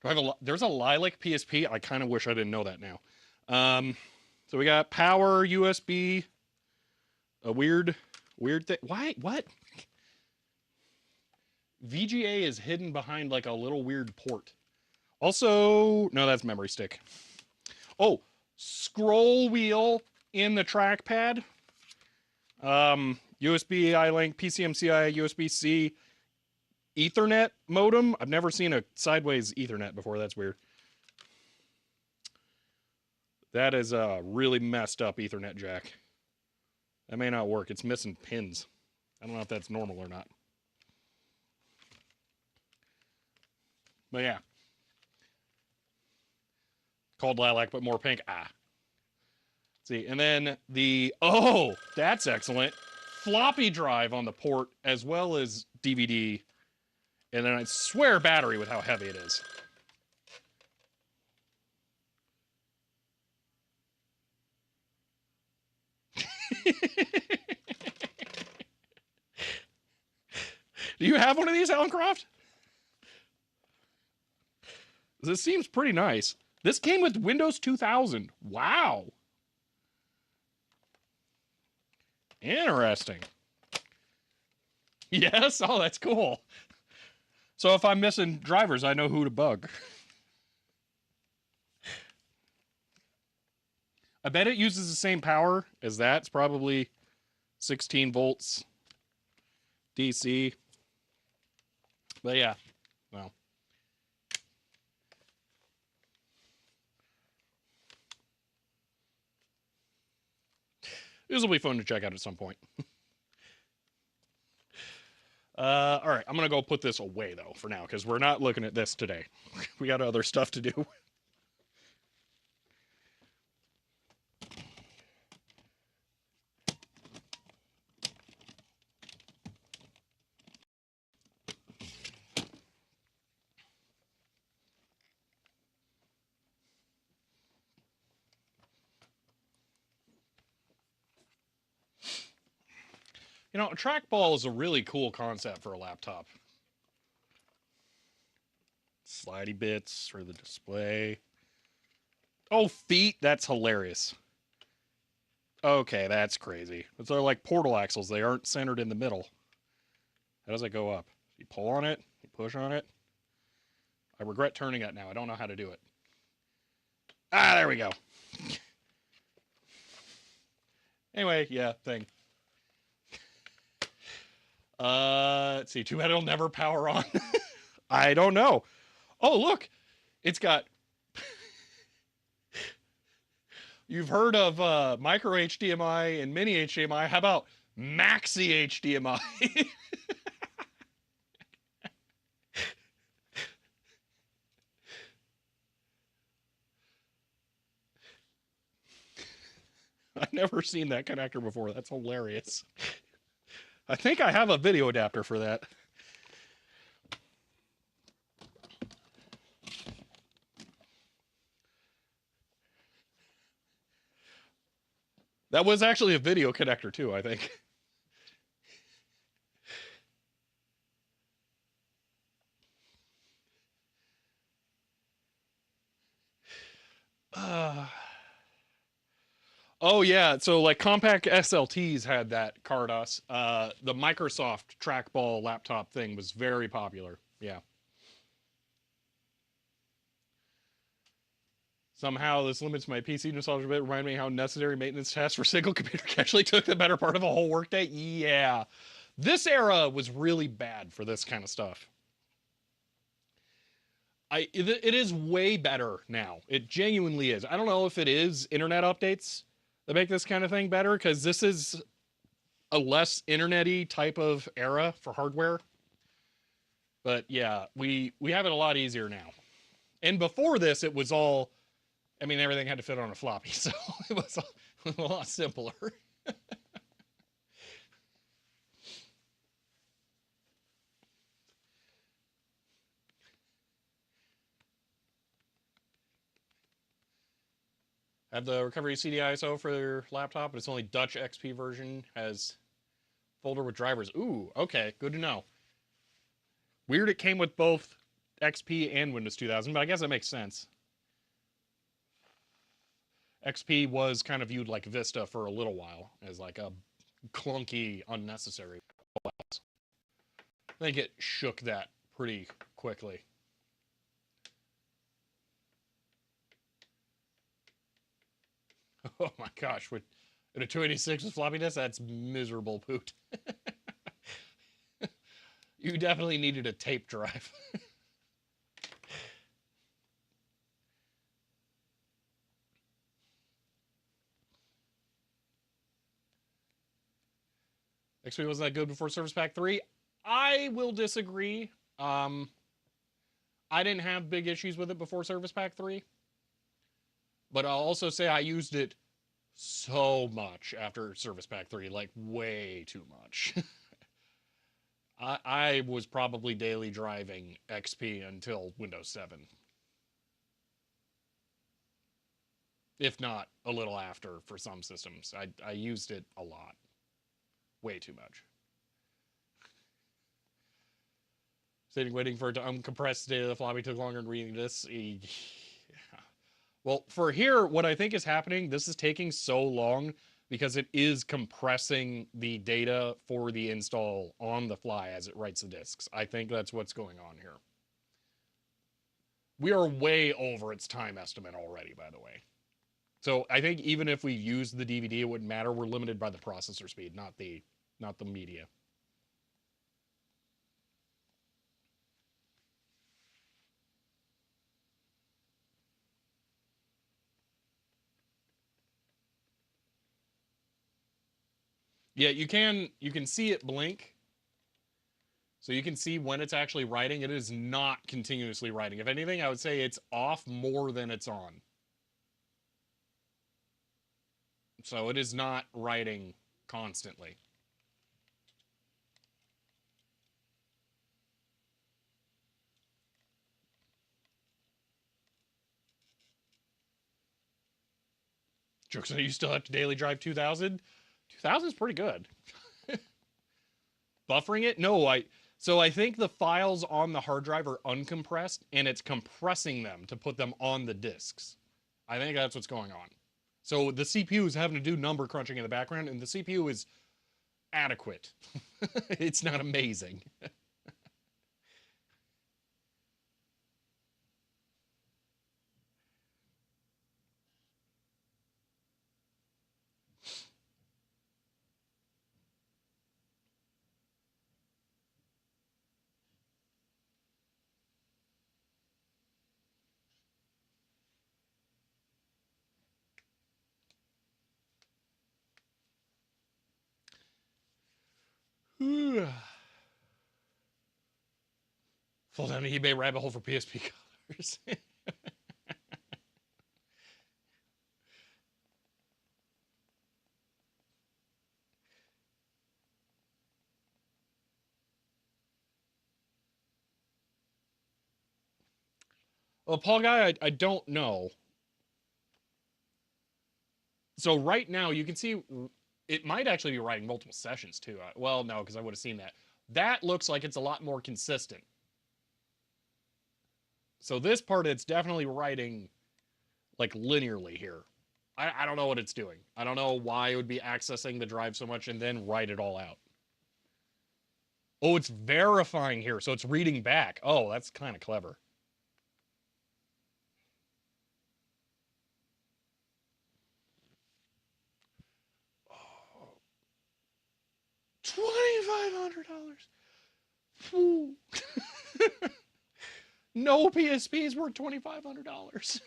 Do I have there's a lilac PSP. I kind of wish I didn't know that now. So we got power, USB, a weird thing. Why? What? VGA is hidden behind like a little weird port. Also, no, that's memory stick. Oh, scroll wheel in the trackpad. USB iLink, PCMCI, USB-C, Ethernet modem. I've never seen a sideways Ethernet before. That's weird. That is a really messed up Ethernet jack. That may not work. It's missing pins. I don't know if that's normal or not. But yeah. Called lilac, but more pink. Ah. See, and then oh, that's excellent. Floppy drive on the port as well as DVD. And then I swear battery with how heavy it is. Do you have one of these, Alan Croft? This seems pretty nice. This came with Windows 2000. Wow. Interesting. Yes? Oh, that's cool. So if I'm missing drivers, I know who to bug. I bet it uses the same power as that. It's probably 16 volts DC. But yeah, well. This will be fun to check out at some point. All right, I'm going to go put this away, though, for now, because we're not looking at this today. We got other stuff to do. You know, a trackball is a really cool concept for a laptop. Slidey bits for the display. Oh, feet? That's hilarious. Okay, that's crazy. They're like portal axles. They aren't centered in the middle. How does it go up? You pull on it? You push on it? I regret turning it now. I don't know how to do it. Ah, there we go. Anyway, yeah, thing. Let's see. Too bad it'll never power on. I don't know. Oh, look. It's got... You've heard of micro HDMI and mini HDMI. How about maxi HDMI? I've never seen that connector before. That's hilarious. I think I have a video adapter for that. That was actually a video connector too, I think. Oh yeah, so like compact SLTs had that Cardos. The Microsoft trackball laptop thing was very popular. Yeah. Somehow this limits my PC nostalgia a bit. Remind me how necessary maintenance tasks for single computer actually took the better part of a whole workday. Yeah. This era was really bad for this kind of stuff. It is way better now. It genuinely is. I don't know if it is internet updates that make this kind of thing better, because this is a less internet-y type of era for hardware. But yeah, we have it a lot easier now. And before this, it was all, I mean, everything had to fit on a floppy, so it was a lot simpler. I have the recovery CD ISO for your laptop, but it's only Dutch XP version. Has folder with drivers. Ooh, okay, good to know. Weird it came with both XP and Windows 2000, but I guess that makes sense. XP was kind of viewed like Vista for a little while as like a clunky, unnecessary OS. I think it shook that pretty quickly. Oh my gosh, with a 286 with floppy disk, that's miserable poot. You definitely needed a tape drive. XP wasn't that good before Service Pack 3. I will disagree. I didn't have big issues with it before Service Pack 3. But I'll also say I used it so much after Service Pack 3, like way too much. I was probably daily driving XP until Windows 7. If not a little after for some systems. I used it a lot. Way too much. Sitting waiting for it to uncompress the data of the floppy took longer than reading this. Well, for here, what I think is happening, this is taking so long because it is compressing the data for the install on the fly as it writes the disks. I think that's what's going on here. We are way over its time estimate already, by the way. So I think even if we use the DVD, it wouldn't matter. We're limited by the processor speed, not the media. Yeah, you can see it blink. So you can see when it's actually writing. It is not continuously writing. If anything, I would say it's off more than it's on. So it is not writing constantly. Jokes on you, still have to daily drive 2000. 2000 is pretty good. Buffering it? No, I think the files on the hard drive are uncompressed and it's compressing them to put them on the disks. I think that's what's going on. So the CPU is having to do number crunching in the background, and the CPU is adequate. It's not amazing. Fall down an eBay rabbit hole for PSP colors. Well, Paul Guy, I don't know. So right now you can see it might actually be writing multiple sessions too. Well, no, because I would have seen that. That looks like it's a lot more consistent. So this part, it's definitely writing like linearly here. I don't know what it's doing. I don't know why it would be accessing the drive so much and then write it all out. Oh, it's verifying here, so it's reading back. Oh, that's kind of clever. Oh, $2,500. No PSP is worth $2,500.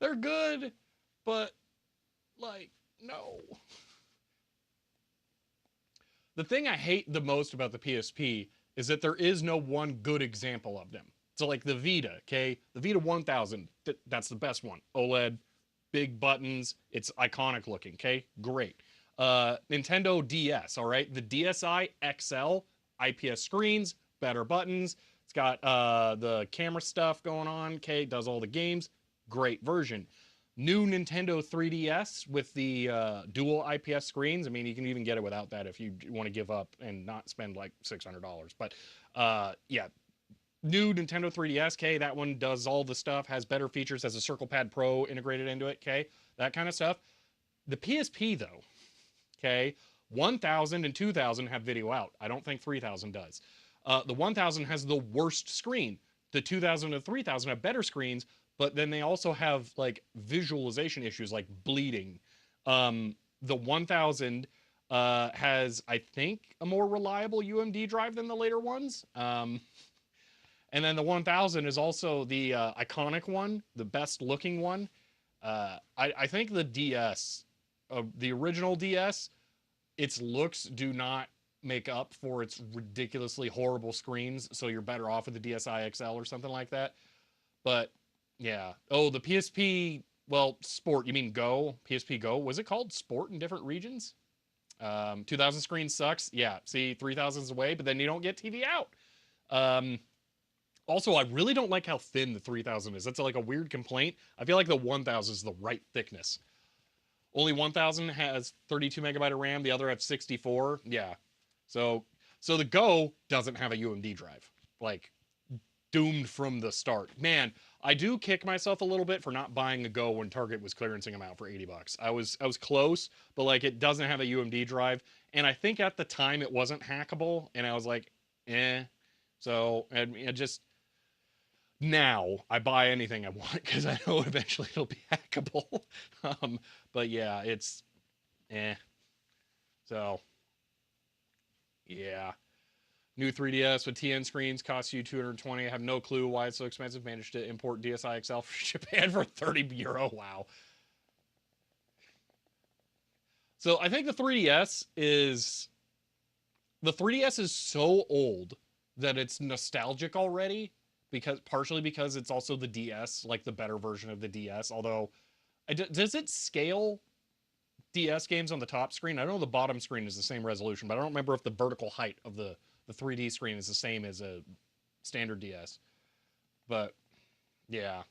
They're good, but like, no. The thing I hate the most about the PSP is that there is no one good example of them. So like the Vita, okay? The Vita 1000, that's the best one. OLED, big buttons, it's iconic looking, okay? Great. Nintendo DS, all right? The DSi XL, IPS screens, better buttons. It's got the camera stuff going on, okay? Does all the games. Great version. New Nintendo 3DS with the dual IPS screens. I mean, you can even get it without that if you want to give up and not spend like $600. But yeah, new Nintendo 3DS. Okay, that one does all the stuff, has better features, has a Circle Pad Pro integrated into it. Okay, that kind of stuff. The PSP though, okay, 1000 and 2000 have video out. I don't think 3000 does. The 1000 has the worst screen. The 2000 and 3000 have better screens, but then they also have like visualization issues like bleeding. The 1000 has, I think, a more reliable UMD drive than the later ones. And then the 1000 is also the iconic one, the best looking one. I think the DS, the original DS, its looks do not make up for its ridiculously horrible screens. So you're better off with the DSi XL or something like that. But yeah. Oh, the PSP. Well, Sport. You mean Go? PSP Go. Was it called Sport in different regions? 2000 screen sucks. Yeah. See, 3000's away, but then you don't get TV out. Um, Also, I really don't like how thin the 3000 is. That's like a weird complaint. I feel like the 1000 is the right thickness. Only 1000 has 32 megabyte of RAM. The other have 64. Yeah. So the Go doesn't have a UMD drive. Like, doomed from the start. Man, I do kick myself a little bit for not buying a Go when Target was clearancing them out for $80. I was close, but like it doesn't have a UMD drive, and I think at the time it wasn't hackable, and I was like, eh. So and it just now I buy anything I want because I know eventually it'll be hackable. um, but yeah, it's eh. So yeah. New 3DS with TN screens costs you 220. I have no clue why it's so expensive. Managed to import DSi XL from Japan for €30. Wow. So I think the 3DS is so old that it's nostalgic already because partially because it's also the DS, like the better version of the DS. Although, does it scale DS games on the top screen? I know the bottom screen is the same resolution, but I don't remember if the vertical height of the 3D screen is the same as a standard DS. But yeah,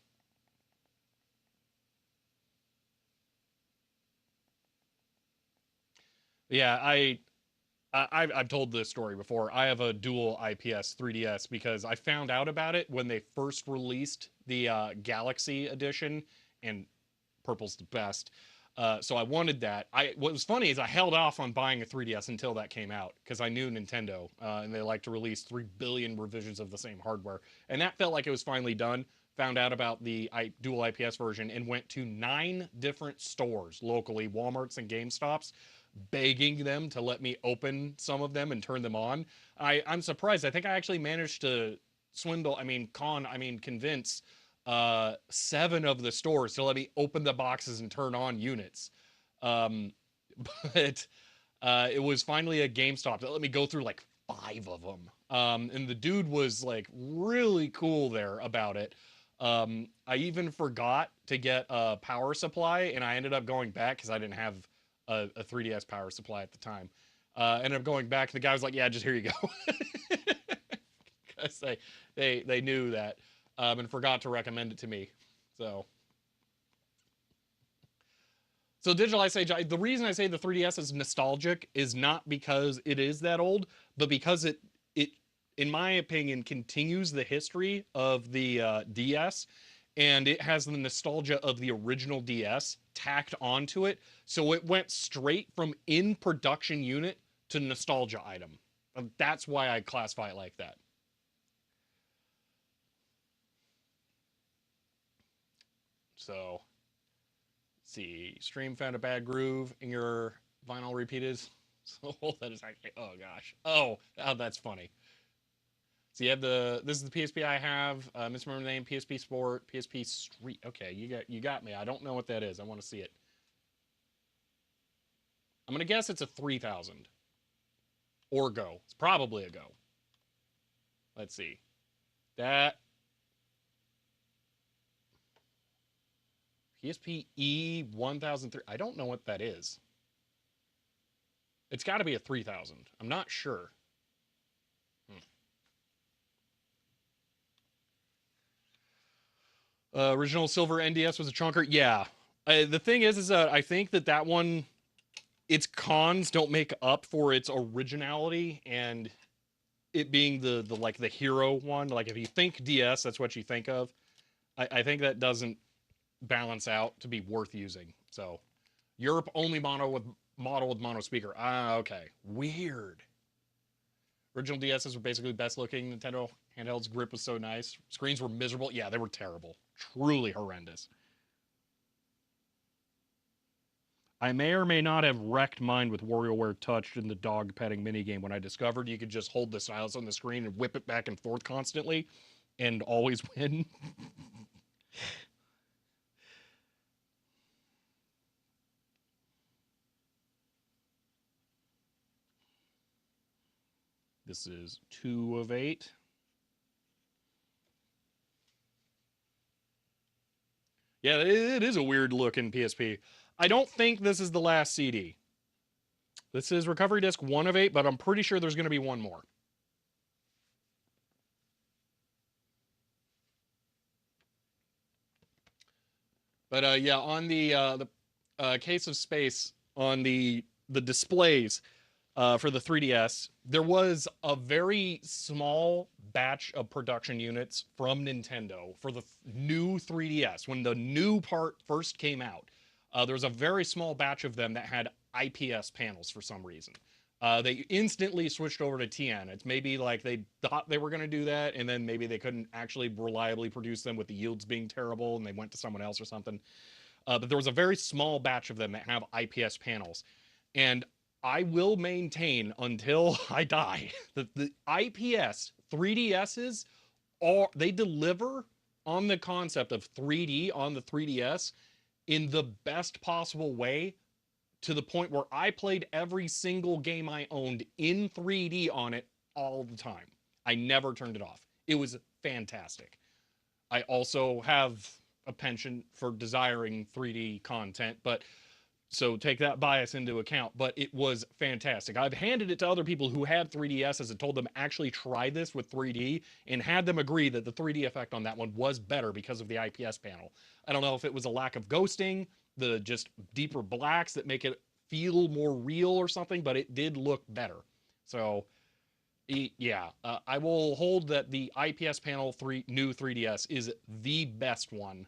yeah, I've told this story before. I have a dual IPS 3DS because I found out about it when they first released the Galaxy edition, and purple's the best. So I wanted that. What was funny is I held off on buying a 3DS until that came out because I knew Nintendo and they like to release 3 billion revisions of the same hardware, and that felt like it was finally done. Found out about the dual IPS version and went to 9 different stores locally, WalMarts and GameStops, begging them to let me open some of them and turn them on. I'm surprised. I think I actually managed to convince 7 of the stores to let me open the boxes and turn on units. Um, but it was finally a GameStop that let me go through like 5 of them. And the dude was like really cool there about it. I even forgot to get a power supply, and I ended up going back because I didn't have a 3DS power supply at the time. Ended up going back. The guy was like, "Yeah, just here you go," because they knew that and forgot to recommend it to me. So Digital Ice Age. The reason I say the 3DS is nostalgic is not because it is that old, but because it in my opinion continues the history of the DS, and it has the nostalgia of the original DS tacked onto it. So it went straight from in production unit to nostalgia item. That's why I classify it like that. So see, stream found a bad groove in your vinyl repeated. So that is actually, oh gosh, oh, that's funny. So you have this is the PSP I have. Misremember the name, PSP Sport, PSP Street. Okay, you got me. I don't know what that is. I want to see it. I'm gonna guess it's a 3000 or Go. It's probably a Go. Let's see. That PSP E 1003. I don't know what that is. It's got to be a 3000. I'm not sure. Hmm. Original silver NDS was a chunker. Yeah. The thing is that I think that one, its cons don't make up for its originality and it being the like the hero one. Like if you think DS, that's what you think of. I think that doesn't balance out to be worth using. So Europe only model with mono speaker. Ah, okay. Weird. Original DSs were basically best looking. Nintendo handhelds grip was so nice. Screens were miserable. Yeah, they were terrible. Truly horrendous. I may or may not have wrecked mine with WarioWare Touch in the dog petting minigame when I discovered you could just hold the stylus on the screen and whip it back and forth constantly and always win. This is 2 of 8. Yeah, it is a weird looking PSP. I don't think this is the last CD. This is Recovery Disc 1 of 8, but I'm pretty sure there's going to be one more. But yeah, on the case of space on the displays, for the 3DS, there was a very small batch of production units from Nintendo for the new 3DS. When the new part first came out, there was a very small batch of them that had IPS panels for some reason. They instantly switched over to TN. It's maybe like they thought they were going to do that, and then maybe they couldn't actually reliably produce them with the yields being terrible, and they went to someone else or something. But there was a very small batch of them that have IPS panels. And I will maintain until I die that the IPS 3DSs are, they deliver on the concept of 3D on the 3DS in the best possible way, to the point where I played every single game I owned in 3D on it all the time. I never turned it off. It was fantastic. I also have a penchant for desiring 3D content, but so take that bias into account. But it was fantastic. I've handed it to other people who had 3DSs and told them actually try this with 3D, and had them agree that the 3D effect on that one was better because of the IPS panel. I don't know if it was a lack of ghosting, the just deeper blacks that make it feel more real or something, but it did look better. So yeah, I will hold that the IPS panel new 3DS is the best one.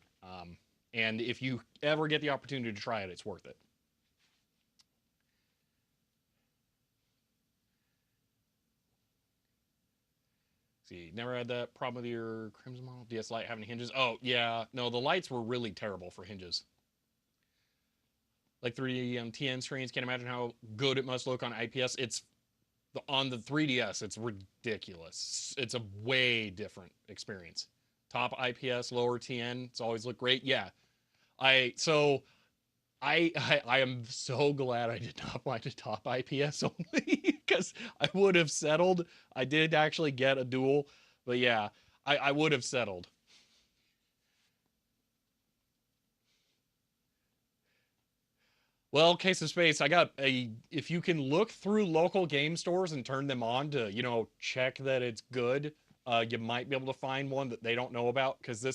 And if you ever get the opportunity to try it, it's worth it. See, never had that problem with your Crimson model DS Lite having hinges. Oh yeah, no, the lights were really terrible for hinges. Like 3D TN screens, can't imagine how good it must look on IPS. It's on the 3DS, it's ridiculous. It's a way different experience. Top IPS, lower TN, it's always looked great. Yeah, I so I am so glad I did not buy the top IPS only, because I would have settled. I did actually get a dual, but yeah, I would have settled. Well, case of space, I got a. If you can look through local game stores and turn them on to, check that it's good, you might be able to find one that they don't know about, because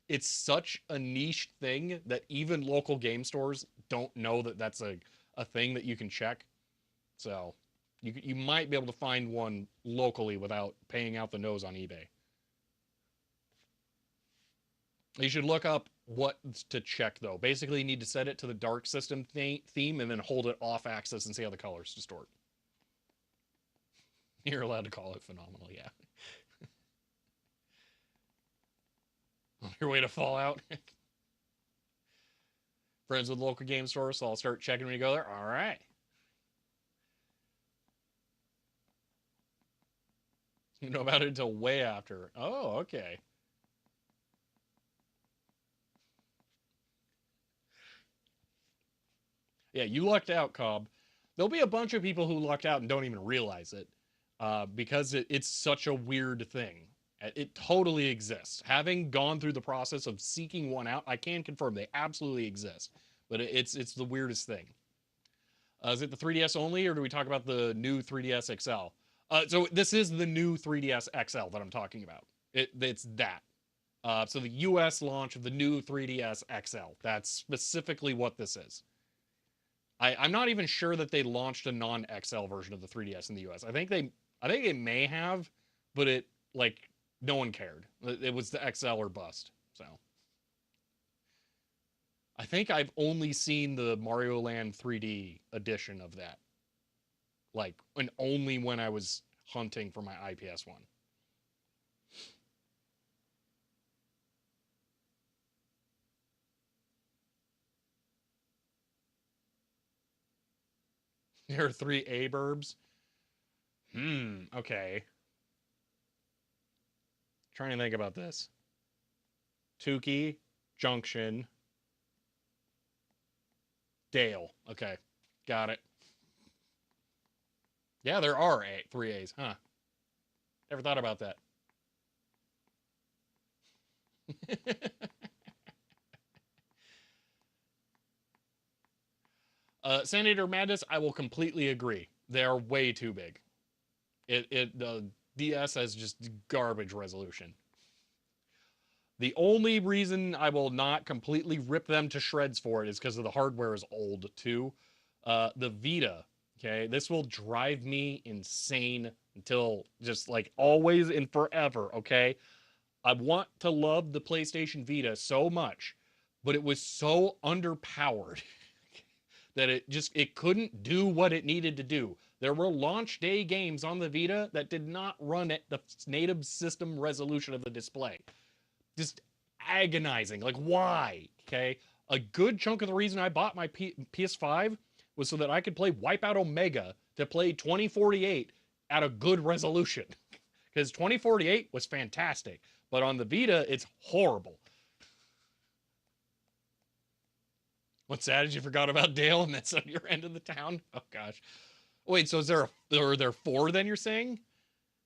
it's such a niche thing that even local game stores don't know that that's a thing that you can check. So you might be able to find one locally without paying out the nose on eBay. You should look up what to check, though. Basically, you need to set it to the dark system theme and then hold it off axis and see how the colors distort. You're allowed to call it phenomenal, yeah. On your way to Fallout. Friends with local game stores, so I'll start checking when you go there. All right. You know about it until way after. Oh, okay. Yeah, you lucked out, Cobb. There'll be a bunch of people who lucked out and don't even realize it, because it's such a weird thing. It totally exists. Having gone through the process of seeking one out, I can confirm they absolutely exist. But it's the weirdest thing. Is it the 3DS only, or do we talk about the new 3DS XL? So this is the new 3DS XL that I'm talking about. It's that. So the US launch of the new 3DS XL. That's specifically what this is. I'm not even sure that they launched a non-XL version of the 3DS in the US. I think they may have, but like no one cared. It was the XL or bust. So I think I've only seen the Mario Land 3D edition of that. Like, and only when I was hunting for my IPS one. There are three A burbs. Okay. Trying to think about this. Tukey, Junction, Dale. Okay. Got it. Yeah, there are three A's, huh? Never thought about that. Senator Madness, I will completely agree. They are way too big. The DS has just garbage resolution. The only reason I will not completely rip them to shreds for it is because of the hardware is old too. The Vita Okay, this will drive me insane until just like always and forever. Okay, I want to love the PlayStation Vita so much, but it was so underpowered that it couldn't do what it needed to do. There were launch day games on the Vita that did not run at the native system resolution of the display. Just agonizing. Like, why? Okay. A good chunk of the reason I bought my PS5 was so that I could play Wipeout Omega to play 2048 at a good resolution. Because 2048 was fantastic, but on the Vita, it's horrible. What's sad is you forgot about Dale, and that's on your end of the town. Oh gosh. Wait, so are there four then? You're saying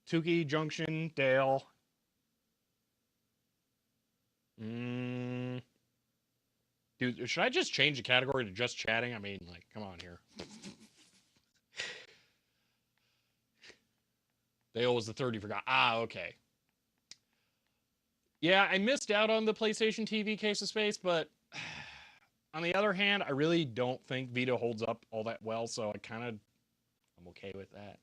Tukey, Junction, Dale. Mm, Dude, should I just change the category to just chatting? I mean, like, come on here. Dale was the third you forgot. Ah, okay. Yeah, I missed out on the PlayStation TV case of space, but on the other hand, I really don't think Vita holds up all that well, so I'm okay with that.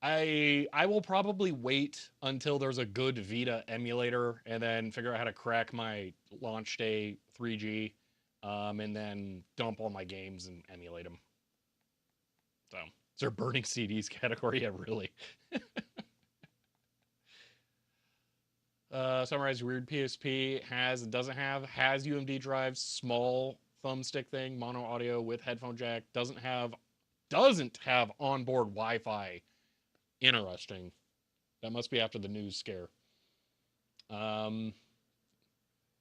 I will probably wait until there's a good Vita emulator and then figure out how to crack my launch day 3G, and then dump all my games and emulate them. So, is there burning CDs category? Yeah, really. Summarize weird PSP has UMD drives, small thumbstick thing, mono audio with headphone jack, doesn't have onboard Wi-Fi. Interesting. That must be after the news scare. Um,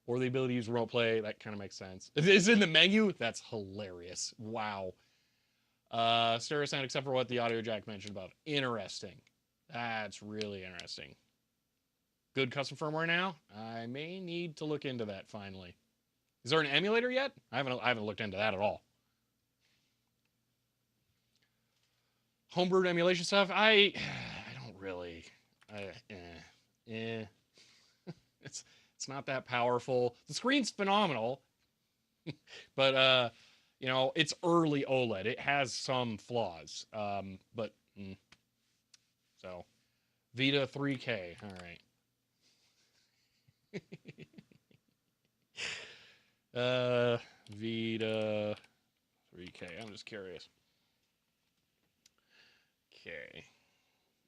or the ability to use remote play. That kind of makes sense. It's in the menu. That's hilarious. Wow. Stereo sound except for what the audio jack mentioned above. Interesting. That's really interesting. Good custom firmware now. I may need to look into that finally. Is there an emulator yet? I haven't looked into that at all. Homebrewed emulation stuff. I don't really. It's not that powerful. The screen's phenomenal, but it's early OLED. It has some flaws. But so Vita 3K. All right. Vita 3K. I'm just curious. Okay.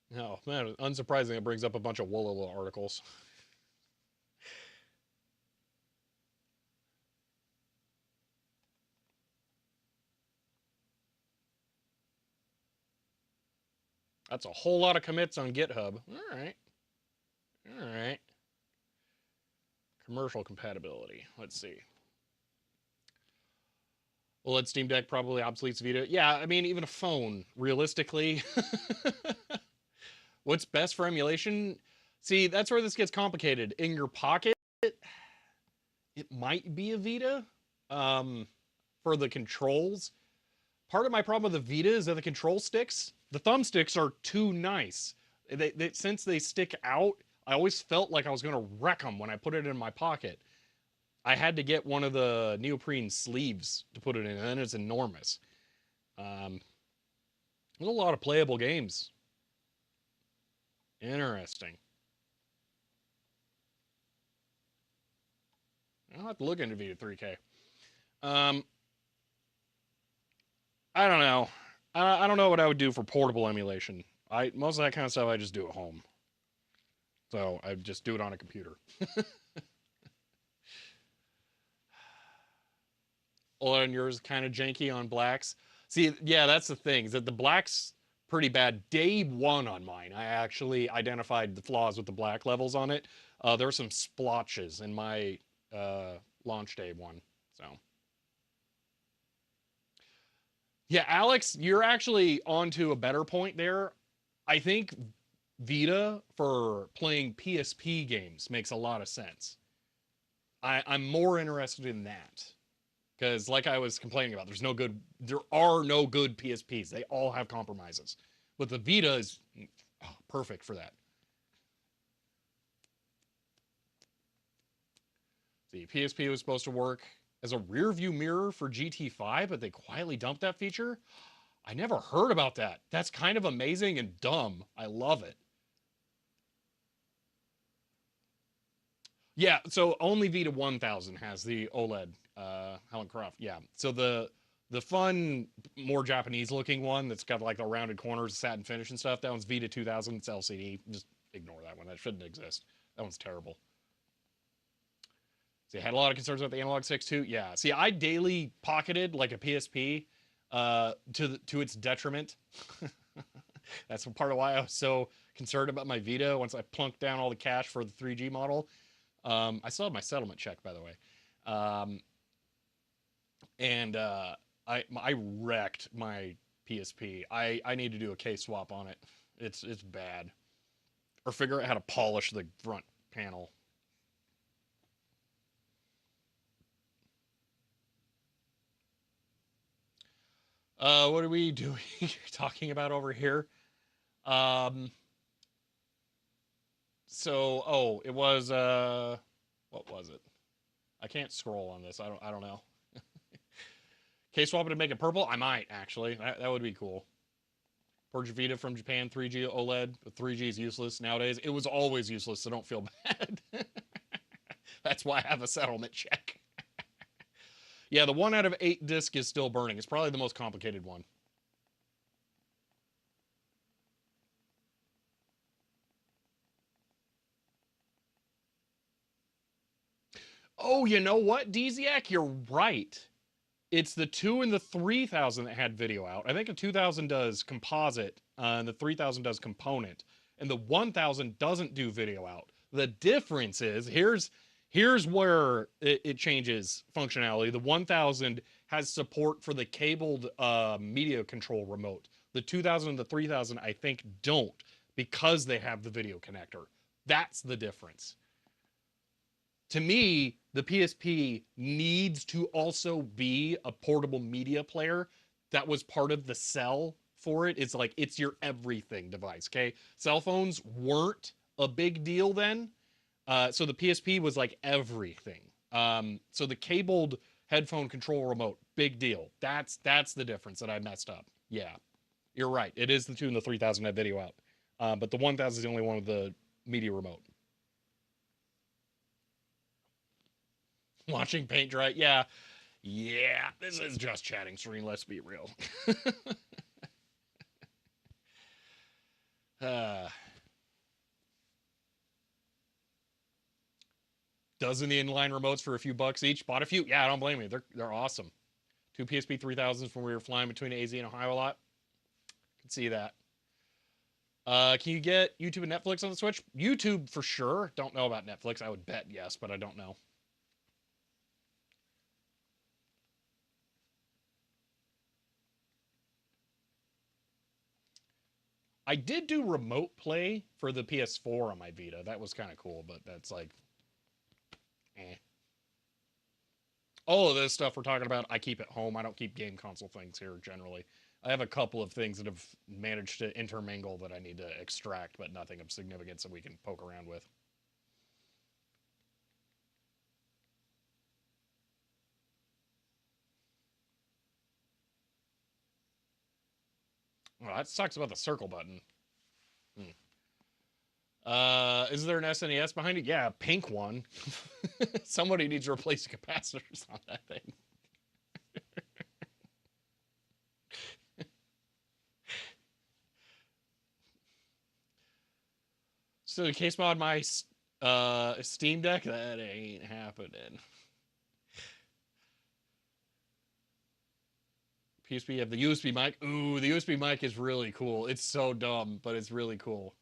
No, man, unsurprising it brings up a bunch of Wololo articles. That's a whole lot of commits on GitHub. All right. All right. Commercial compatibility. Let's see. OLED Steam Deck probably obsoletes Vita. Yeah, I mean, even a phone, realistically. What's best for emulation? See, that's where this gets complicated. In your pocket, it might be a Vita for the controls. Part of my problem with the Vita is that the control sticks, the thumbsticks are too nice. Since they stick out, I always felt like I was going to wreck them when I put it in my pocket. I had to get one of the neoprene sleeves to put it in, and then it's enormous. There's a lot of playable games. Interesting. I'll have to look into Vita 3K. I don't know. I don't know what I would do for portable emulation. Most of that kind of stuff I just do at home. So I just do it on a computer. OLED on yours kind of janky on blacks. See, yeah, that's the thing. Is that the blacks pretty bad. Day one on mine, I actually identified the flaws with the black levels on it. There are some splotches in my launch day one. So yeah, Alex, you're actually onto a better point there. I think Vita for playing PSP games makes a lot of sense. I'm more interested in that because, like I was complaining about, there are no good PSPs. They all have compromises, but the Vita is perfect for that. The PSP was supposed to work as a rear view mirror for GT5, but they quietly dumped that feature. I never heard about that. That's kind of amazing and dumb. I love it. Yeah, so only Vita 1000 has the OLED Helen Croft. Yeah. So the fun, more Japanese looking one that's got like the rounded corners, satin finish and stuff, that one's Vita 2000. It's LCD. Just ignore that one. That shouldn't exist. That one's terrible. So you had a lot of concerns about the analog sticks too. Yeah. See, I daily pocketed like a PSP to its detriment. That's part of why I was so concerned about my Vita once I plunked down all the cash for the 3G model. I still have my settlement check, by the way. Um, and I wrecked my PSP. I need to do a case swap on it. It's bad. Or figure out how to polish the front panel. What are we doing? Talking about over here? Um, it was what was it? I can't scroll on this. I don't know. Case swap it to make it purple? I might actually. That would be cool. Purge Vita from Japan, 3G OLED. But 3G is useless nowadays. It was always useless, so don't feel bad. That's why I have a settlement check. Yeah, the 1 out of 8 disc is still burning. It's probably the most complicated one. Oh, you know what, Dziak? You're right. It's the 2 and the 3000 that had video out. I think the 2000 does composite, and the 3000 does component, and the 1000 doesn't do video out. The difference is here's where it changes functionality. The 1000 has support for the cabled media control remote. The 2000 and the 3000 I think don't because they have the video connector. That's the difference. To me, the PSP needs to also be a portable media player. That was part of the sell for it. It's like it's your everything device. Okay, cell phones weren't a big deal then, so the PSP was like everything. So the cabled headphone control remote, big deal. That's the difference that I messed up. Yeah, you're right. It is the 2 and the 3000 had video out, but the 1000 is the only one with the media remote. Watching paint dry. Yeah. Yeah. This is just chatting stream. Let's be real. uh, dozen the inline remotes for a few bucks each. Bought a few. Yeah, I don't blame you. They're awesome. 2 PSP 3000s when we were flying between AZ and Ohio a lot. Can see that. Can you get YouTube and Netflix on the Switch? YouTube for sure. Don't know about Netflix. I would bet yes, but I don't know. I did do remote play for the PS4 on my Vita. That was kind of cool, but that's like, eh. All of this stuff we're talking about, I keep at home. I don't keep game console things here generally. I have a couple of things that have managed to intermingle that I need to extract, but nothing of significance that we can poke around with. Well, that sucks about the circle button. Hmm. Is there an SNES behind it? Yeah, a pink one. Somebody needs to replace the capacitors on that thing. So the case mod my Steam Deck, that ain't happening. PSP, you have the USB mic. Ooh, the USB mic is really cool. It's so dumb, but it's really cool.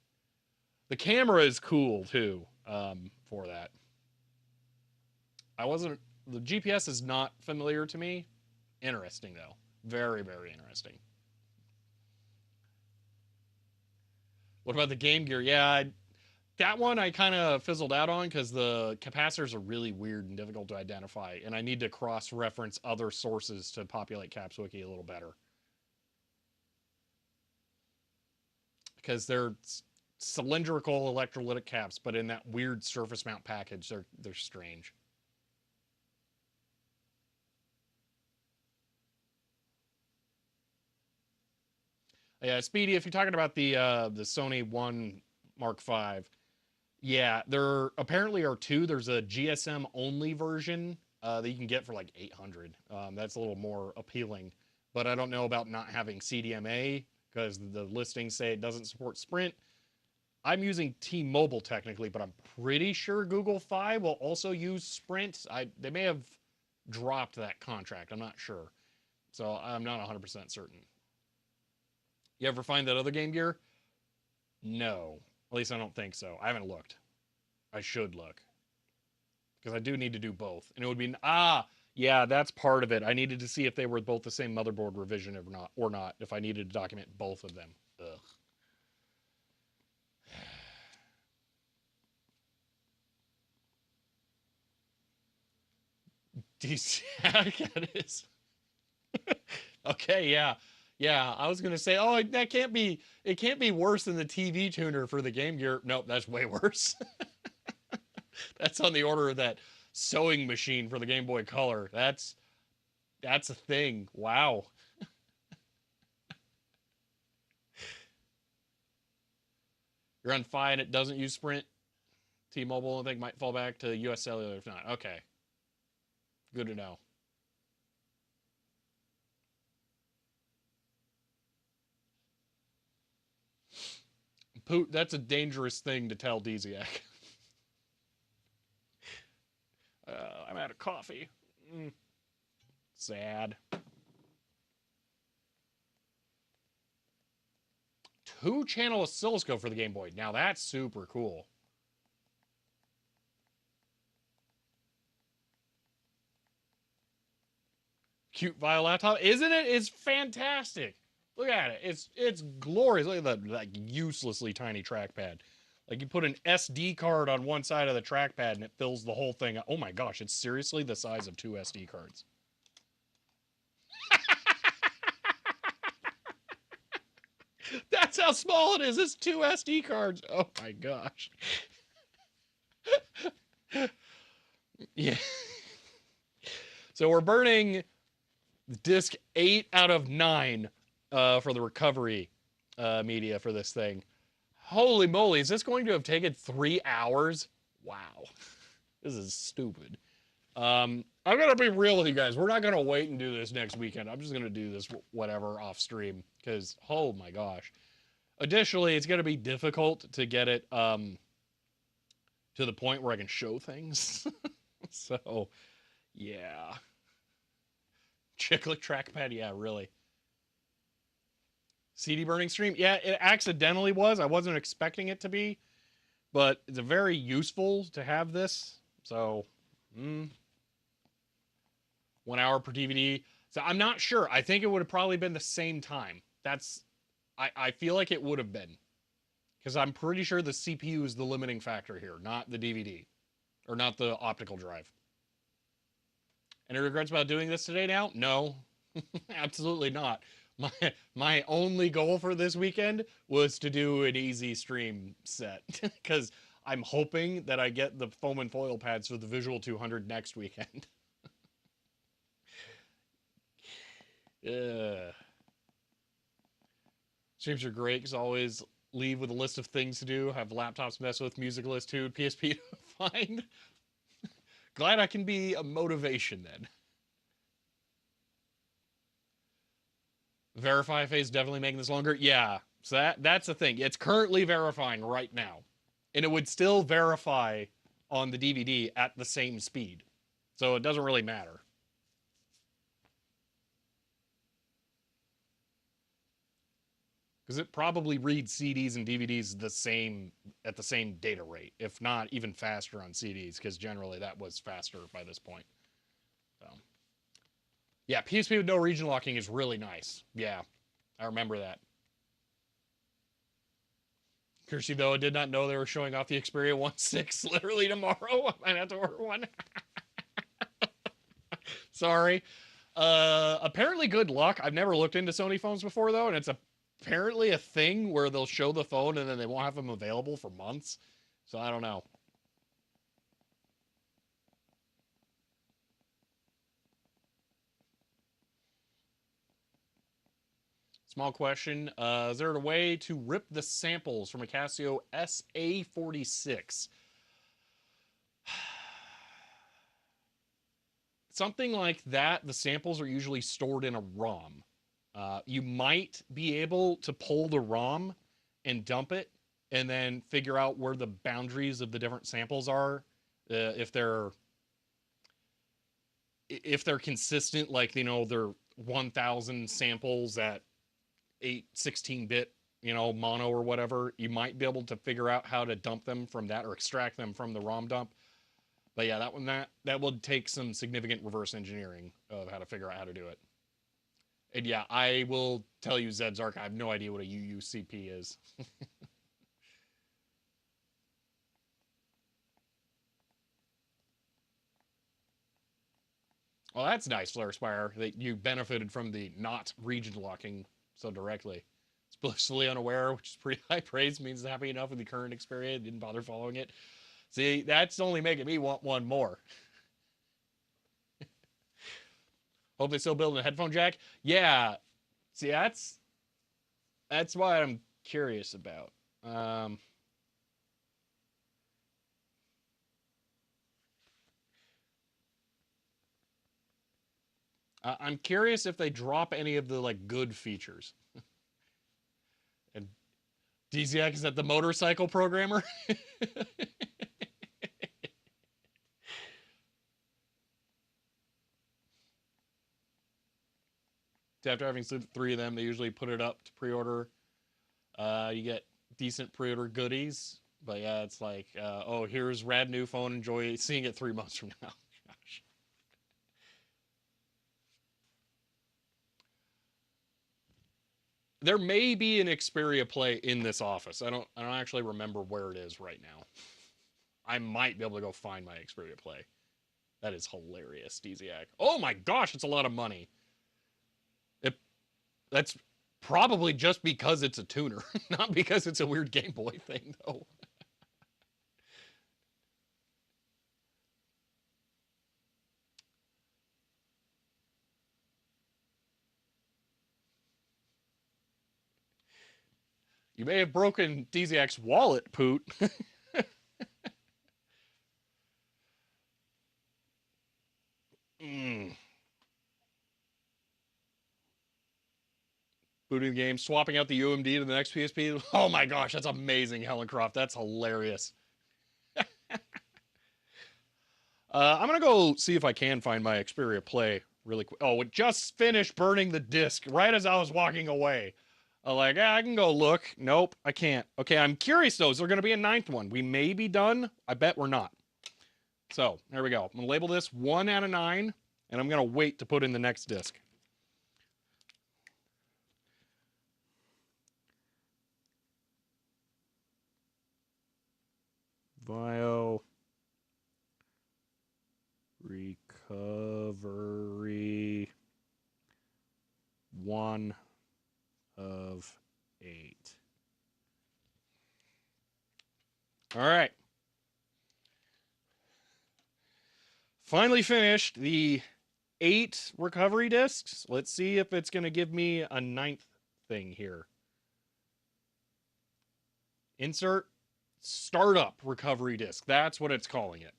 The camera is cool too. For that, I wasn't. The GPS is not familiar to me. Interesting though, very very interesting. What about the Game Gear? Yeah, that one I kind of fizzled out on because the capacitors are really weird and difficult to identify, and I need to cross-reference other sources to populate CapsWiki a little better because they're cylindrical electrolytic caps, but in that weird surface mount package, they're strange. Yeah, Speedy, if you're talking about the Sony One Mark V, yeah, there apparently are two. There's a GSM only version that you can get for like 800. That's a little more appealing, but I don't know about not having CDMA because the listings say it doesn't support Sprint. I'm using T-Mobile technically, but I'm pretty sure Google Fi will also use Sprint. They may have dropped that contract. I'm not sure, so I'm not 100% certain. You ever find that other Game Gear? No, at least I don't think so. I haven't looked. I should look because I do need to do both, and it would be yeah, that's part of it. I needed to see if they were both the same motherboard revision or not. If I needed to document both of them. Ugh. DC, it is. Okay, yeah. Yeah, I was gonna say, oh, that can't be. It can't be worse than the TV tuner for the Game Gear. Nope, that's way worse. That's on the order of that sewing machine for the Game Boy Color. That's a thing. Wow. You're on Fi and it doesn't use Sprint. T-Mobile, I think, might fall back to US Cellular if not. Okay, good to know. Poot, that's a dangerous thing to tell Dziak. I'm out of coffee. Sad. Two-channel oscilloscope for the Game Boy. Now that's super cool. Cute Vaio laptop, isn't it? It's fantastic. Look at it. It's glorious. Look at that like uselessly tiny trackpad. Like you put an SD card on one side of the trackpad and it fills the whole thing. Oh my gosh, it's seriously the size of two SD cards. That's how small it is. It's two SD cards. Oh my gosh. Yeah. So we're burning disc 8 out of 9 for the recovery media for this thing. Holy moly, is this going to have taken 3 hours? Wow. This is stupid. I'm going to be real with you guys. We're not going to wait and do this next weekend. I'm just going to do this whatever off stream because, oh my gosh. Additionally, it's going to be difficult to get it to the point where I can show things. So, yeah. Chiclet trackpad, yeah, really. CD burning stream, yeah, it accidentally was. I wasn't expecting it to be, but it's very useful to have this. So, 1 hour per DVD. So I'm not sure. I think it would have probably been the same time. I feel like it would have been because I'm pretty sure the CPU is the limiting factor here, not the DVD or not the optical drive. Any regrets about doing this today now? No, absolutely not. My my only goal for this weekend was to do an easy stream set because I'm hoping that I get the foam and foil pads for the Visual 200 next weekend. Yeah. Streams are great because I always leave with a list of things to do, have laptops to mess with, music list too, PSP to find. Glad I can be a motivation then. Verify phase definitely making this longer. Yeah, so that's the thing. It's currently verifying right now, and it would still verify on the DVD at the same speed, so it doesn't really matter. Because it probably reads CDs and DVDs the same at the same data rate, if not even faster on CDs, because generally that was faster by this point. So, yeah, PSP with no region locking is really nice. Yeah, I remember that. Kirsty, though, I did not know they were showing off the Xperia 1.6 literally tomorrow. I might have to order one. Sorry. Apparently, good luck. I've never looked into Sony phones before, though, and it's apparently a thing where they'll show the phone and then they won't have them available for months. So I don't know. Small question. Is there a way to rip the samples from a Casio SA46? Something like that, the samples are usually stored in a ROM. You might be able to pull the ROM and dump it and then figure out where the boundaries of the different samples are. If they're consistent, like, they're 1000 samples at 816-bit, mono or whatever, you might be able to figure out how to dump them from that or extract them from the ROM dump. But yeah, that would take some significant reverse engineering of how to figure out how to do it. And yeah, I will tell you, Zedzark, I have no idea what a UUCP is. Well, that's nice, Flare Spire, that you benefited from the not region locking so directly. It's blissfully unaware, which is pretty high praise, means happy enough with the current experience, didn't bother following it. See, that's only making me want one more. Hope they still building a headphone jack. Yeah. See, that's what I'm curious about. I'm curious if they drop any of the like good features. And DZX, is that the motorcycle programmer? After having three of them, they usually put it up to pre-order. You get decent pre-order goodies, but yeah, it's like, oh, here's rad new phone. Enjoy seeing it 3 months from now. Gosh. There may be an Xperia Play in this office. I don't actually remember where it is right now. I might be able to go find my Xperia Play. That is hilarious, DZAC. Oh my gosh, it's a lot of money. That's probably just because it's a tuner, not because it's a weird Game Boy thing, though. You may have broken DZX's wallet, Poot. Booting the game, swapping out the UMD to the next PSP. Oh my gosh, that's amazing, Helen Croft. That's hilarious. I'm going to go see if I can find my Xperia Play really quick. Oh, it just finished burning the disc right as I was walking away. I'm like, yeah, I can go look. Nope, I can't. Okay, I'm curious though. Is there going to be a 9th one? We may be done. I bet we're not. So, there we go. I'm going to label this 1 out of 9, and I'm going to wait to put in the next disc. Vaio recovery 1 of 8. All right. Finally finished the 8 recovery discs. Let's see if it's going to give me a 9th thing here. Insert startup recovery disc. That's what it's calling it.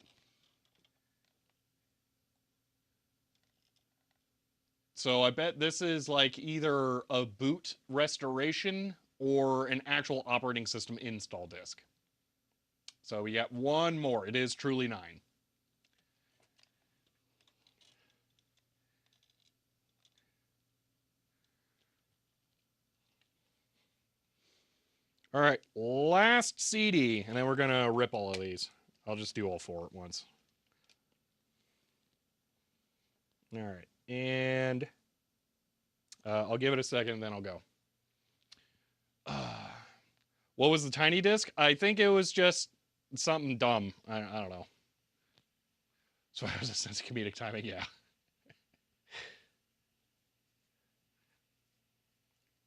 So I bet this is like either a boot restoration or an actual operating system install disk. So we got one more. It is truly 9. All right, last CD, and then we're going to rip all of these. I'll just do all 4 at once. All right, and I'll give it a second, and then I'll go. What was the tiny disc? I think it was just something dumb. I don't know. So it was a sense of comedic timing, yeah.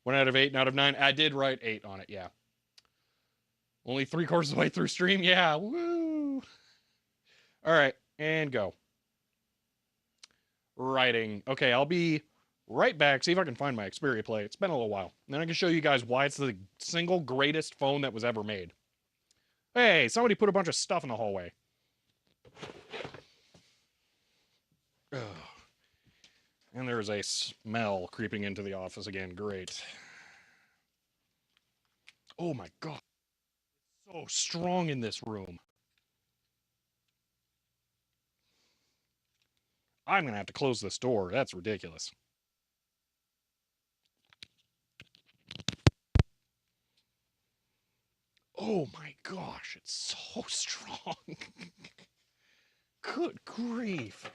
1 out of 8, and out of 9. I did write 8 on it, yeah. Only 3/4 of the way through stream, yeah. Woo! All right, and go. Writing. Okay, I'll be right back, see if I can find my Xperia Play. It's been a little while. And then I can show you guys why it's the single greatest phone that was ever made. Hey, somebody put a bunch of stuff in the hallway. Ugh. And there's a smell creeping into the office again. Great. Oh my god. So strong in this room. I'm going to have to close this door. That's ridiculous. Oh my gosh, it's so strong. Good grief.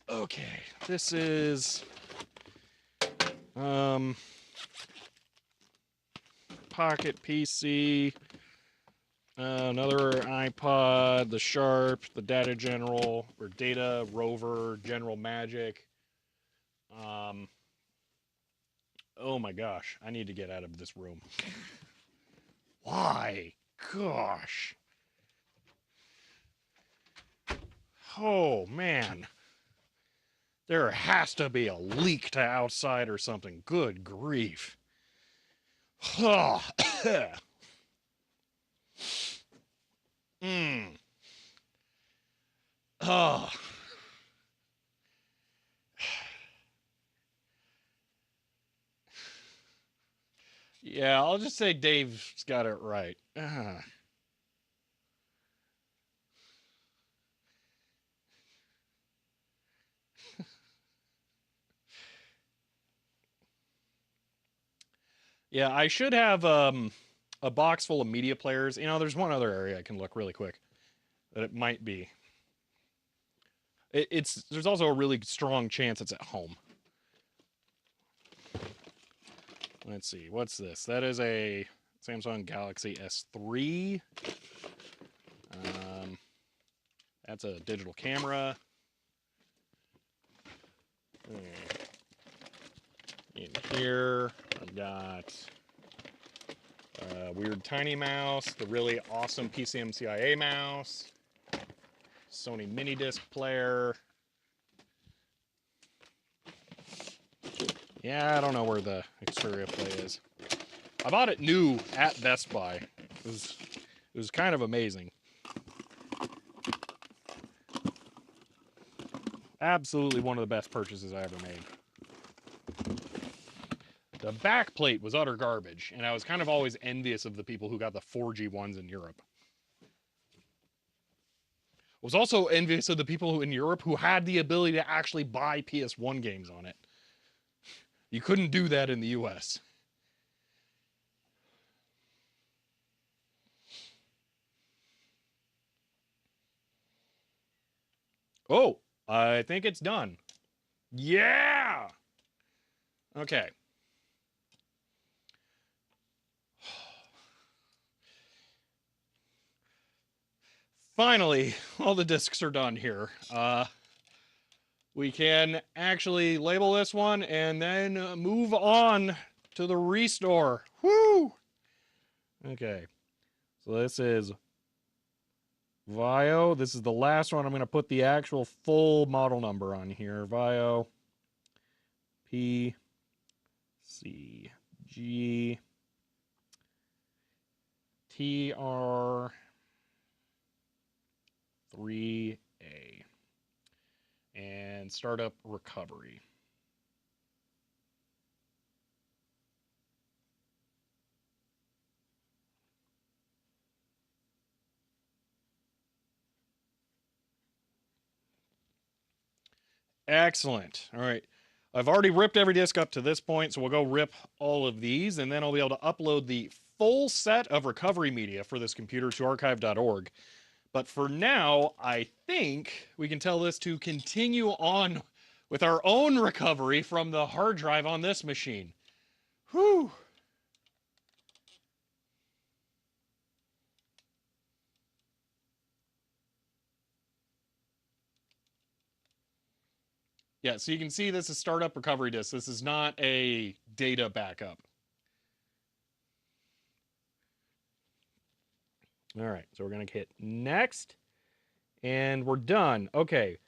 Okay, this is Pocket PC, another iPod, the Sharp, the Data General, or Data Rover, General Magic. Oh my gosh, I need to get out of this room. Why? Gosh. Oh man. There has to be a leak to outside or something. Good grief. Oh. Oh. Yeah, I'll just say Dave's got it right. Yeah, I should have a box full of media players. You know, there's one other area I can look really quick that it might be. It's there's also a really strong chance it's at home. Let's see, what's this? That is a Samsung Galaxy S3. That's a digital camera. In here, I've got a weird tiny mouse, the really awesome PCMCIA mouse, Sony mini disc player. Yeah, I don't know where the Xperia Play is. I bought it new at Best Buy. It was kind of amazing. Absolutely one of the best purchases I ever made. The back plate was utter garbage, and I was kind of always envious of the people who got the 4G ones in Europe. I was also envious of the people in Europe who had the ability to actually buy PS1 games on it. You couldn't do that in the US. Oh, I think it's done. Yeah! Okay. Finally, all the discs are done here. We can actually label this one and then move on to the restore. Woo! Okay. So this is Vaio. This is the last one. I'm going to put the actual full model number on here. Vaio P C G T R 3A. And startup recovery. Excellent. All right. I've already ripped every disk up to this point, so we'll go rip all of these, and then I'll be able to upload the full set of recovery media for this computer to archive.org. But for now, I think we can tell this to continue on with our own recovery from the hard drive on this machine. Whew. Yeah, so you can see this is startup recovery disk. This is not a data backup. All right, so we're going to hit next, and we're done. Okay,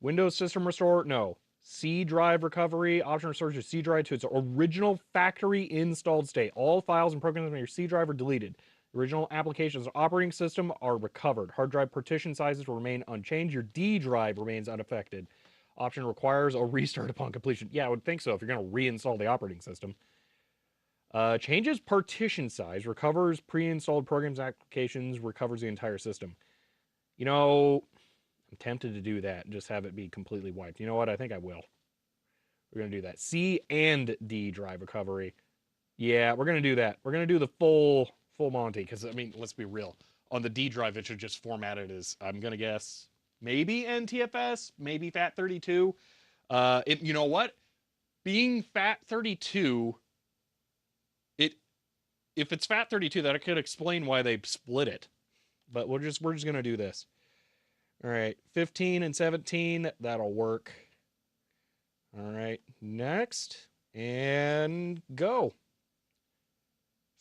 Windows System Restore, no. C drive recovery. Option restores your C drive to its original factory installed state. All files and programs on your C drive are deleted. The original applications and operating system are recovered. Hard drive partition sizes will remain unchanged. Your D drive remains unaffected. Option requires a restart upon completion. Yeah, I would think so if you're going to reinstall the operating system. Changes partition size, recovers pre-installed programs, applications, recovers the entire system. You know, I'm tempted to do that and just have it be completely wiped. You know what? I think I will. We're going to do that. C and D drive recovery. Yeah, we're going to do that. We're going to do the full Monty because, I mean, let's be real. On the D drive, it should just format it as, I'm going to guess, maybe NTFS, maybe FAT32. You know what? Being FAT32, if it's FAT32, that could explain why they split it. But we're just going to do this. All right, 15 and 17, that'll work. All right, next, and go.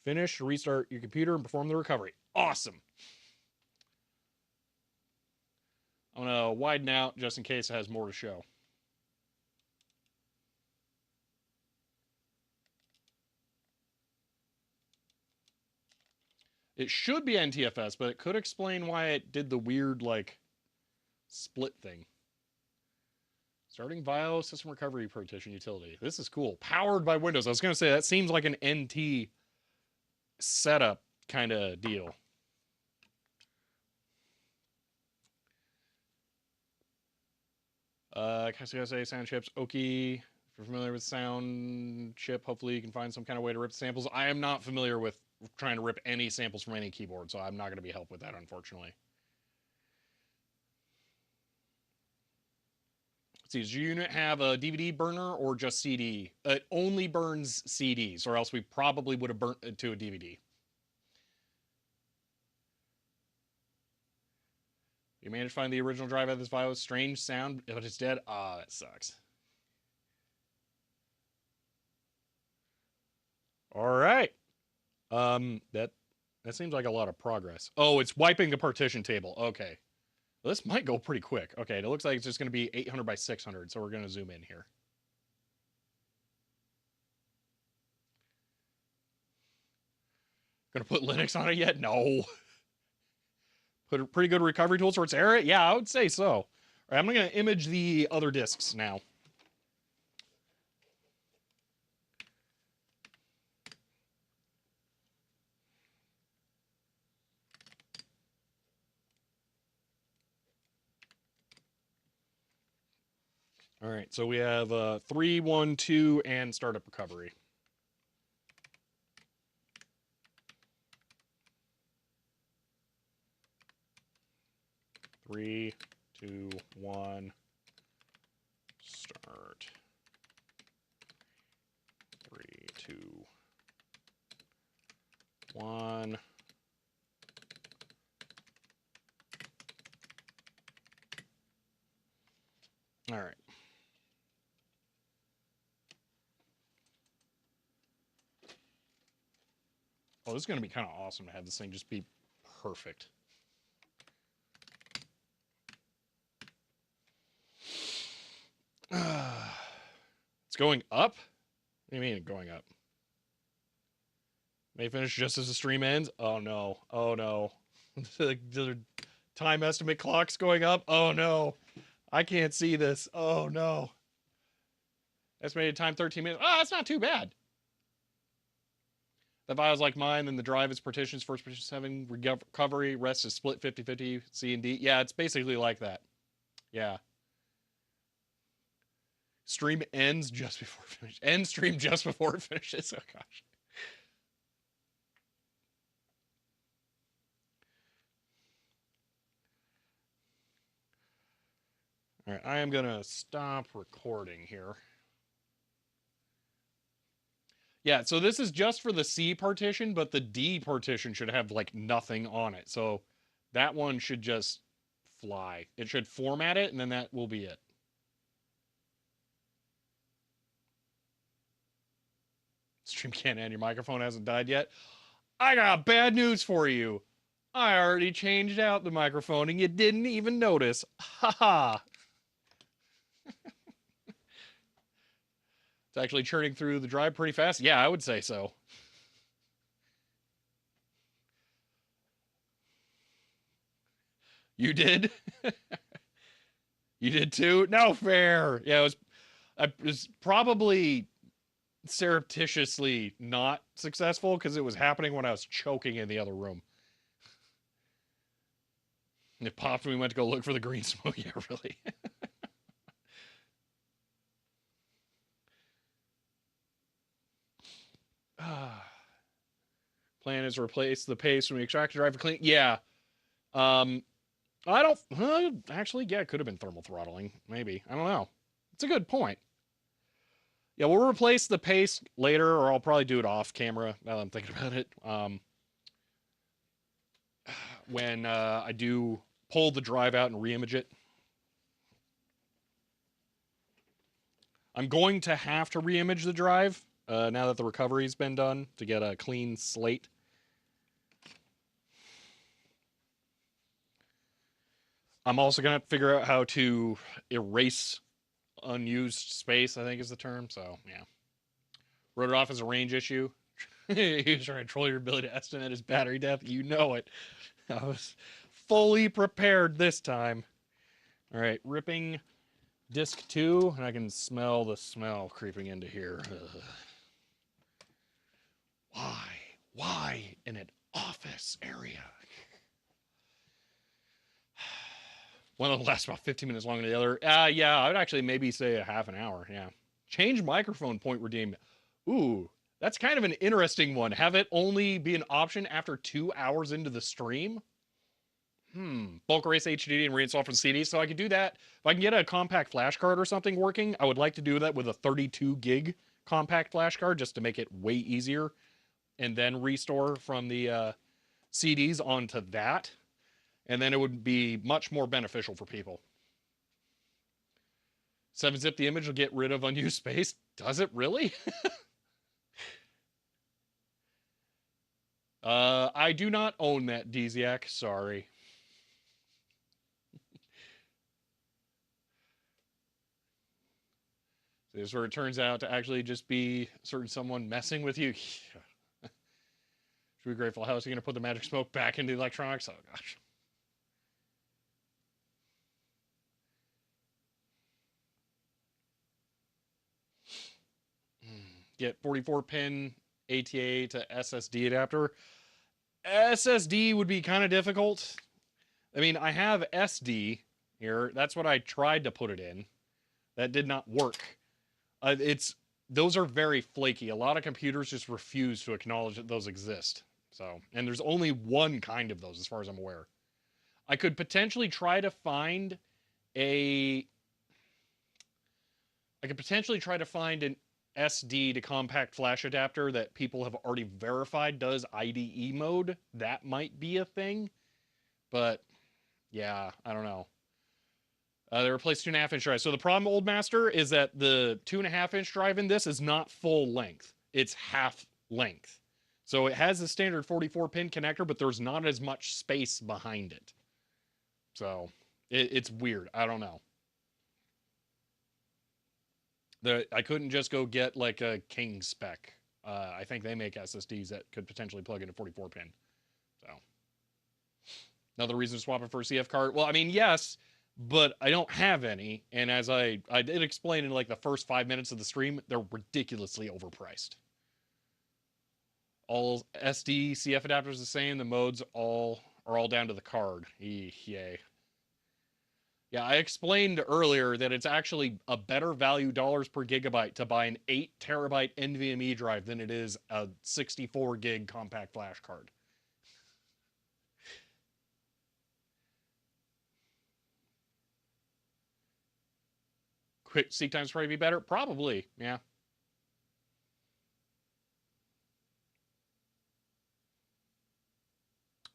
Finish, restart your computer, and perform the recovery. Awesome. I'm going to widen out just in case it has more to show. It should be NTFS, but it could explain why it did the weird, like, split thing. Starting Vaio system recovery partition utility. This is cool. Powered by Windows. I was going to say, that seems like an NT setup kind of deal. KCSA sound chips. Oki. If you're familiar with sound chip, hopefully you can find some kind of way to rip samples. I am not familiar with trying to rip any samples from any keyboard, so I'm not going to be helped with that, unfortunately. Let's see, does your unit have a DVD burner or just CD? It only burns CDs, or else we probably would have burnt it to a DVD. You managed to find the original drive of this Vaio. Strange sound, but it's dead. Ah, that sucks. All right. That seems like a lot of progress. Oh, it's wiping the partition table. Okay. Well, this might go pretty quick. Okay, it looks like it's just going to be 800 by 600, so we're going to zoom in here. Gonna put Linux on it yet? No. Put a pretty good recovery tools for its error? Yeah, I would say so. All right, I'm going to image the other disks now. All right, so we have 3, 1, 2, and startup recovery. Three, two, one, start. 3, 2, 1. All right. Oh, this is going to be kind of awesome to have this thing just be perfect. It's going up? What do you mean going up? May finish just as the stream ends? Oh no. Oh no. The time estimate clock's going up? Oh no. I can't see this. Oh no. Estimated time 13 minutes. Oh, that's not too bad. The Vaio's like mine, then the drive is partitions, first partition 7, recovery, rest is split 50-50, C and D. Yeah, it's basically like that. Yeah. Stream ends just before it finishes. End stream just before it finishes. Oh gosh. All right, I am going to stop recording here. Yeah, so this is just for the C partition, but the D partition should have like nothing on it. So that one should just fly. It should format it, and then that will be it. Stream can't end. Your microphone hasn't died yet. I got bad news for you. I already changed out the microphone, and you didn't even notice. Ha ha. It's actually churning through the drive pretty fast. Yeah, I would say so. You did? You did too? No fair. Yeah, it was probably surreptitiously not successful because it was happening when I was choking in the other room. It popped when we went to go look for the green smoke. Yeah, really. Plan is to replace the pace when we extract the drive for clean. Yeah. Um, I don't. Actually, yeah, it could have been thermal throttling. Maybe. I don't know. It's a good point. Yeah, we'll replace the pace later, or I'll probably do it off camera now that I'm thinking about it. When I do pull the drive out and reimage it. I'm going to have to reimage the drive now that the recovery's been done to get a clean slate. I'm also going to figure out how to erase unused space, I think is the term. So, yeah. Wrote it off as a range issue. He's trying to control your ability to estimate his battery depth. You know it. I was fully prepared this time. All right, ripping disc 2, and I can smell the smell creeping into here. Ugh. Why? Why in an office area? One of them lasts about 15 minutes longer than the other. Yeah, I would actually maybe say a half an hour. Yeah. Change microphone point redeemed. Ooh, that's kind of an interesting one. Have it only be an option after 2 hours into the stream? Bulk erase HDD and reinstall from CD. So I could do that. If I can get a compact flash card or something working, I would like to do that with a 32 gig compact flash card just to make it way easier. And then restore from the CDs onto that. And then it would be much more beneficial for people. 7-zip the image will get rid of unused space. Does it really? I do not own that Dziak. Sorry. This is where it turns out to actually just be certain someone messing with you. Should be grateful. How is he going to put the magic smoke back into the electronics? Oh, gosh. Get 44-pin ATA to SSD adapter. SSD would be kind of difficult. I mean, I have SD here. That's what I tried to put it in. That did not work. Those are very flaky. A lot of computers just refuse to acknowledge that those exist. So, and there's only one kind of those as far as I'm aware. I could potentially try to find a I could potentially try to find an SD to compact flash adapter that people have already verified does IDE mode. That might be a thing. But yeah, I don't know. They replaced 2.5-inch drive. So the problem, Old Master, is that the 2.5-inch drive in this is not full length. It's half length. So it has a standard 44-pin connector, but there's not as much space behind it. So it's weird. I don't know. I couldn't just go get like a King spec. I think they make SSDs that could potentially plug into 44-pin. So another reason to swap it for a CF card. Well, I mean, yes, but I don't have any. And as I did explain in like the first 5 minutes of the stream, they're ridiculously overpriced. All SD CF adapters the same. The modes are all down to the card. Yay. Yeah, I explained earlier that it's actually a better value dollars per gigabyte to buy an 8 terabyte NVMe drive than it is a 64 gig compact flash card. Quick seek times probably be better? Probably, yeah.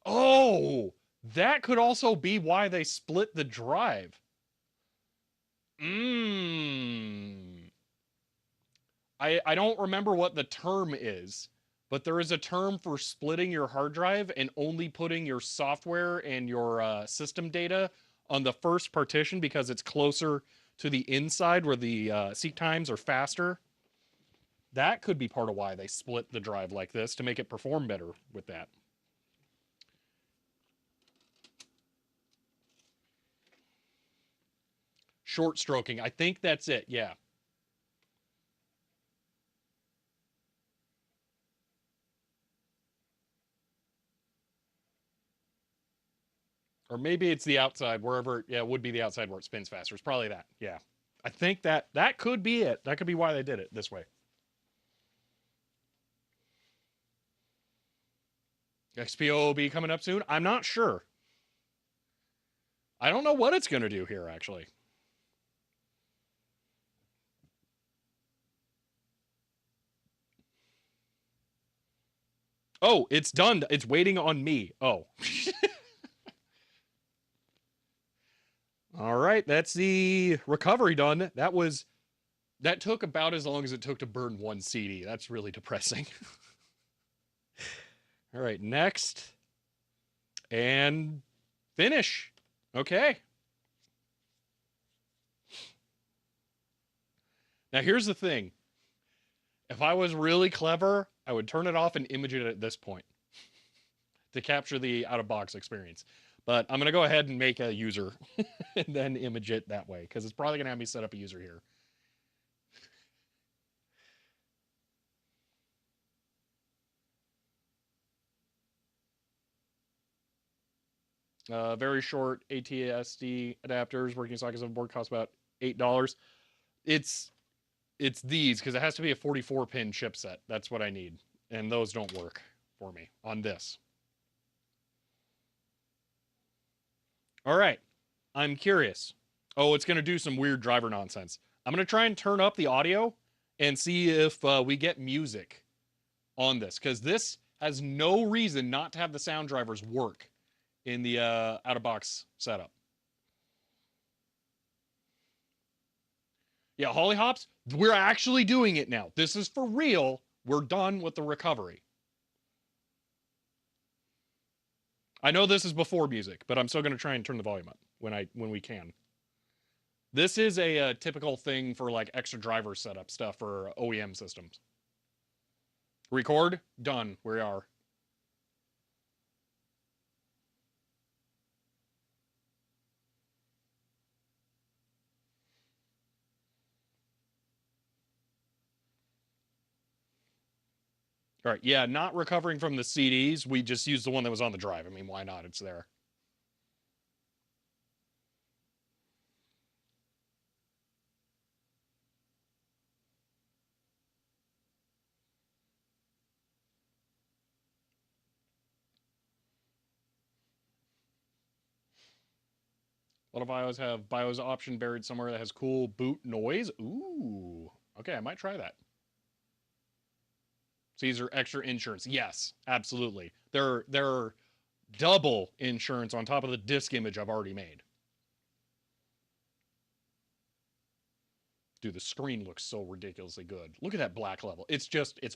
Oh, that could also be why they split the drive. I don't remember what the term is, but there is a term for splitting your hard drive and only putting your software and your system data on the first partition because it's closer to the inside where the seek times are faster. That could be part of why they split the drive like this, to make it perform better with that. Short stroking. I think that's it. Yeah. Or maybe it's the outside, wherever. Yeah, it would be the outside where it spins faster. It's probably that. Yeah. I think that could be it. That could be why they did it this way. XPO will be coming up soon. I'm not sure. I don't know what it's going to do here, actually. Oh, it's done. It's waiting on me. Oh. All right, that's the recovery done. That took about as long as it took to burn one CD. That's really depressing. All right, next. And finish. Okay. Now here's the thing. If I was really clever, I would turn it off and image it at this point to capture the out-of-box experience. But I'm going to go ahead and make a user and then image it that way, because it's probably going to have me set up a user here. Very short ATSD adapters, working sockets on board, cost about $8. It's these, because it has to be a 44-pin chipset. That's what I need, and those don't work for me on this. All right, I'm curious. Oh, it's going to do some weird driver nonsense. I'm going to try and turn up the audio and see if we get music on this, because this has no reason not to have the sound drivers work in the out-of-box setup. Yeah, Holly Hops, we're actually doing it now. This is for real. We're done with the recovery. I know this is before music, but I'm still going to try and turn the volume up when we can. This is a typical thing for like extra driver setup stuff for OEM systems. Record, done. We are. All right, yeah, not recovering from the CDs. We just used the one that was on the drive. I mean, why not? It's there. A lot of Vios have Bios option buried somewhere that has cool boot noise. Ooh, okay, I might try that. So these are extra insurance. Yes, absolutely. They're double insurance on top of the disc image I've already made. Dude, the screen looks so ridiculously good. Look at that black level. It's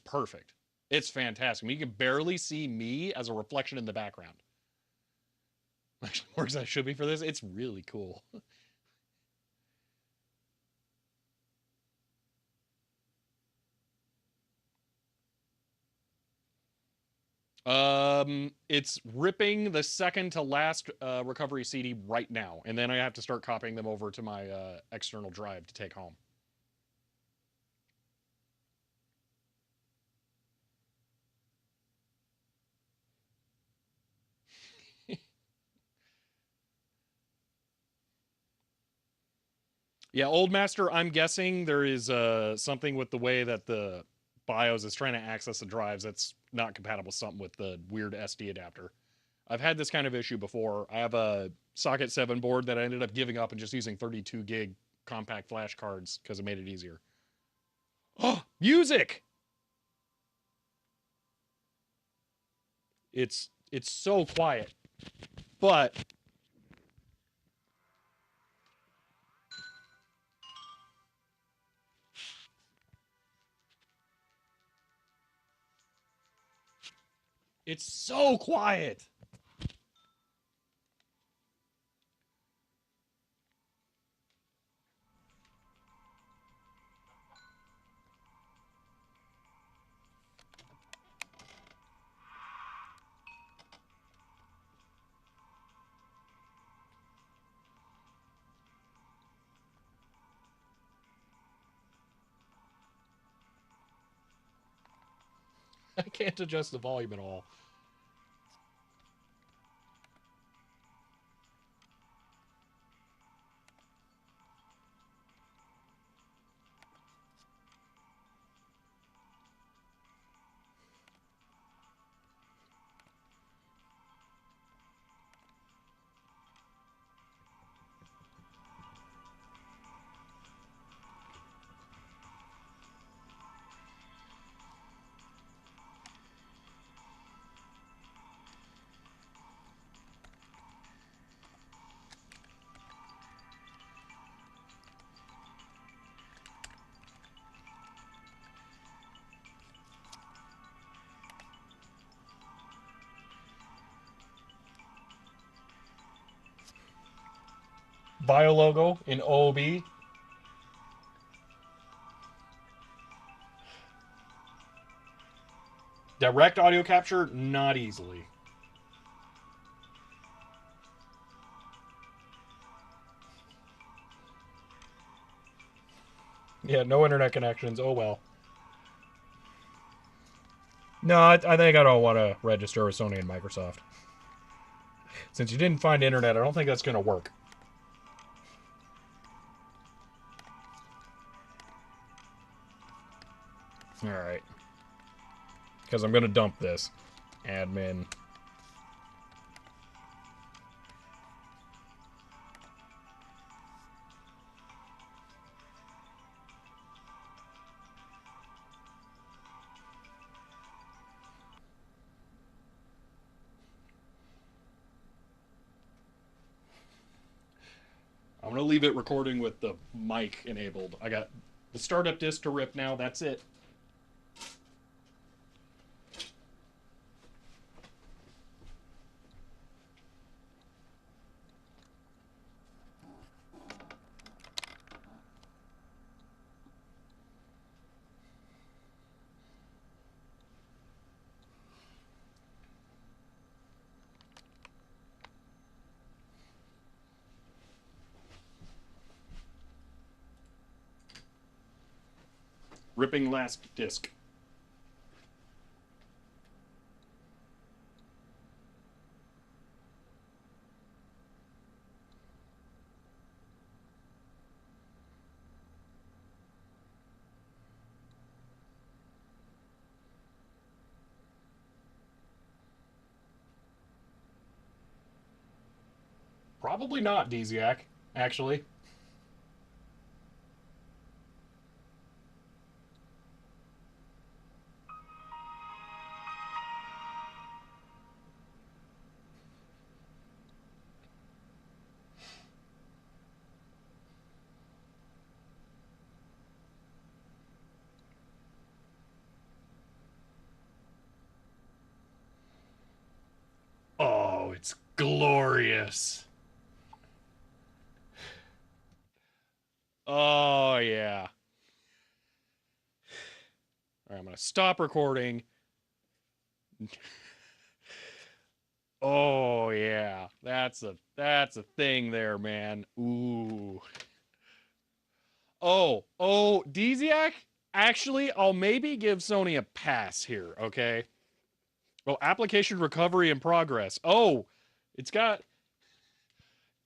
perfect. It's fantastic. I mean, you can barely see me as a reflection in the background. Actually, works as I should be for this. It's really cool. It's ripping the second to last recovery CD right now, and then I have to start copying them over to my external drive to take home. Yeah, Old Master, I'm guessing there is something with the way that the BIOS is trying to access the drives that's not compatible with something with the weird SD adapter. I've had this kind of issue before. I have a socket 7 board that I ended up giving up and just using 32 gig compact flash cards because it made it easier. Oh, music! It's so quiet, but it's so quiet. I can't adjust the volume at all. Vaio logo in OOB. Direct audio capture, not easily. Yeah, no internet connections. Oh well. No, I think I don't want to register with Sony and Microsoft. Since you didn't find internet, I don't think that's going to work. Alright. Because I'm going to dump this. Admin. I'm going to leave it recording with the mic enabled. I got the startup disk to rip now. That's it. Ripping last disk. Probably not, Dziak, actually. Oh, it's glorious. Oh, yeah. All right, I'm going to stop recording. Oh, yeah. That's a thing there, man. Ooh. Dziak, actually, I'll maybe give Sony a pass here, okay? Oh, application recovery in progress. Oh, it's got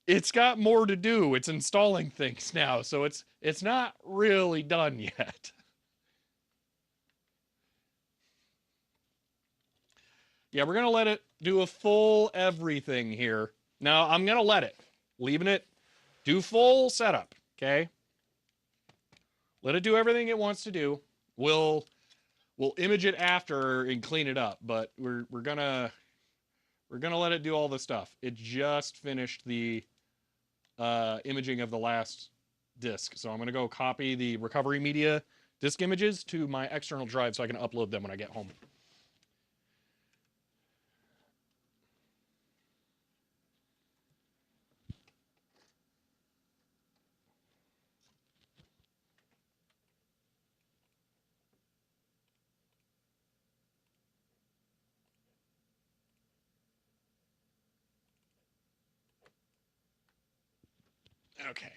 it's got more to do. It's installing things now, so it's not really done yet. Yeah, we're gonna let it do a full everything here. Now I'm gonna let it, leaving it, do full setup. Okay, let it do everything it wants to do. We'll image it after and clean it up, but we're gonna let it do all the stuff. It just finished the imaging of the last disk, so I'm gonna go copy the recovery media disk images to my external drive so I can upload them when I get home. Okay.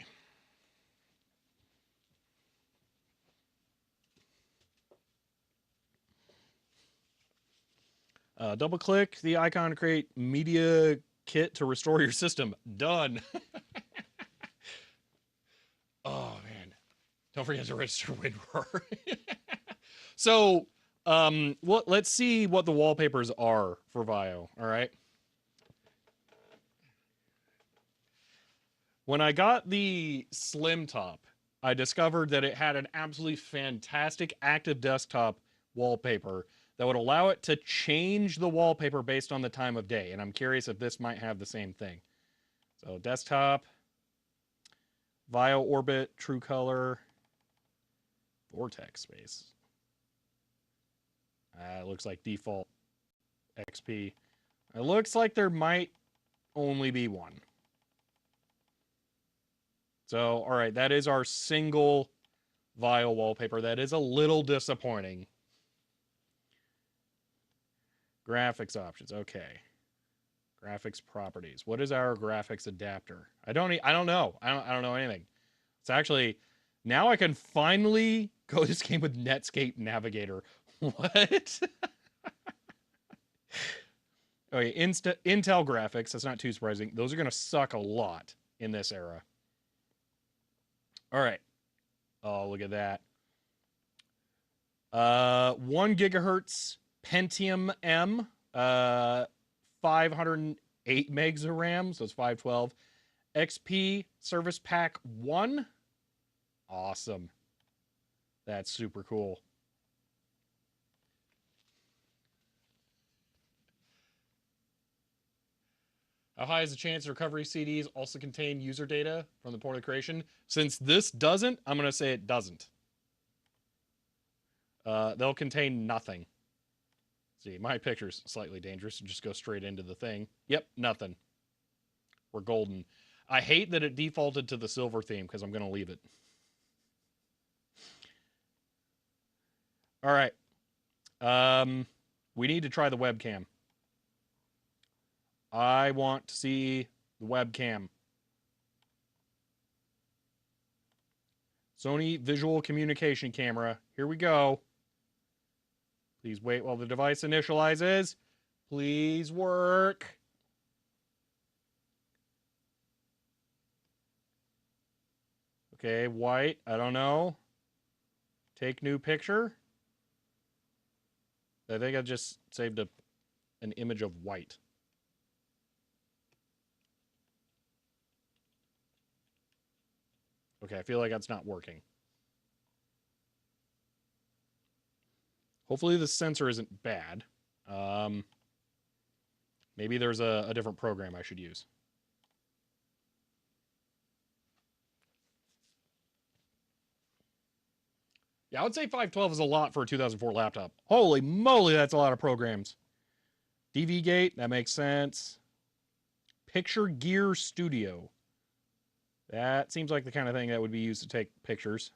Double click the icon to create media kit to restore your system. Done. Oh man. Don't forget to register WinRAR. So, let's see what the wallpapers are for Vaio, all right? When I got the Slim Top, I discovered that it had an absolutely fantastic active desktop wallpaper that would allow it to change the wallpaper based on the time of day. And I'm curious if this might have the same thing. So desktop, Vaio Orbit, True Color, Vortex Space. It looks like default XP. It looks like there might only be one. So, all right, that is our single Vaio wallpaper. That is a little disappointing. Graphics options. Okay. Graphics properties. What is our graphics adapter? I don't know. I don't know anything. It's actually now I can finally go this game with Netscape Navigator. What? Okay, Intel graphics. That's not too surprising. Those are going to suck a lot in this era. All right. Oh, look at that. 1 gigahertz Pentium M. 508 megs of RAM, so it's 512. XP Service Pack 1. Awesome. That's super cool. How high is the chance recovery CDs also contain user data from the point of creation? Since this doesn't, I'm going to say it doesn't. They'll contain nothing. See, my picture's slightly dangerous. Just go straight into the thing. Yep, nothing. We're golden. I hate that it defaulted to the silver theme because I'm going to leave it. All right. We need to try the webcam. I want to see the webcam. Sony visual communication camera. Here we go. Please wait while the device initializes. Please work. Okay, white. I don't know. Take new picture. I think I just saved an image of white. Okay, I feel like that's not working. Hopefully the sensor isn't bad. Maybe there's a different program I should use. Yeah, I would say 512 is a lot for a 2004 laptop. Holy moly, that's a lot of programs. DV Gate, that makes sense. Picture Gear Studio. That seems like the kind of thing that would be used to take pictures.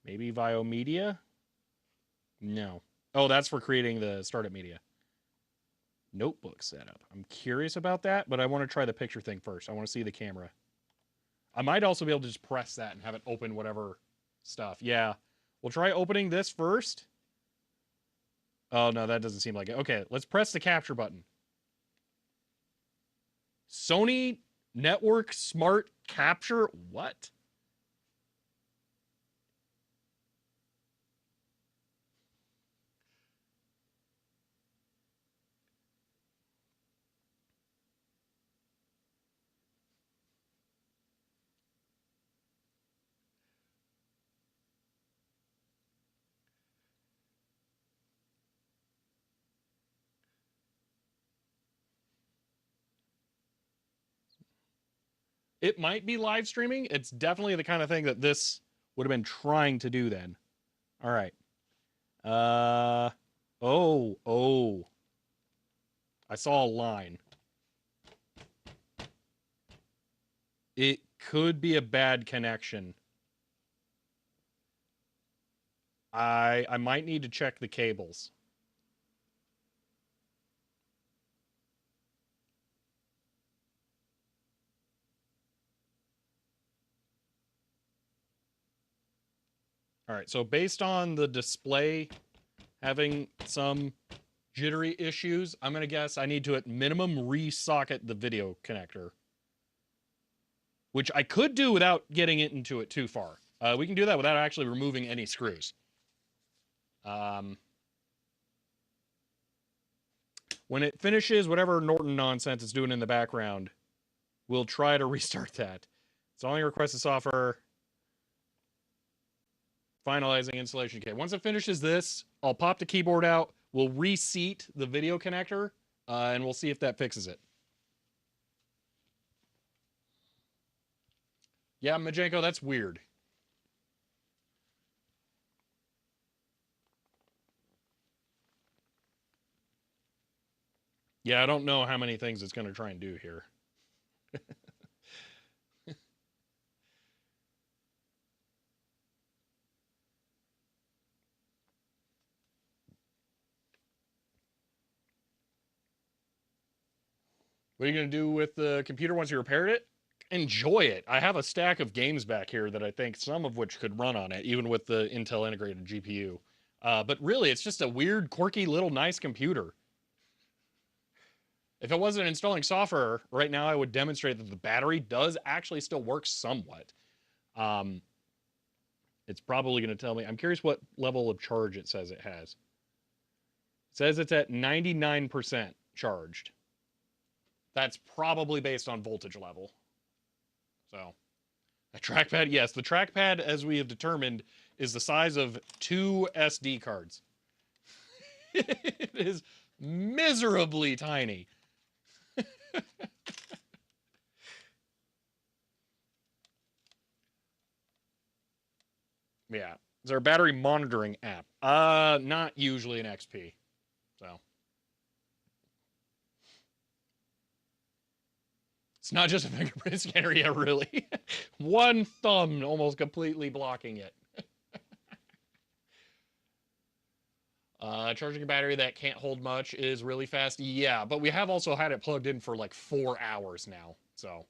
Maybe Vaio Media? No. Oh, that's for creating the startup media. Notebook setup. I'm curious about that, but I want to try the picture thing first. I want to see the camera. I might also be able to just press that and have it open whatever stuff. Yeah. We'll try opening this first. Oh, no, that doesn't seem like it. Okay, let's press the capture button. Sony Network Smart Capture? What? It might be live streaming. It's definitely the kind of thing that this would have been trying to do then. All right. Oh. I saw a line. It could be a bad connection. I might need to check the cables. All right, so based on the display having some jittery issues. I'm going to guess I need to at minimum re-socket the video connector, which I could do without getting it into it too far. We can do that without actually removing any screws. When it finishes whatever Norton nonsense it's doing in the background, we'll try to restart that. It's only request a software finalizing installation kit. Once it finishes this, I'll pop the keyboard out. We'll reseat the video connector, and we'll see if that fixes it. Yeah, Majenko, that's weird. Yeah, I don't know how many things it's going to try and do here. What are you going to do with the computer once you repaired it? Enjoy it. I have a stack of games back here that I think some of which could run on it, even with the Intel integrated GPU. But really, it's just a weird, quirky, little nice computer. If it wasn't installing software right now, I would demonstrate that the battery does actually still work somewhat. It's probably going to tell me. I'm curious what level of charge it says it has. It says it's at 99% charged. That's probably based on voltage level. So, a trackpad, yes, the trackpad, as we have determined, is the size of 2 SD cards. It is miserably tiny. Yeah. Is there a battery monitoring app? Not usually in XP. So. It's not just a fingerprint scanner, yeah, really. One thumb almost completely blocking it. Charging a battery that can't hold much is really fast. Yeah, but we have also had it plugged in for like 4 hours now. So,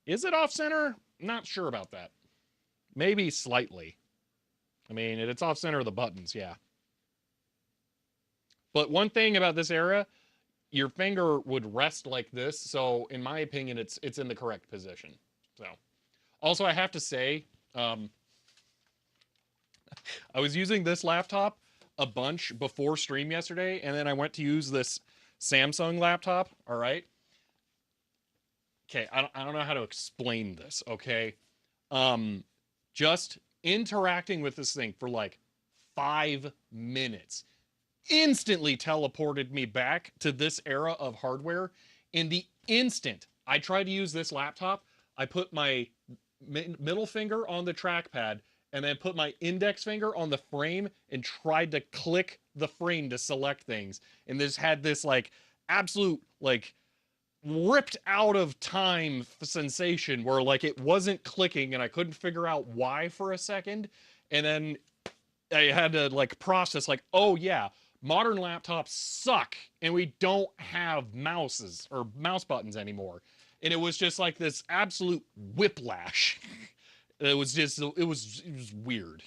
is it off center? Not sure about that. Maybe slightly. I mean, it's off center of the buttons, yeah. But one thing about this era, your finger would rest like this. So, in my opinion, it's in the correct position. So, also, I have to say, I was using this laptop a bunch before stream yesterday, and then I went to use this Samsung laptop. All right. Okay, I don't know how to explain this. Okay, just interacting with this thing for like 5 minutes instantly teleported me back to this era of hardware. In the instant I tried to use this laptop, I put my middle finger on the trackpad and then put my index finger on the frame and tried to click the frame to select things. And this had this like absolute like ripped out of time sensation where like it wasn't clicking and I couldn't figure out why for a second. And then I had to like process like, oh yeah, modern laptops suck and we don't have mouses or mouse buttons anymore. And it was just like this absolute whiplash. It was weird.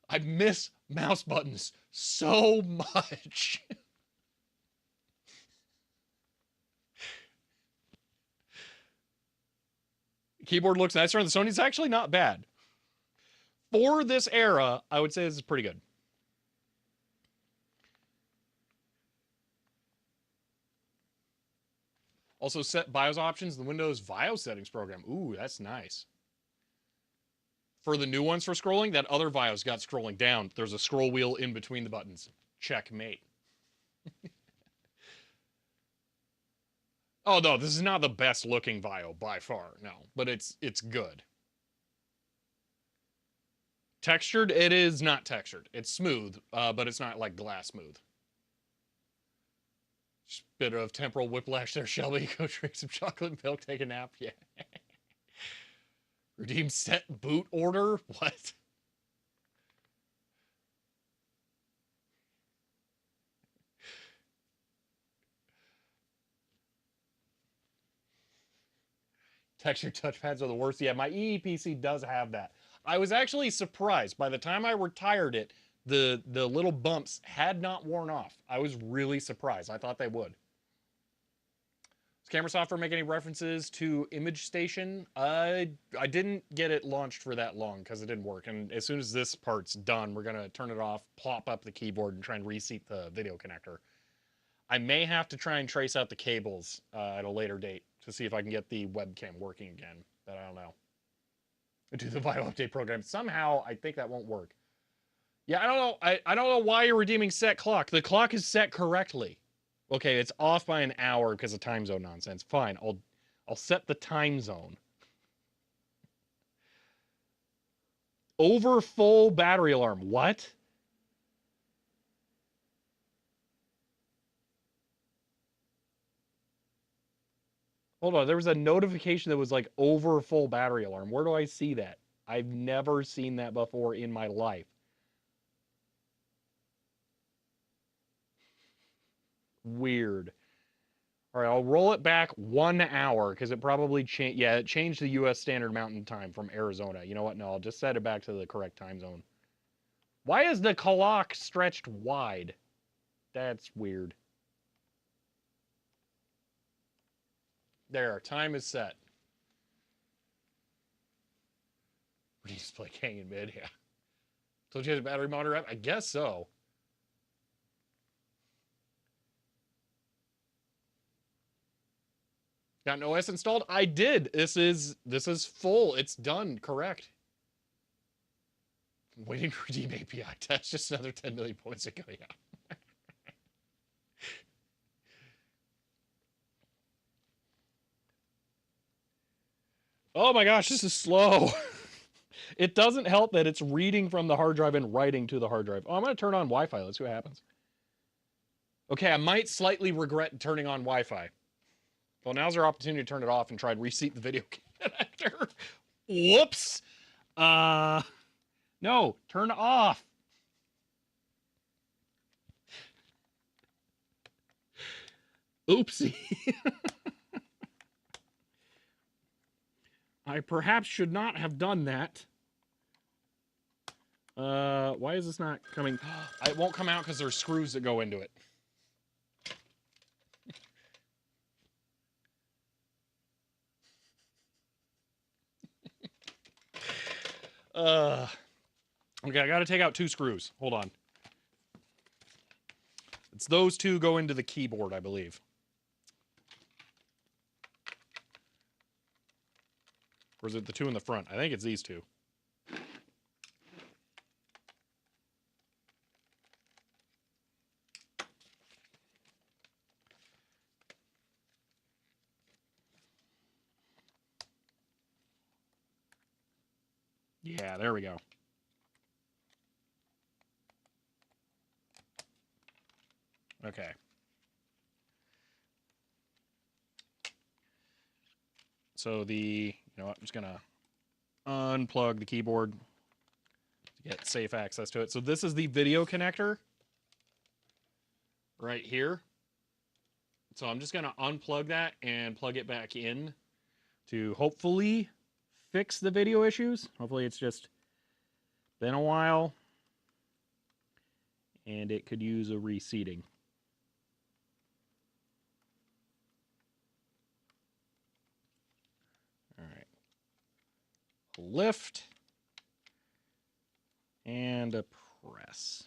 I miss mouse buttons so much. Keyboard looks nicer on the Sony. It's actually not bad. For this era, I would say this is pretty good. Also set BIOS options in the Windows Vaio settings program. Ooh, that's nice. For the new ones for scrolling, that other Vaio's got scrolling down. There's a scroll wheel in between the buttons. Checkmate. Oh no, this is not the best looking Vaio by far, no, but it's good. Textured, it is not textured. It's smooth, but it's not like glass smooth. Just a bit of temporal whiplash there, Shelby. Go drink some chocolate milk, take a nap. Yeah. Redeem set boot order? What? Textured touchpads are the worst. Yeah, my EEPC does have that. I was actually surprised. By the time I retired it, the little bumps had not worn off. I was really surprised. I thought they would. Does camera software make any references to Image Station? I didn't get it launched for that long because it didn't work. And as soon as this part's done, we're gonna turn it off, plop up the keyboard, and try and reseat the video connector. I may have to try and trace out the cables at a later date to see if I can get the webcam working again. But I don't know. Do the Vaio update program. Somehow, I think that won't work. Yeah, I don't know. I don't know why you're redeeming set clock. The clock is set correctly. Okay, it's off by an hour because of time zone nonsense. Fine, I'll set the time zone. Over full battery alarm. What? Hold on, there was a notification that was like over full battery alarm. Where do I see that? I've never seen that before in my life. Weird. All right, I'll roll it back 1 hour because it probably changed. Yeah, it changed the U.S. Standard Mountain Time from Arizona. You know what? No, I'll just set it back to the correct time zone. Why is the clock stretched wide? That's weird. There, time is set. Display hanging mid, yeah. Told you had a battery monitor app? I guess so. Got an OS installed? I did. This is full. It's done. Correct. Waiting to redeem API test. Just another 10 million points ago. Yeah. Oh my gosh, this is slow. It doesn't help that it's reading from the hard drive and writing to the hard drive. Oh, I'm going to turn on Wi-Fi. Let's see what happens. Okay, I might slightly regret turning on Wi-Fi. Well, now's our opportunity to turn it off and try and reseat the video connector. Whoops. No, turn off. Oopsie. I perhaps should not have done that. Why is this not coming? It won't come out because there's screws that go into it. Okay, I gotta take out 2 screws. Hold on. It's those 2 go into the keyboard, I believe. Or is it the 2 in the front? I think it's these 2. Yeah, there we go. Okay. So you know what, I'm just gonna unplug the keyboard to get safe access to it. So this is the video connector right here. So I'm just gonna unplug that and plug it back in to hopefully fix the video issues. Hopefully it's just been a while and it could use a reseating. All right. Lift and a press.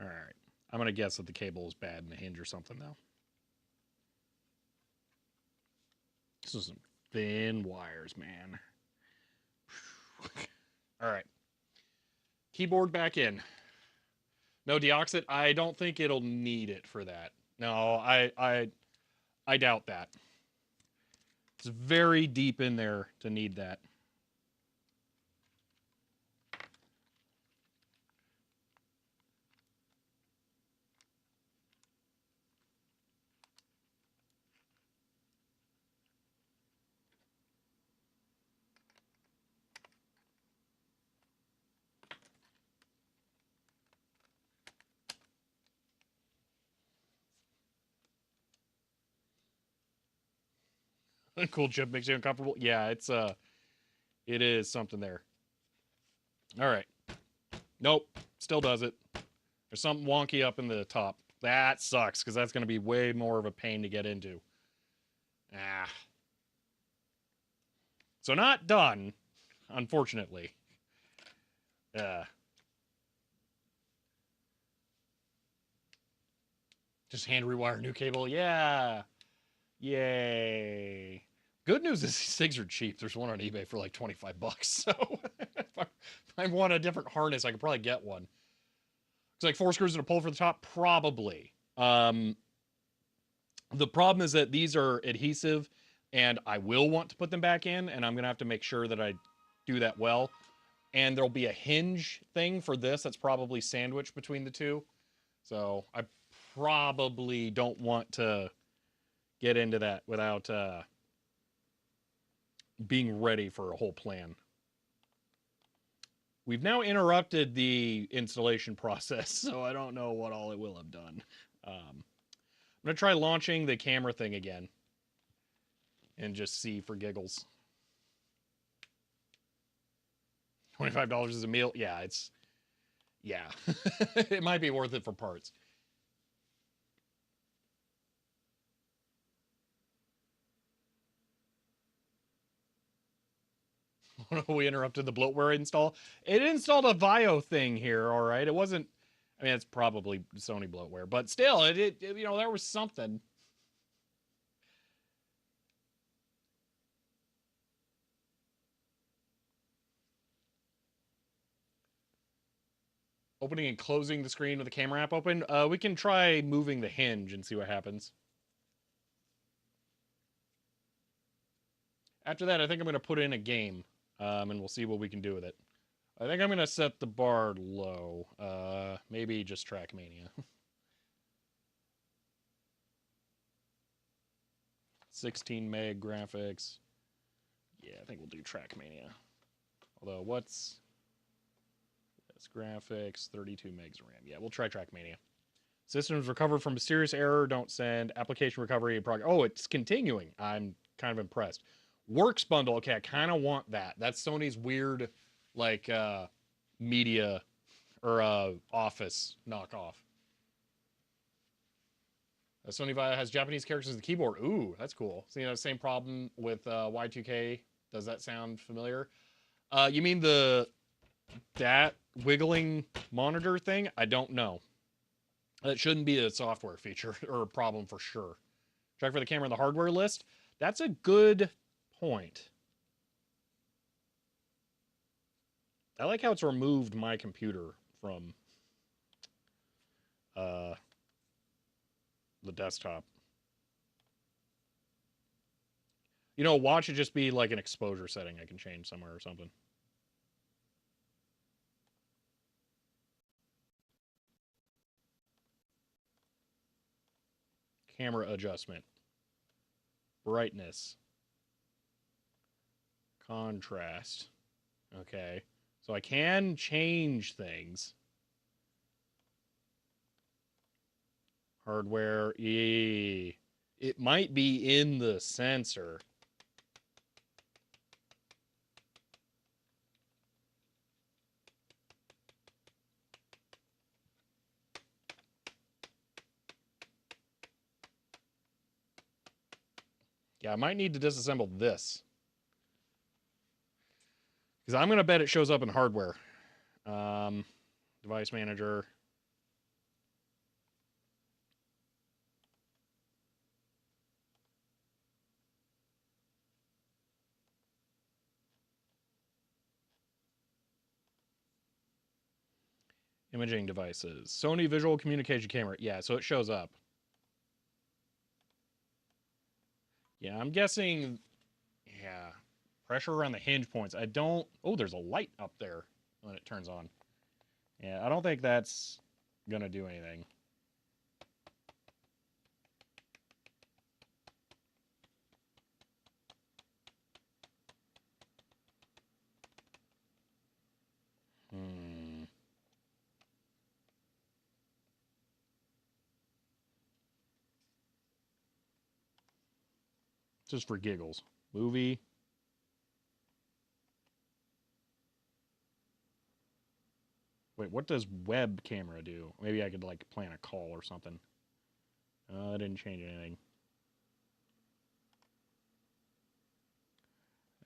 All right. I'm going to guess that the cable is bad in the hinge or something, though. This is some thin wires, man. All right. Keyboard back in. No deoxit? I don't think it'll need it for that. No, I doubt that. It's very deep in there to need that. Cool chip makes you uncomfortable. Yeah, it is something there. All right. Nope. Still does it. There's something wonky up in the top. That sucks because that's going to be way more of a pain to get into. Ah. So not done, unfortunately. Just hand rewire new cable. Yeah. Yay. Good news is these things are cheap. There's one on eBay for like 25 bucks. So if I want a different harness, I could probably get one. It's like 4 screws and a pull for the top, probably. The problem is that these are adhesive, and I will want to put them back in, and I'm gonna have to make sure that I do that well. And there'll be a hinge thing for this that's probably sandwiched between the two. So I probably don't want to get into that without being ready for a whole plan. We've now interrupted the installation process, so I don't know what all it will have done. I'm going to try launching the camera thing again and just see for giggles. $25 is a meal? Yeah, yeah. It might be worth it for parts. We interrupted the bloatware install. It installed a Vaio thing here, all right. It wasn't, I mean, it's probably Sony bloatware, but still, it you know, there was something. Opening and closing the screen with the camera app open. We can try moving the hinge and see what happens. After that, I think I'm going to put in a game, and we'll see what we can do with it. I think I'm going to set the bar low. Maybe just Trackmania. 16 meg graphics. Yeah, I think we'll do Trackmania. Although, what's this graphics? 32 megs of RAM. Yeah, we'll try Trackmania. Systems recovered from mysterious error. Don't send. Application recovery. Oh, it's continuing. I'm kind of impressed. Works bundle. Okay, I kind of want that. That's Sony's weird, like, media or Office knockoff. Sony Vaio has Japanese characters in the keyboard. Ooh, that's cool. So, you know, same problem with Y2K. Does that sound familiar? You mean that wiggling monitor thing? I don't know. That shouldn't be a software feature or a problem for sure. Check for the camera in the hardware list. That's a good point. I like how it's removed my computer from the desktop. You know, watch it just be like an exposure setting I can change somewhere or something. Camera adjustment. Brightness. Contrast. Okay. So I can change things. Hardware. It might be in the sensor. Yeah, I might need to disassemble this. Because I'm going to bet it shows up in hardware. Device manager. Imaging devices. Sony visual communication camera. Yeah, so it shows up. Yeah, I'm guessing, yeah, pressure around the hinge points. I don't, oh, there's a light up there when it turns on. Yeah, I don't think that's going to do anything. Just for giggles. Movie. Wait, what does web camera do? Maybe I could, like, plan a call or something. I didn't change anything.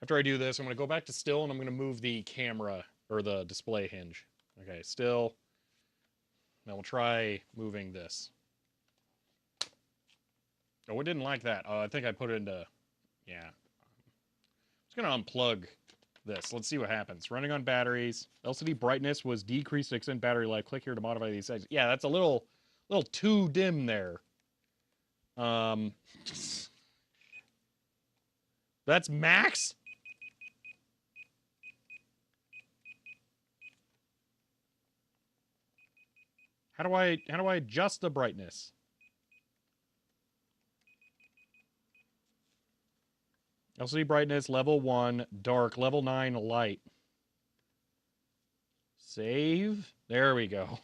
After I do this, I'm going to go back to still, and I'm going to move the camera, or the display hinge. Okay, still. Now we'll try moving this. Oh, it didn't like that. I think I put it into... Yeah. I'm just going to unplug this. Let's see what happens. Running on batteries. LCD brightness was decreased to extend battery life. Click here to modify these settings. Yeah, that's a little too dim there. That's max? How do I adjust the brightness? LCD brightness, level 1, dark, level 9, light. Save. There we go.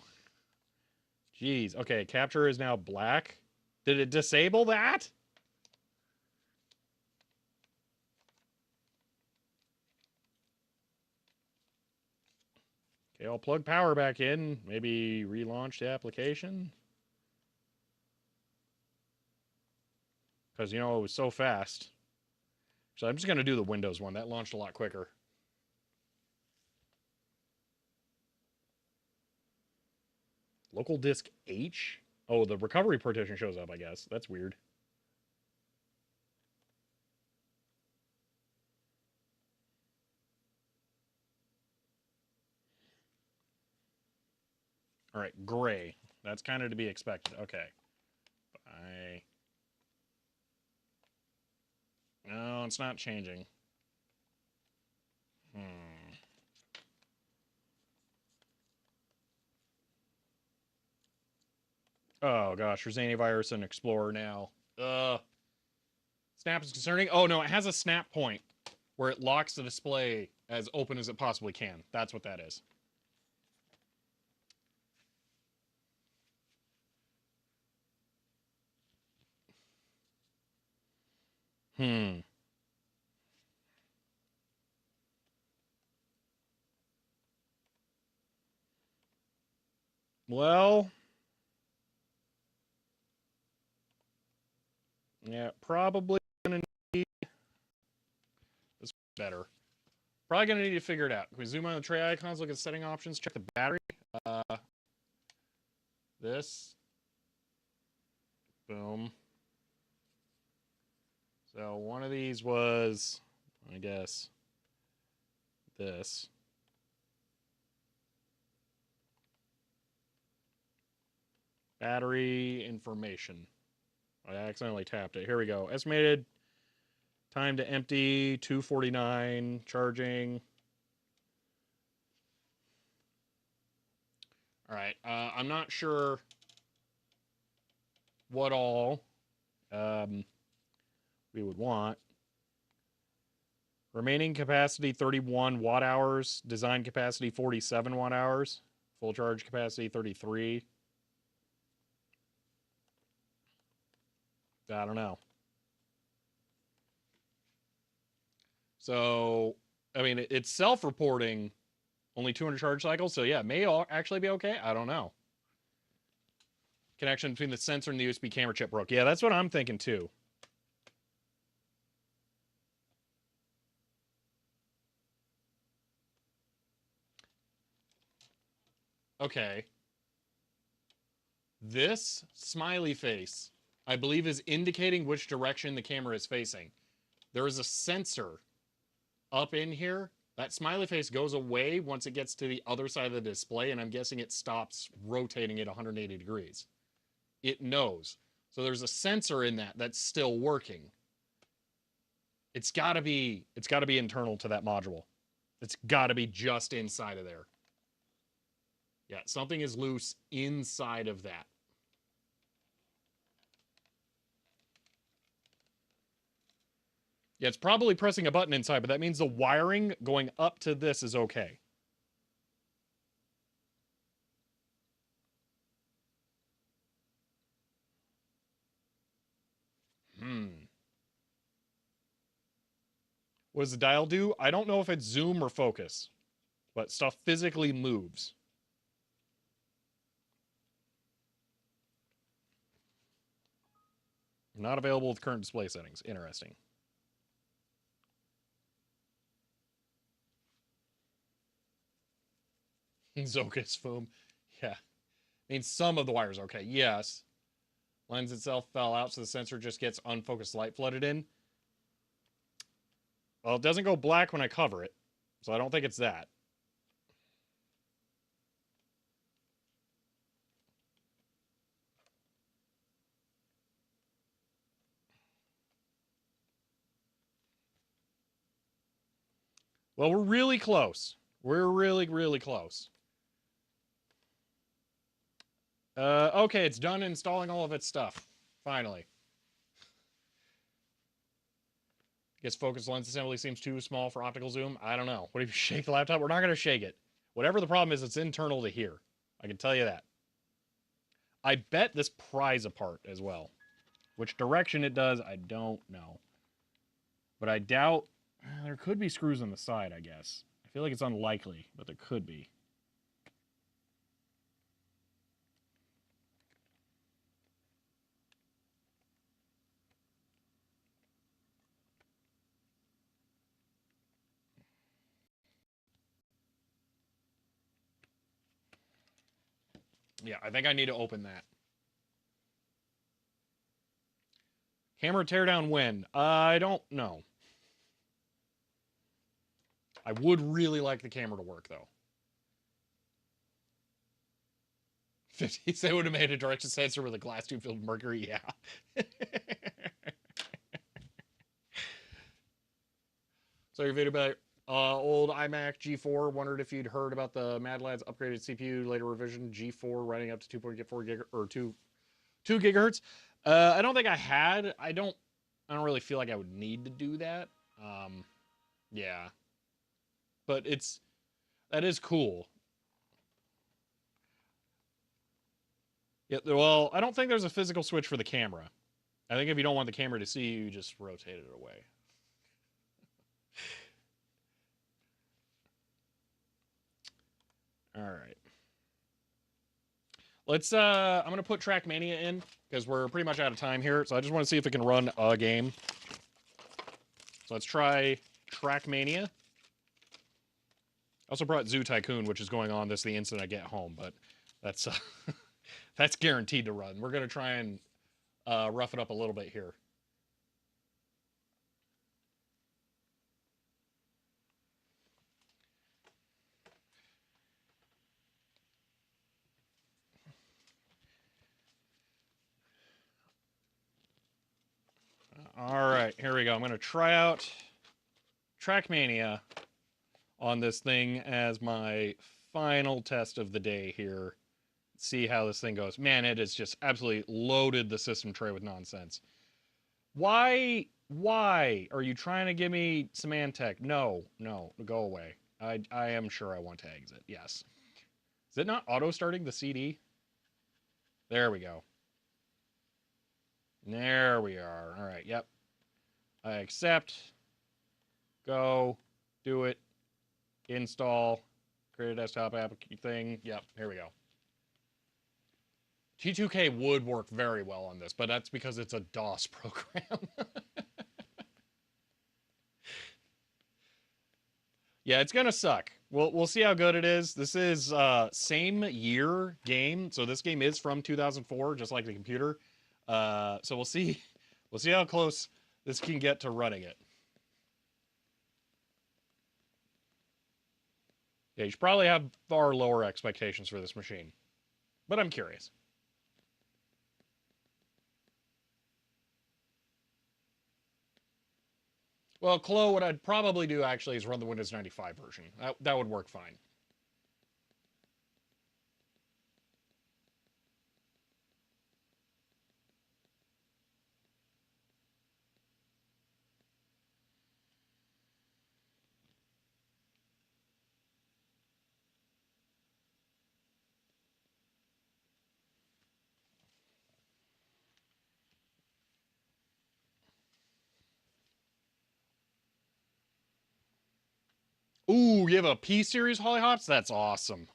Jeez. Okay, capture is now black. Did it disable that? Okay, I'll plug power back in. Maybe relaunch the application. Because, you know, it was so fast. So I'm just going to do the Windows one. That launched a lot quicker. Local disk H? Oh, the recovery partition shows up, I guess. That's weird. All right, gray. That's kind of to be expected. Okay. No, it's not changing. Oh, gosh. Sony Virus and Explorer now. Snap is concerning. Oh, no, it has a snap point where it locks the display as open as it possibly can. That's what that is. Well, yeah, probably gonna need this better. Probably gonna need to figure it out. Can we zoom on the tray icons, look at setting options, check the battery? This. Boom. So one of these was, I guess, this. Battery information. I accidentally tapped it. Here we go. Estimated time to empty, 2:49. Charging. All right. I'm not sure what all we would want. Remaining capacity 31 watt hours. Design capacity 47 watt hours. Full charge capacity 33. I don't know. So, I mean, it's self-reporting only 200 charge cycles. So, yeah, it may actually be okay. I don't know. Connection between the sensor and the USB camera chip broke. Yeah, that's what I'm thinking too. Okay. This smiley face, I believe, is indicating which direction the camera is facing. There is a sensor up in here. That smiley face goes away once it gets to the other side of the display, and I'm guessing it stops rotating at 180 degrees. It knows. So there's a sensor in that that's still working. It's got to be internal to that module. It's got to be just inside of there. Yeah, something is loose inside of that. Yeah, it's probably pressing a button inside, but that means the wiring going up to this is okay. What does the dial do? I don't know if it's zoom or focus, but stuff physically moves. Not available with current display settings. Interesting. Zocus foam. Yeah. I mean, some of the wires are okay. Yes. Lens itself fell out, so the sensor just gets unfocused light flooded in. Well, it doesn't go black when I cover it, so I don't think it's that. Well, we're really close. We're really, really close. Okay, it's done installing all of its stuff. Finally. Guess focus lens assembly seems too small for optical zoom. I don't know. What if you shake the laptop? We're not going to shake it. Whatever the problem is, it's internal to here. I can tell you that. I bet this pries apart as well. Which direction it does, I don't know. But I doubt... There could be screws on the side, I guess. I feel like it's unlikely, but there could be. Yeah, I think I need to open that. Camera teardown when? I don't know. I would really like the camera to work, though. 50, they would have made a direction sensor with a glass tube filled with mercury. Yeah. So your video about old iMac G4. Wondered if you'd heard about the Mad Labs upgraded CPU, later revision G4 running up to 2.4 gig or 2 gigahertz. I don't think I had. I don't really feel like I would need to do that. Yeah, but that is cool. Yeah, well, I don't think there's a physical switch for the camera. I think if you don't want the camera to see you, you just rotate it away. All right. Let's I'm going to put Trackmania in because we're pretty much out of time here. So I just want to see if it can run a game. So let's try Trackmania. I also brought Zoo Tycoon, which is going on this the instant I get home, but that's that's guaranteed to run. We're going to try and rough it up a little bit here. All right, here we go. I'm going to try out Trackmania on this thing as my final test of the day here. See how this thing goes. Man, it has just absolutely loaded the system tray with nonsense. Why are you trying to give me Symantec? No, go away. I am sure I want to exit. Yes. Is it not auto starting the CD? There we go. There we are. All right, yep. I accept. Go. Do it. Install. Create a desktop app thing. Yep, here we go. T2K would work very well on this, but that's because it's a DOS program. Yeah, it's gonna suck. We'll see how good it is. This is same year game, so this game is from 2004, just like the computer. So we'll see how close this can get to running it. Yeah, you should probably have far lower expectations for this machine, but I'm curious. Well, Chloe, what I'd probably do actually is run the Windows 95 version. That would work fine. Ooh, you have a P series Hollyhops? That's awesome.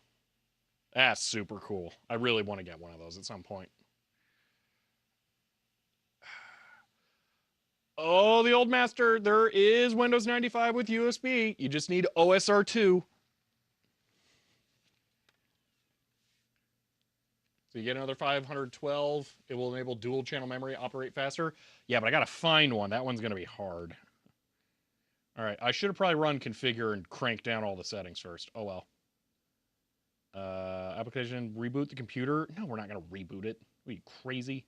That's super cool. I really want to get one of those at some point. Oh, the old master. There is Windows 95 with USB. You just need OSR2. So you get another 512. It will enable dual channel memory, operate faster. Yeah, but I got to find one. That one's going to be hard. All right, I should have probably run configure and crank down all the settings first. Oh well. Application, reboot the computer. No, we're not going to reboot it. Are you crazy?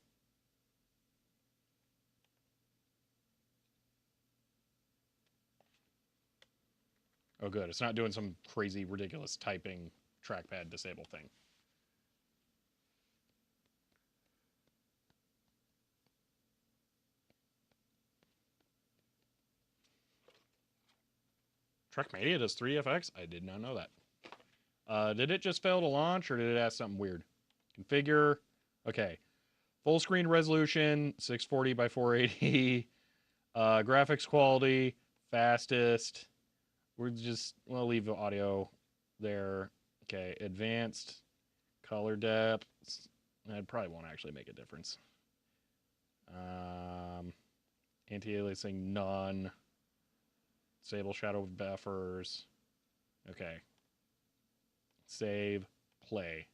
Oh, good. It's not doing some crazy, ridiculous typing trackpad disable thing. Trackmania does 3FX? I did not know that. Did it just fail to launch, or did it ask something weird? Configure. Okay. Full screen resolution, 640 by 480. Graphics quality, fastest. We'll leave the audio there. Okay. Advanced. Color depth. That probably won't actually make a difference. Anti-aliasing, none. Disable shadow buffers. Okay. Save. Play.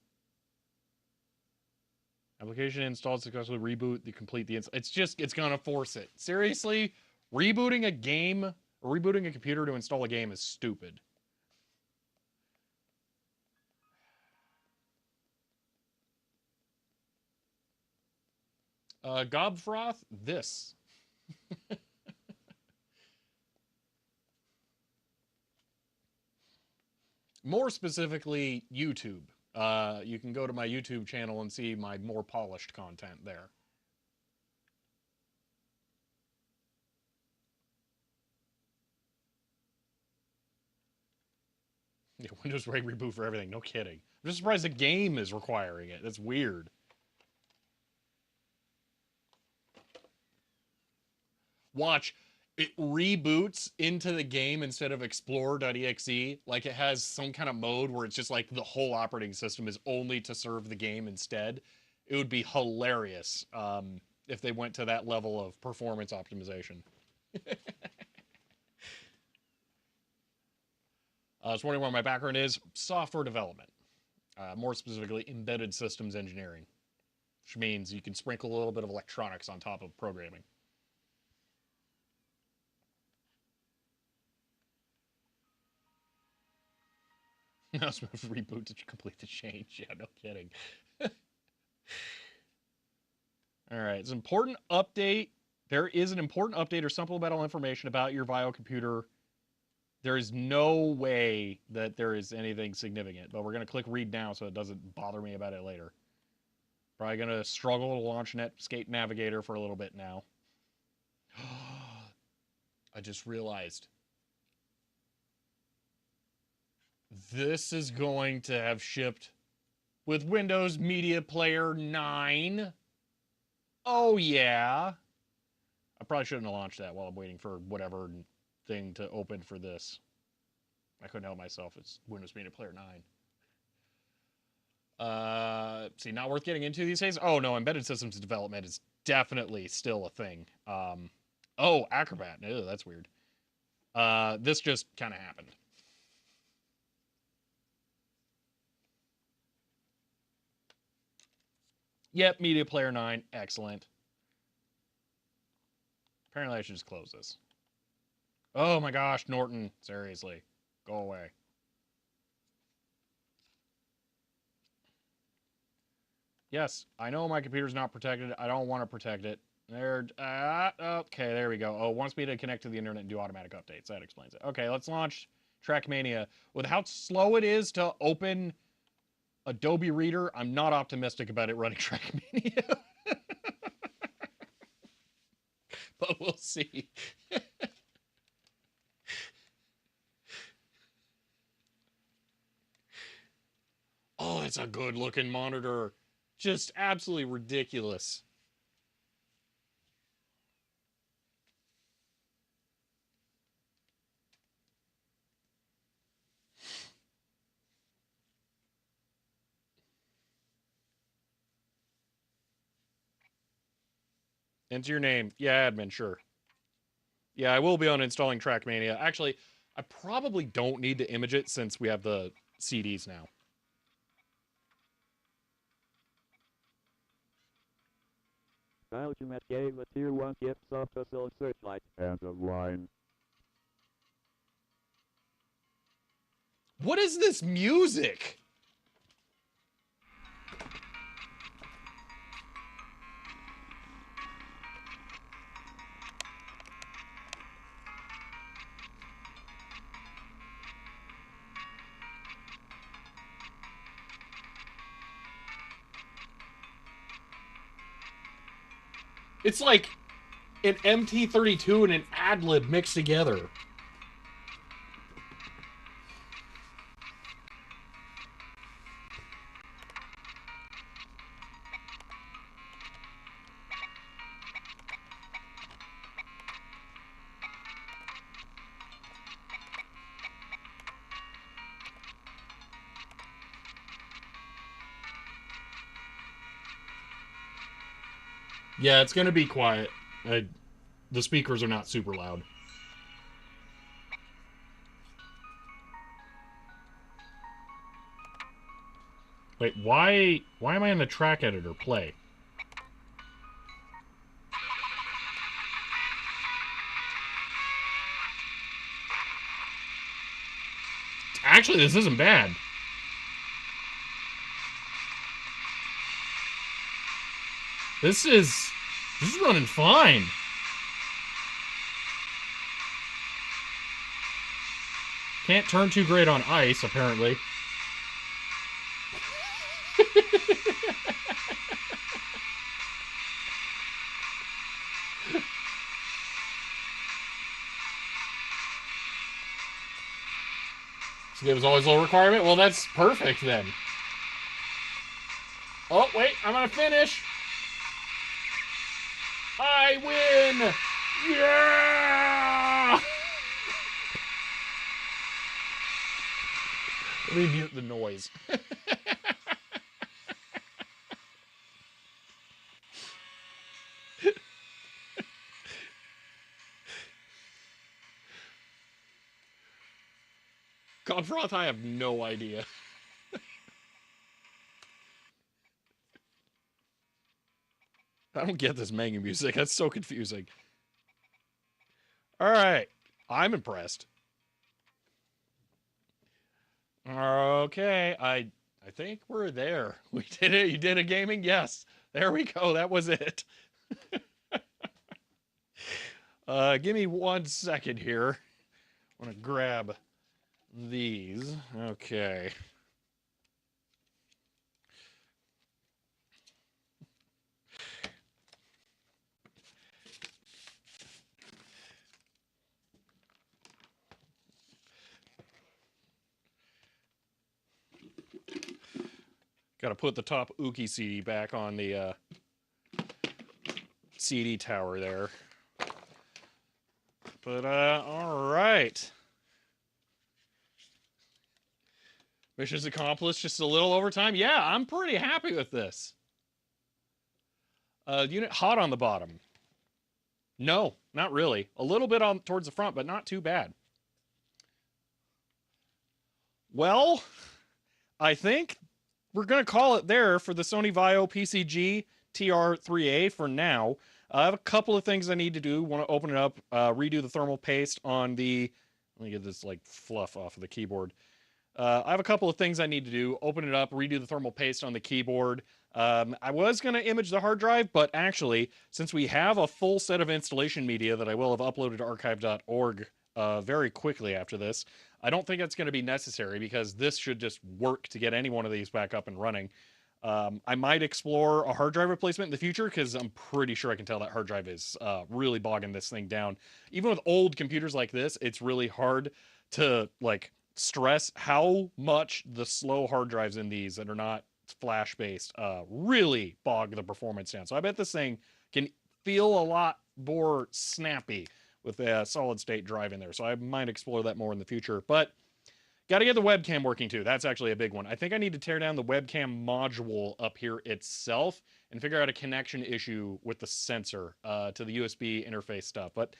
Application installed successfully. Reboot. Complete the install. It's gonna force it. Seriously? Rebooting a game or rebooting a computer to install a game is stupid. Gobfroth, this. More specifically, YouTube. You can go to my YouTube channel and see my more polished content there. Yeah, Windows Ray reboot for everything. No kidding. I'm just surprised the game is requiring it. That's weird. Watch. It reboots into the game instead of explorer.exe. Like it has some kind of mode where it's just like the whole operating system is only to serve the game instead. It would be hilarious if they went to that level of performance optimization. I was wondering where my background is. Software development. More specifically, embedded systems engineering. Which means you can sprinkle a little bit of electronics on top of programming. Mouse move reboot to complete the change. Yeah, no kidding. All right, it's an important update. There is an important update or supplemental information about your Vaio computer. There is no way that there is anything significant, but we're going to click read now so it doesn't bother me about it later. Probably going to struggle to launch Netscape Navigator for a little bit now. I just realized. This is going to have shipped with Windows Media Player 9. Oh, yeah. I probably shouldn't have launched that while I'm waiting for whatever thing to open for this. I couldn't help myself. It's Windows Media Player 9. See, not worth getting into these days. Oh, no, embedded systems development is definitely still a thing. Oh, Acrobat. Ew, that's weird. This just kind of happened. Yep, Media Player 9. Excellent. Apparently, I should just close this. Oh my gosh, Norton. Seriously. Go away. Yes, I know my computer's not protected. I don't want to protect it. There. Okay, there we go. Oh, wants me to connect to the internet and do automatic updates. That explains it. Okay, let's launch Trackmania. With how slow it is to open Adobe Reader, I'm not optimistic about it running Trackmania. But we'll see. Oh, it's a good looking monitor. Just absolutely ridiculous. Enter your name. Yeah, admin, sure. Yeah, I will be uninstalling Trackmania. Actually, I probably don't need to image it since we have the CDs now. Ultimate gave a tier 1 gift of a soul searchlight. End of line. What is this music? It's like an MT32 and an ad-lib mixed together. Yeah, it's gonna be quiet. The speakers are not super loud. Wait, why am I in the track editor? Play. Actually, this isn't bad. This is running fine. Can't turn too great on ice, apparently. So it was always low requirement? Well, that's perfect then. Oh, wait, I'm gonna finish. I win! Yeah! Let me mute the noise. Godfroth, I have no idea. I don't get this manga music. That's so confusing. All right. I'm impressed. Okay. I think we're there. We did it. You did a gaming? Yes. There we go. That was it. Give me 1 second here. I want to grab these. Okay. Got to put the top Uki CD back on the CD tower there. But, all right. Mission's accomplished, just a little overtime. Yeah, I'm pretty happy with this. Unit hot on the bottom. No, not really. A little bit on towards the front, but not too bad. Well, I think we're going to call it there for the Sony Vaio PCG TR3A for now. I have a couple of things I need to do. Want to open it up, redo the thermal paste on the... Let me get this like fluff off of the keyboard. I have a couple of things I need to do. Open it up, redo the thermal paste on the keyboard. I was going to image the hard drive, but actually, since we have a full set of installation media that I will have uploaded to archive.org very quickly after this, I don't think it's going to be necessary because this should just work to get any one of these back up and running. I might explore a hard drive replacement in the future because I'm pretty sure I can tell that hard drive is really bogging this thing down. Even with old computers like this, it's really hard to like stress how much the slow hard drives in these that are not flash based really bog the performance down. So I bet this thing can feel a lot more snappy with a solid state drive in there. So I might explore that more in the future. But Got to get the webcam working too. That's actually a big one. I think I need to tear down the webcam module up here itself and figure out a connection issue with the sensor to the USB interface stuff. But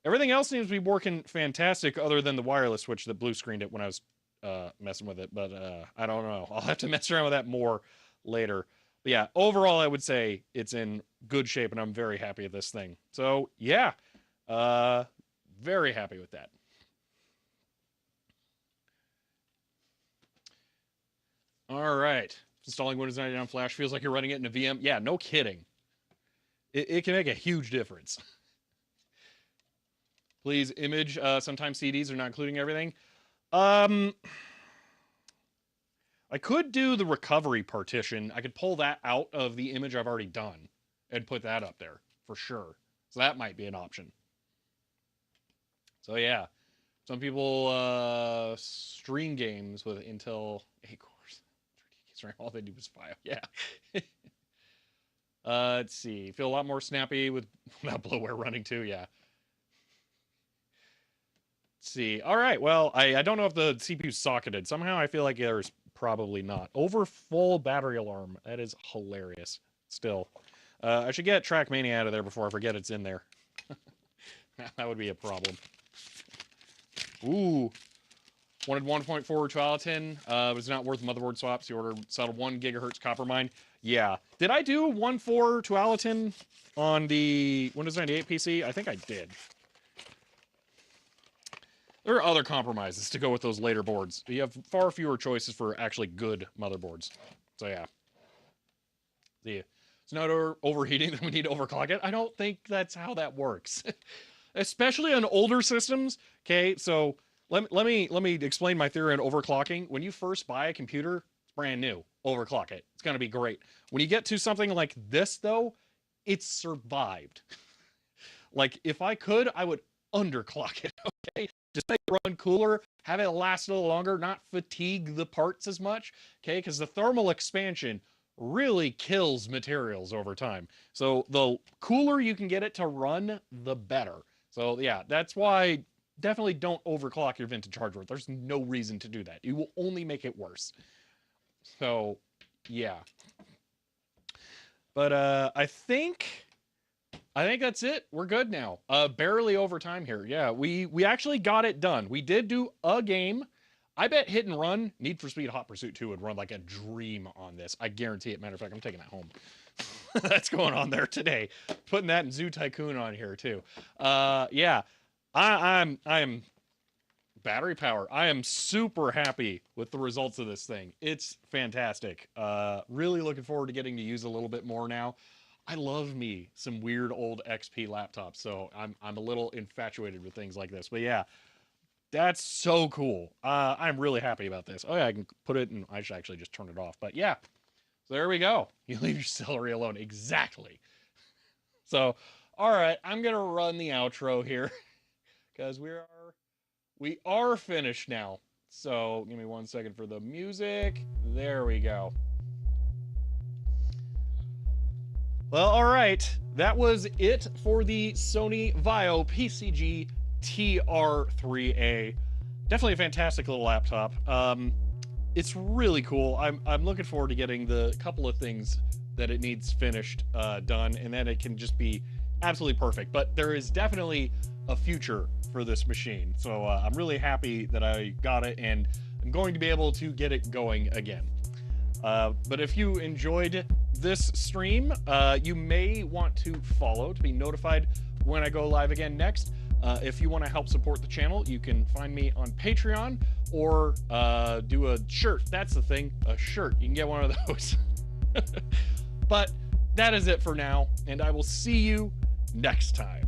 everything else seems to be working fantastic other than the wireless switch that blue screened it when I was messing with it. But I don't know. I'll have to mess around with that more later. But yeah, overall, I would say it's in good shape and I'm very happy with this thing. So yeah, very happy with that. All right. Installing Windows 99 on Flash feels like you're running it in a VM. Yeah, no kidding. It can make a huge difference. Please image. Sometimes CDs are not including everything. I could do the recovery partition. I could pull that out of the image I've already done and put that up there for sure. So that might be an option. So yeah, some people stream games with Intel 8 cores. All they do is file. Yeah. Let's see. Feel a lot more snappy with that bloatware running too. Yeah. Let's see. All right. Well, I don't know if the CPU's socketed. Somehow I feel like there's probably not. Over full battery alarm. That is hilarious. Still. I should get Trackmania out of there before I forget it's in there. That would be a problem. Ooh. Wanted 1.4 Tualatin, but it's not worth motherboard swaps. You ordered settled 1 gigahertz copper mine. Yeah. Did I do 1.4 Tualatin on the Windows 98 PC? I think I did. There are other compromises to go with those later boards. You have far fewer choices for actually good motherboards. So yeah. See, it's not overheating that we need to overclock it. I don't think that's how that works. Especially on older systems. Okay, so let me explain my theory on overclocking. When you first buy a computer, it's brand new. Overclock it. It's going to be great. When you get to something like this, though, it's survived. Like, if I could, I would underclock it, okay? Just make it run cooler, have it last a little longer, not fatigue the parts as much, okay? Because the thermal expansion really kills materials over time. So the cooler you can get it to run, the better. So yeah, that's why definitely don't overclock your vintage hardware. There's no reason to do that. You will only make it worse. So yeah. But I think that's it. We're good now. Barely over time here. Yeah, we actually got it done. We did do a game. I bet Hit and Run, Need for Speed Hot Pursuit 2 would run like a dream on this. I guarantee it. Matter of fact, I'm taking that home. That's going on there today. Putting that in Zoo Tycoon on here too. Yeah. I'm battery power. I am super happy with the results of this thing. It's fantastic. Really looking forward to getting to use a little bit more now. I love me some weird old XP laptops, so I'm a little infatuated with things like this. But yeah, that's so cool. I'm really happy about this. Oh yeah, I can put it in. I should actually just turn it off. But yeah, so there we go. You leave your celery alone. Exactly. So, all right, I'm gonna run the outro here because we are finished now. So give me 1 second for the music. There we go. Well, all right. That was it for the Sony Vaio PCG TR3A. Definitely a fantastic little laptop. It's really cool. I'm looking forward to getting the couple of things that it needs finished done, and then it can just be absolutely perfect. But there is definitely a future for this machine. So I'm really happy that I got it, and I'm going to be able to get it going again. But if you enjoyed this stream, you may want to follow to be notified when I go live again next. If you want to help support the channel, you can find me on Patreon or do a shirt. That's the thing, a shirt. You can get one of those. But that is it for now, and I will see you next time.